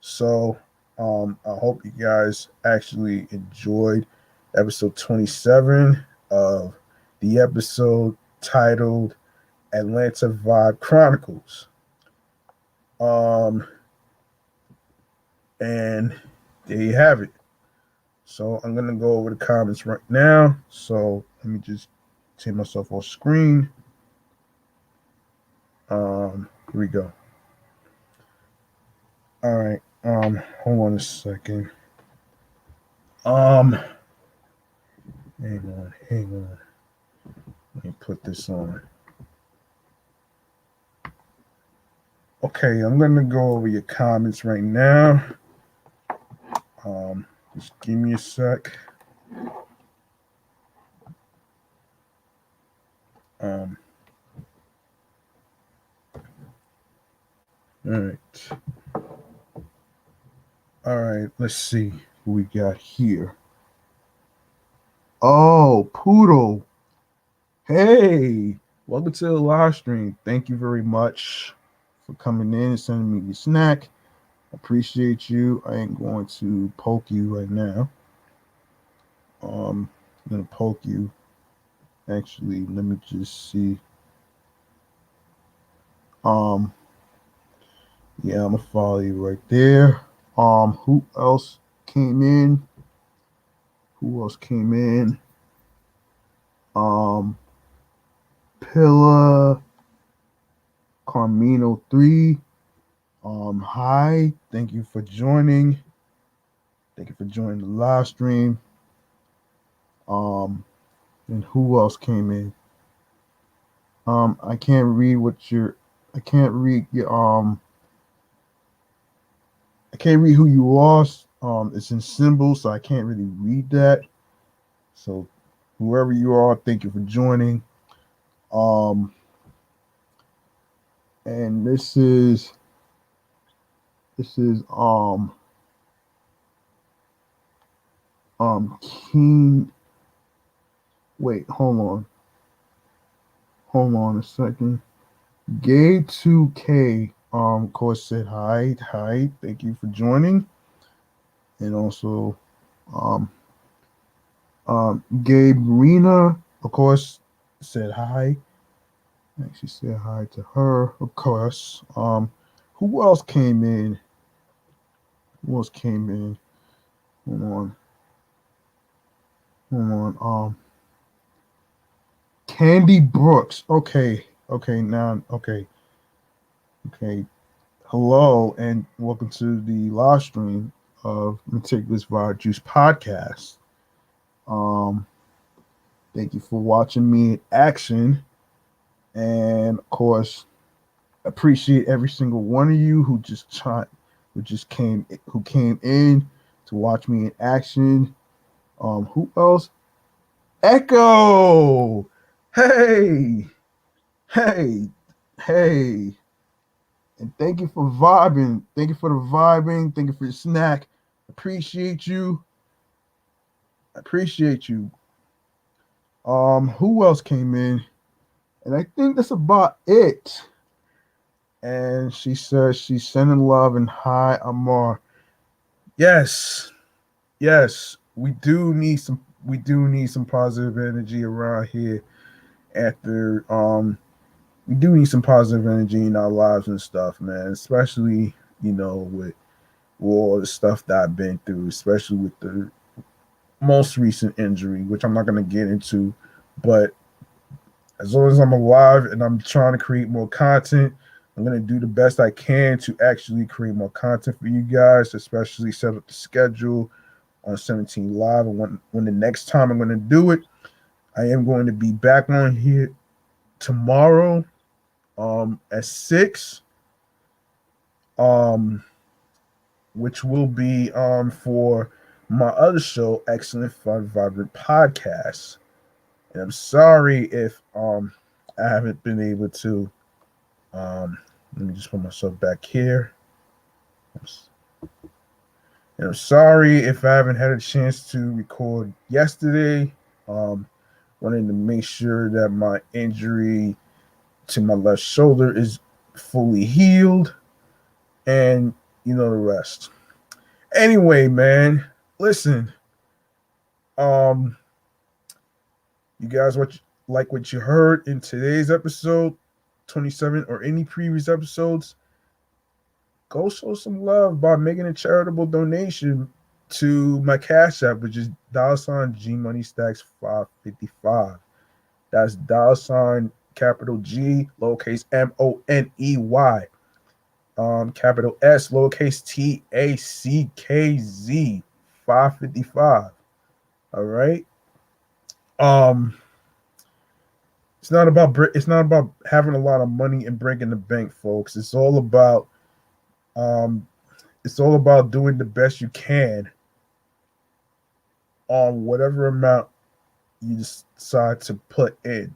So I hope you guys actually enjoyed episode 27 of the episode titled Atlanta Vibe Chronicles. Um, and there you have it. So I'm gonna go over the comments right now. So let me just take myself off screen. Here we go. All right. Hold on a second. Um, hang on. Let me put this on. Okay, I'm gonna go over your comments right now. Just give me a sec. Um, all right. All right, let's see who we got here. Oh, Poodle. Hey, welcome to the live stream. Thank you very much for coming in and sending me your snack. Appreciate you. I ain't going to poke you right now. I'm gonna poke you. Actually, let me just see. Um, yeah, I'm gonna follow you right there. Who else came in? Who else came in? Um, Pilla Carmino 3. Hi, thank you for joining. Thank you for joining the live stream. Um, and who else came in? I can't read what your I can't read your I can't read who you are. It's in symbols, so I can't really read that. So whoever you are, thank you for joining. Um, and this is King. Wait, hold on a second. Gay 2K of course said hi, thank you for joining. And also um Gabe Rena, of course, said hi. Actually said hi to her, of course. Who else came in? Who else came in? Hold on. Hold on. Candy Brooks. Okay, now okay. Hello and welcome to the live stream of Meticulous Vibe Juice Podcast. Um, Thank you for watching me in action, and of course, appreciate every single one of you who came in to watch me in action. Who else? Echo. Hey, hey, hey, and thank you for vibing. Thank you for the vibing. Thank you for the snack. Appreciate you. Appreciate you. Who else came in? And I think that's about it. And she says she's sending love and hi, Amar. Yes, yes, we do need some positive energy around here. After we do need some positive energy in our lives and stuff, man. Especially with all the stuff that I've been through, especially with the most recent injury, which I'm not gonna get into, but as long as I'm alive and I'm trying to create more content, I'm going to do the best I can to actually create more content for you guys, especially set up the schedule on 17 Live. And when the next time I'm going to do it, I am going to be back on here tomorrow at 6, um, which will be for my other show, Excellent Fun Vibrant Podcast. And I'm sorry if I haven't been able to let me just put myself back here. And I'm sorry if I haven't had a chance to record yesterday. Wanted to make sure that my injury to my left shoulder is fully healed, and you know the rest. Anyway, man, listen. Um, you guys, like what you heard in today's episode 27 or any previous episodes, go show some love by making a charitable donation to my Cash App, which is $G Money Stacks 555. That's capital G, lowercase MONEY, capital S, lowercase TACKZ 555. All right. Um, it's not about having a lot of money and breaking the bank, folks. Um it's all about doing the best you can on whatever amount you decide to put in.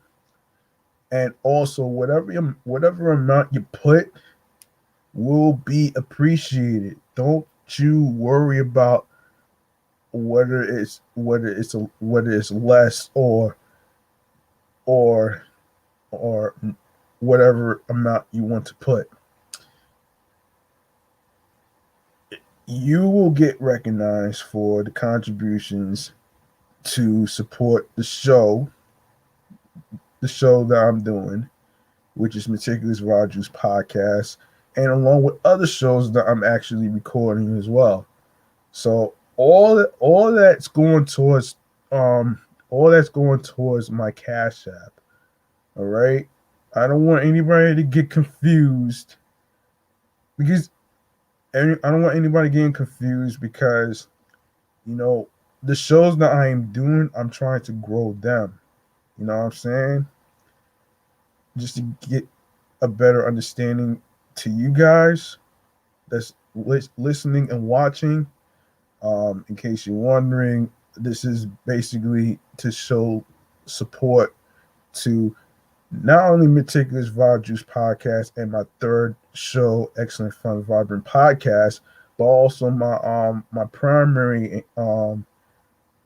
And also whatever amount you put will be appreciated. Don't you worry about whether it's less or or whatever amount you want to put. You will get recognized for the contributions to support the show that I'm doing, which is Meticulous Rogers podcast, and along with other shows that I'm actually recording as well. So all that's going towards um my Cash App. All right. I don't want anybody to get confused because I don't want anybody getting confused because you know the shows that I am doing, I'm trying to grow them. You know what I'm saying? Just to get a better understanding to you guys that's listening and watching. In case you're wondering, this is basically to show support to not only Meticulous Vibe Juice podcast and my third show, Excellent Fun Vibrant podcast, but also my primary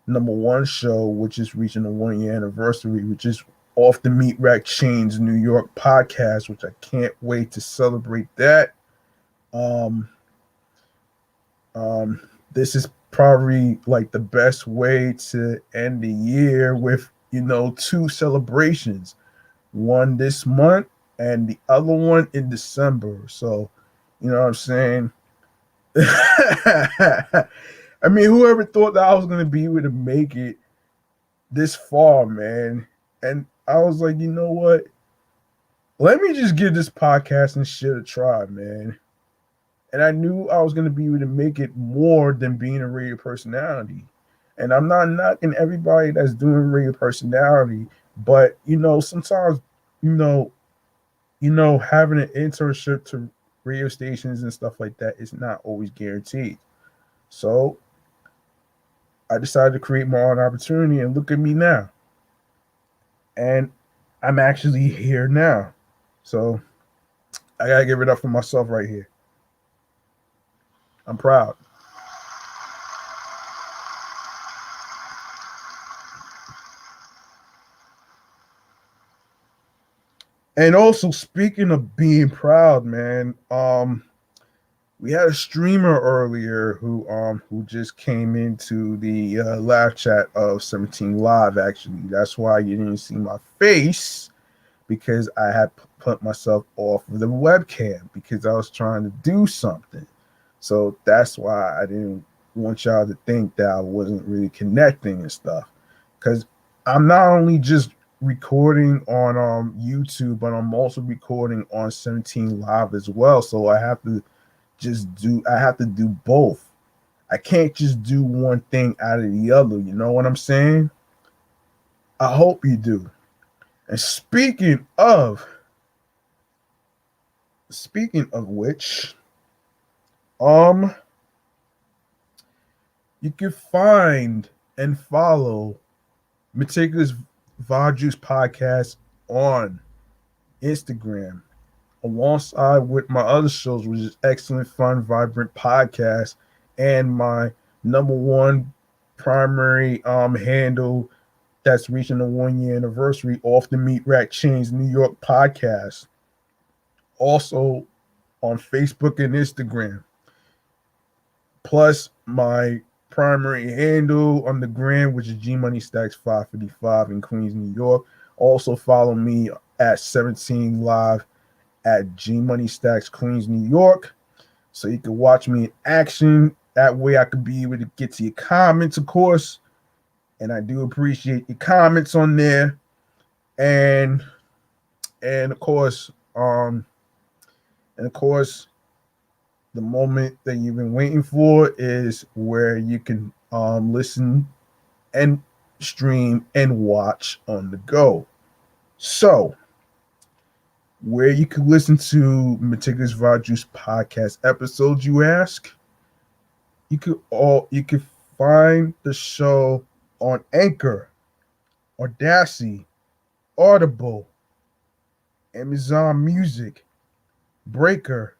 number one show, which is reaching the 1 year anniversary, which is Off the Meat Rack Chains New York podcast, which I can't wait to celebrate that. Um, this is probably like the best way to end the year with two celebrations, one this month and the other one in December. So, you know what I'm saying? I mean, whoever thought that I was gonna be able to make it this far, man? And I was like, you know what? Let me just give this podcast and shit a try, man. And I knew I was gonna be able to make it more than being a radio personality. And I'm not knocking everybody that's doing radio personality, but sometimes, you know, having an internship to radio stations and stuff like that is not always guaranteed. So I decided to create my own opportunity, and look at me now. And I'm actually here now. So I gotta give it up for myself right here. I'm proud. And also, speaking of being proud, man, we had a streamer earlier who just came into the live chat of 17 Live. Actually, that's why you didn't see my face, because I had put myself off of the webcam because I was trying to do something. So that's why I didn't want y'all to think that I wasn't really connecting and stuff. Because I'm not only just recording on YouTube, but I'm also recording on 17 Live as well. So I have to do both. I can't just do one thing out of the other. You know what I'm saying? I hope you do. And speaking of which, you can find and follow Meticulous Vibe Juice podcast on Instagram, alongside with my other shows, which is Excellent Fun Vibrant podcast, and my number one primary handle that's reaching the 1 year anniversary, Off the Meat Rack Chains New York podcast. Also on Facebook and Instagram. Plus my primary handle on the gram, which is G Money Stacks 555 in Queens, New York. Also follow me at 17 Live at G Money Stacks, Queens, New York, so you can watch me in action. That way I could be able to get to your comments, of course. And I do appreciate your comments on there. And and of course, and of course, the moment that you've been waiting for is where you can listen and stream and watch on the go. So, where you can listen to Meticulous Vibe Juice podcast episodes, you ask? You could find the show on Anchor, Audacity, Audible, Amazon Music, Breaker,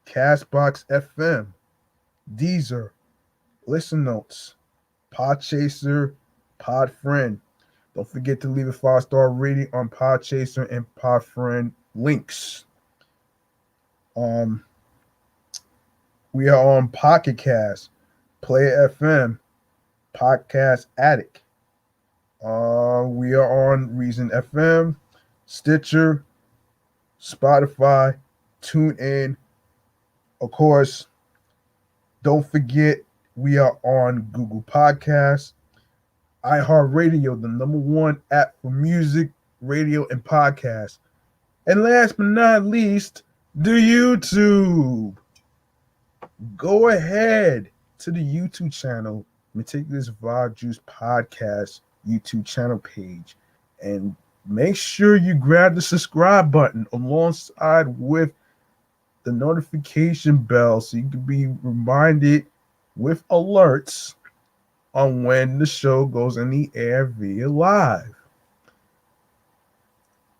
Castbox FM, Deezer, Listen Notes, Podchaser, Podfriend. Don't forget to leave a 5-star rating on Podchaser and Podfriend links. Um, we are on Pocket Cast, Player FM, Podcast Addict. We are on Reason FM, Stitcher, Spotify, TuneIn. Of course, don't forget we are on Google Podcasts, iHeartRadio, the number one app for music, radio, and podcasts. And last but not least, the YouTube. Go ahead to the YouTube channel, Meticulous Vibe Juice Podcast YouTube channel page, and make sure you grab the subscribe button alongside with the notification bell so you can be reminded with alerts on when the show goes in the air via live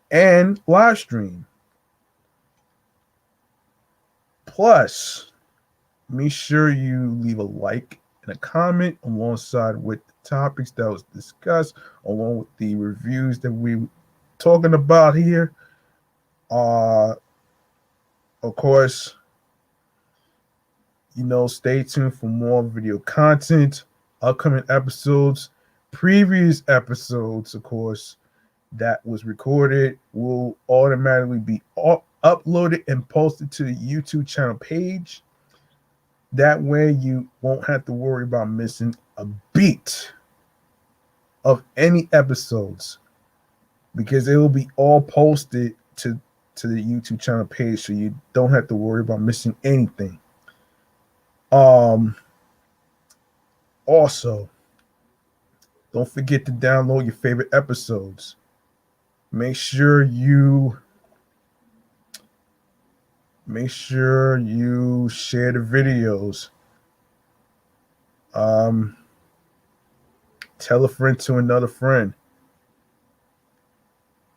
and live stream. Plus, make sure you leave a like and a comment alongside with the topics that was discussed, along with the reviews that we talking about here. Uh, of course, stay tuned for more video content, upcoming episodes, previous episodes, of course, that was recorded will automatically be uploaded and posted to the YouTube channel page. That way you won't have to worry about missing a beat of any episodes because it will be all posted to the YouTube channel page, so you don't have to worry about missing anything. Also, don't forget to download your favorite episodes. Make sure you share the videos. Tell a friend to another friend.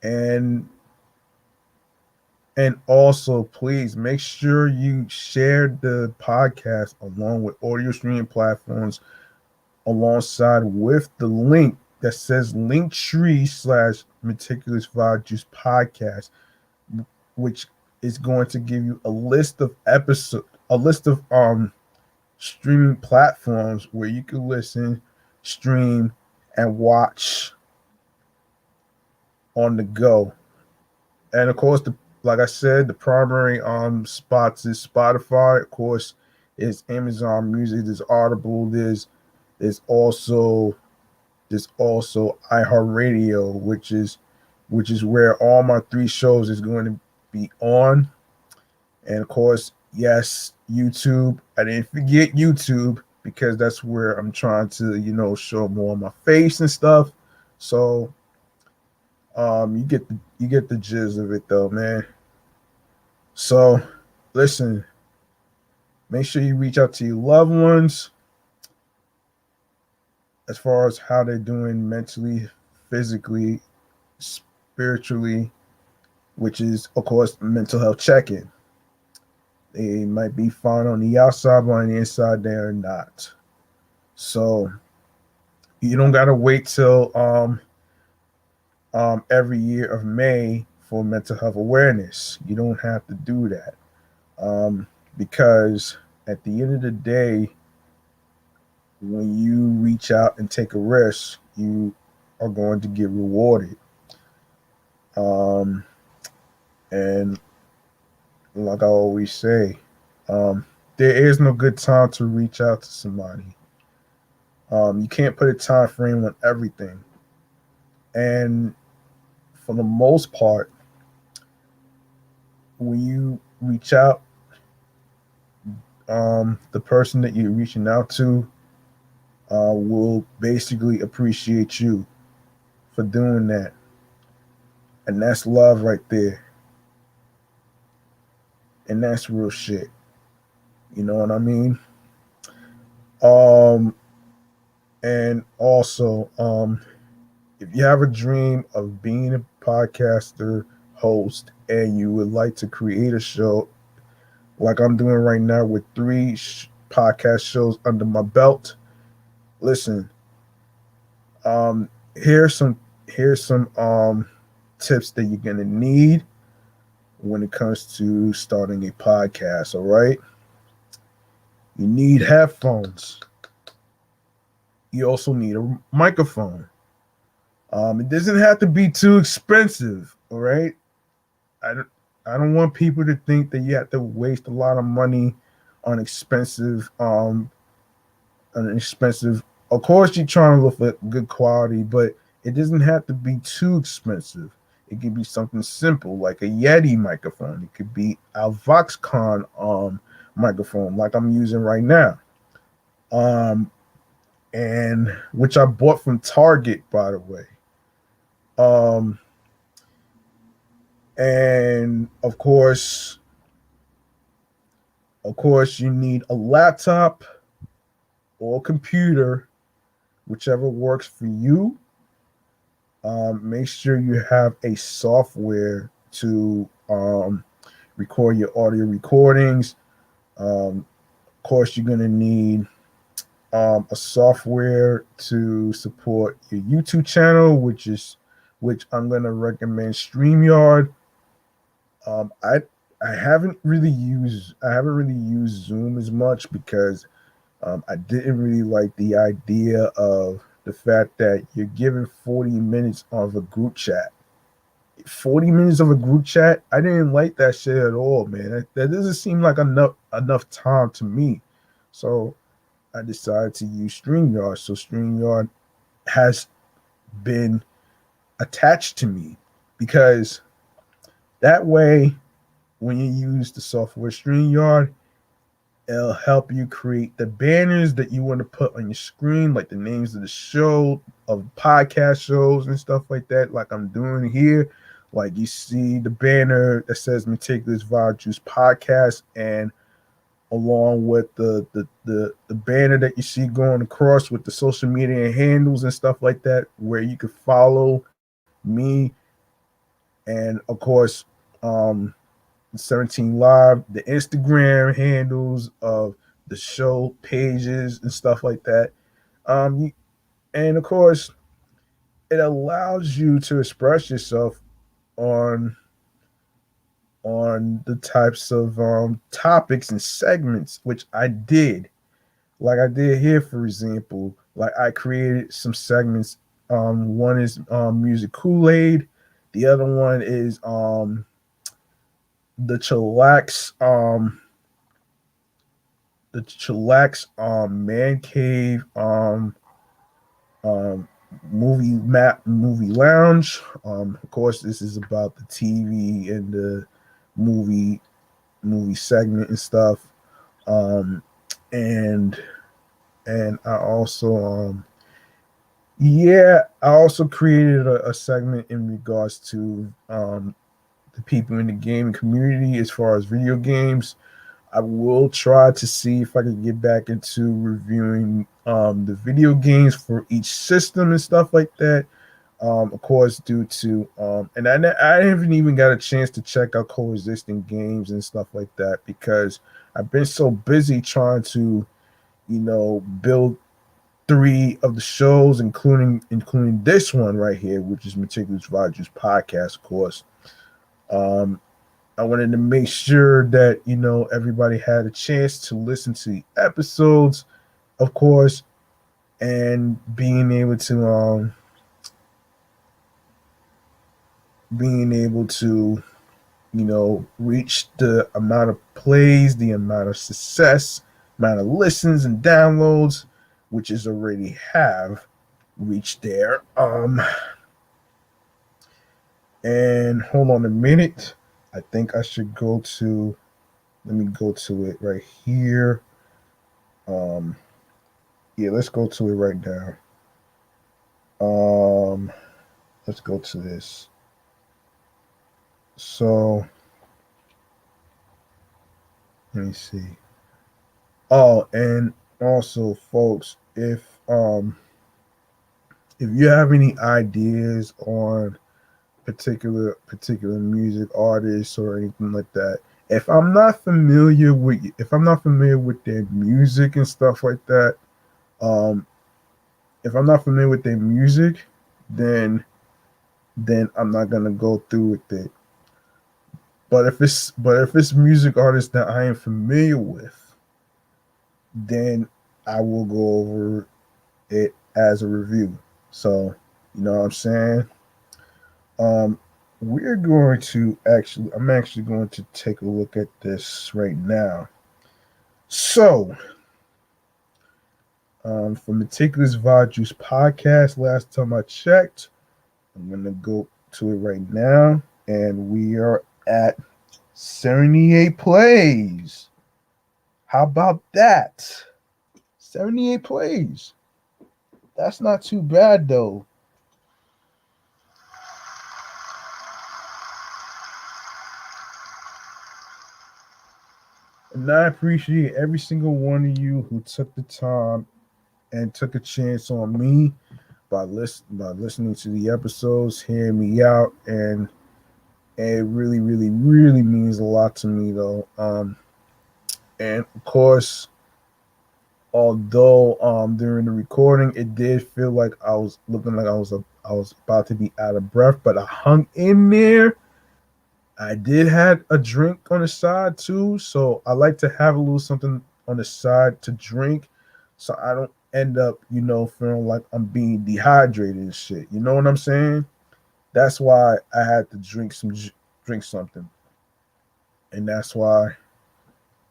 And also, please make sure you share the podcast along with audio streaming platforms alongside with the link that says Linktree/Meticulous Vibe Juice Podcast, which is going to give you a list of streaming platforms where you can listen, stream, and watch on the go. And of course, like I said, the primary spots is Spotify. Of course, is Amazon Music. There's Audible. There's also iHeartRadio, which is where all my 3 shows is going to be on. And of course, yes, YouTube. I didn't forget YouTube because that's where I'm trying to show more of my face and stuff. So you get the gist of it though, man. So listen, make sure you reach out to your loved ones as far as how they're doing mentally, physically, spiritually, which is of course mental health check-in. They might be fine on the outside, but on the inside they are not. So you don't gotta wait till every year of May for mental health awareness. You don't have to do that. Because at the end of the day, when you reach out and take a risk, you are going to get rewarded. Um, and like I always say, um, there is no good time to reach out to somebody. You can't put a time frame on everything. And for the most part, when you reach out, the person that you're reaching out to will basically appreciate you for doing that. And that's love right there. And that's real shit. You know what I mean? Um, and also, if you have a dream of being a podcaster, host, and you would like to create a show like I'm doing right now with three podcast shows under my belt, listen, um, here's some tips that you're gonna need when it comes to starting a podcast. All right, you need headphones. You also need a microphone. It doesn't have to be too expensive. All right, I don't I don't want people to think that you have to waste a lot of money on expensive. Of course, you're trying to look for good quality, but it doesn't have to be too expensive. It could be something simple like a Yeti microphone. It could be a Voxcon microphone like I'm using right now. Um, and which I bought from Target, by the way. Um, and of course, you need a laptop or a computer, whichever works for you. Make sure you have a software to record your audio recordings. Of course, you're gonna need a software to support your YouTube channel, which I'm gonna recommend StreamYard. Um, I I haven't really used Zoom as much because I didn't really like the idea of the fact that you're given 40 minutes of a group chat. 40 minutes of a group chat, I didn't like that shit at all, man. That doesn't seem like enough time to me. So I decided to use StreamYard. So StreamYard has been attached to me because that way, when you use the software StreamYard, it'll help you create the banners that you want to put on your screen, like the names of the show, of podcast shows and stuff like that, like I'm doing here. Like you see the banner that says Meticulous Vibe Juice Podcast, and along with the banner that you see going across with the social media handles and stuff like that, where you can follow me and of course um 17 Live, the Instagram handles of the show pages and stuff like that. You, and of course, it allows you to express yourself on the types of topics and segments, which I did. Like I did here, for example, like I created some segments. One is music Kool Aid. The other one is the chillax man cave um movie lounge. Of course, this is about the TV and the movie segment and stuff. Um, and I also I also created a segment in regards to the people in the gaming community as far as video games. I will try to see if I can get back into reviewing the video games for each system and stuff like that. Of course, due to and I haven't even got a chance to check out coexisting games and stuff like that because I've been so busy trying to, build three of the shows, including this one right here, which is Meticulous Rogers podcast, of course. Um, I wanted to make sure that everybody had a chance to listen to the episodes, of course, and being able to, reach the amount of plays, the amount of success, amount of listens and downloads, which is already have reached there. And hold on a minute. I think I should go to. Let me go to it right here. Um, yeah, let's go to it right now. Um, let's go to this. So let me see. Oh, and also, folks, if you have any ideas on particular music artists or anything like that, if I'm not familiar with their music and stuff like that, um, if I'm not familiar with their music, then I'm not gonna go through with it. But if it's music artists that I am familiar with, then I will go over it as a review. So, you know what I'm saying? Um, we're going to actually, I'm actually going to take a look at this right now. So, for Meticulous Vibe Juice podcast, last time I checked, I'm going to go to it right now, and we are at 78 plays. How about that? 78 plays. That's not too bad, though. And I appreciate every single one of you who took the time and took a chance on me by listening to the episodes, hearing me out, and it really, really, really means a lot to me, though. And of course, although during the recording it did feel like I was looking like I was about to be out of breath, but I hung in there. I did have a drink on the side too, so I like to have a little something on the side to drink, so I don't end up, feeling like I'm being dehydrated and shit. You know what I'm saying? That's why I had to drink something, and that's why,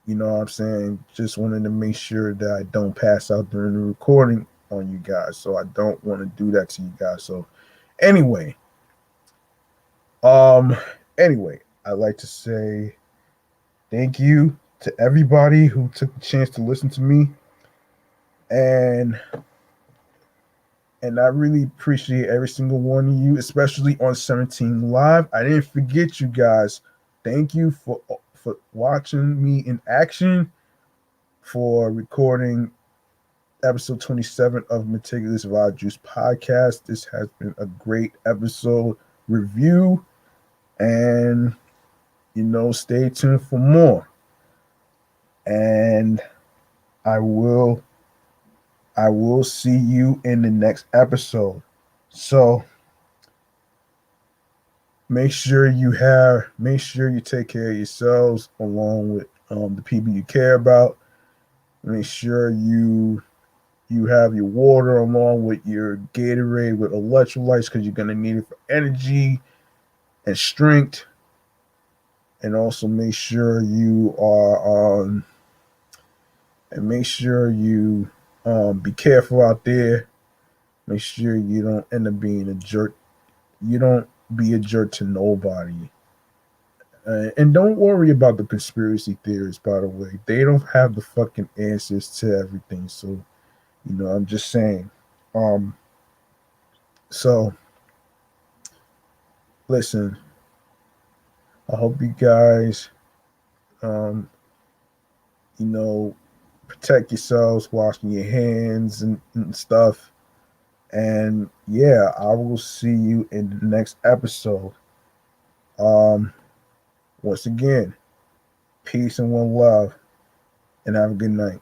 what I'm saying, just wanted to make sure that I don't pass out during the recording on you guys. So I don't want to do that to you guys. So anyway, um, anyway, I'd like to say thank you to everybody who took the chance to listen to me, and I really appreciate every single one of you, especially on 17 Live. I didn't forget you guys. Thank you for watching me in action, for recording episode 27 of Meticulous Vibe Juice podcast. This has been a great episode review, and stay tuned for more. And I will see you in the next episode. So make sure you take care of yourselves along with the people you care about. Make sure you have your water along with your Gatorade with electrolytes, because you're gonna need it for energy and strength. And also make sure you are and make sure you be careful out there. Make sure you don't end up being a jerk. You don't be a jerk to nobody. And don't worry about the conspiracy theorists, by the way. They don't have the fucking answers to everything. So, I'm just saying. Um, so listen, I hope you guys, um, you know, protect yourselves, washing your hands and stuff. And yeah, I will see you in the next episode. Um, Once again, peace and one love, and have a good night.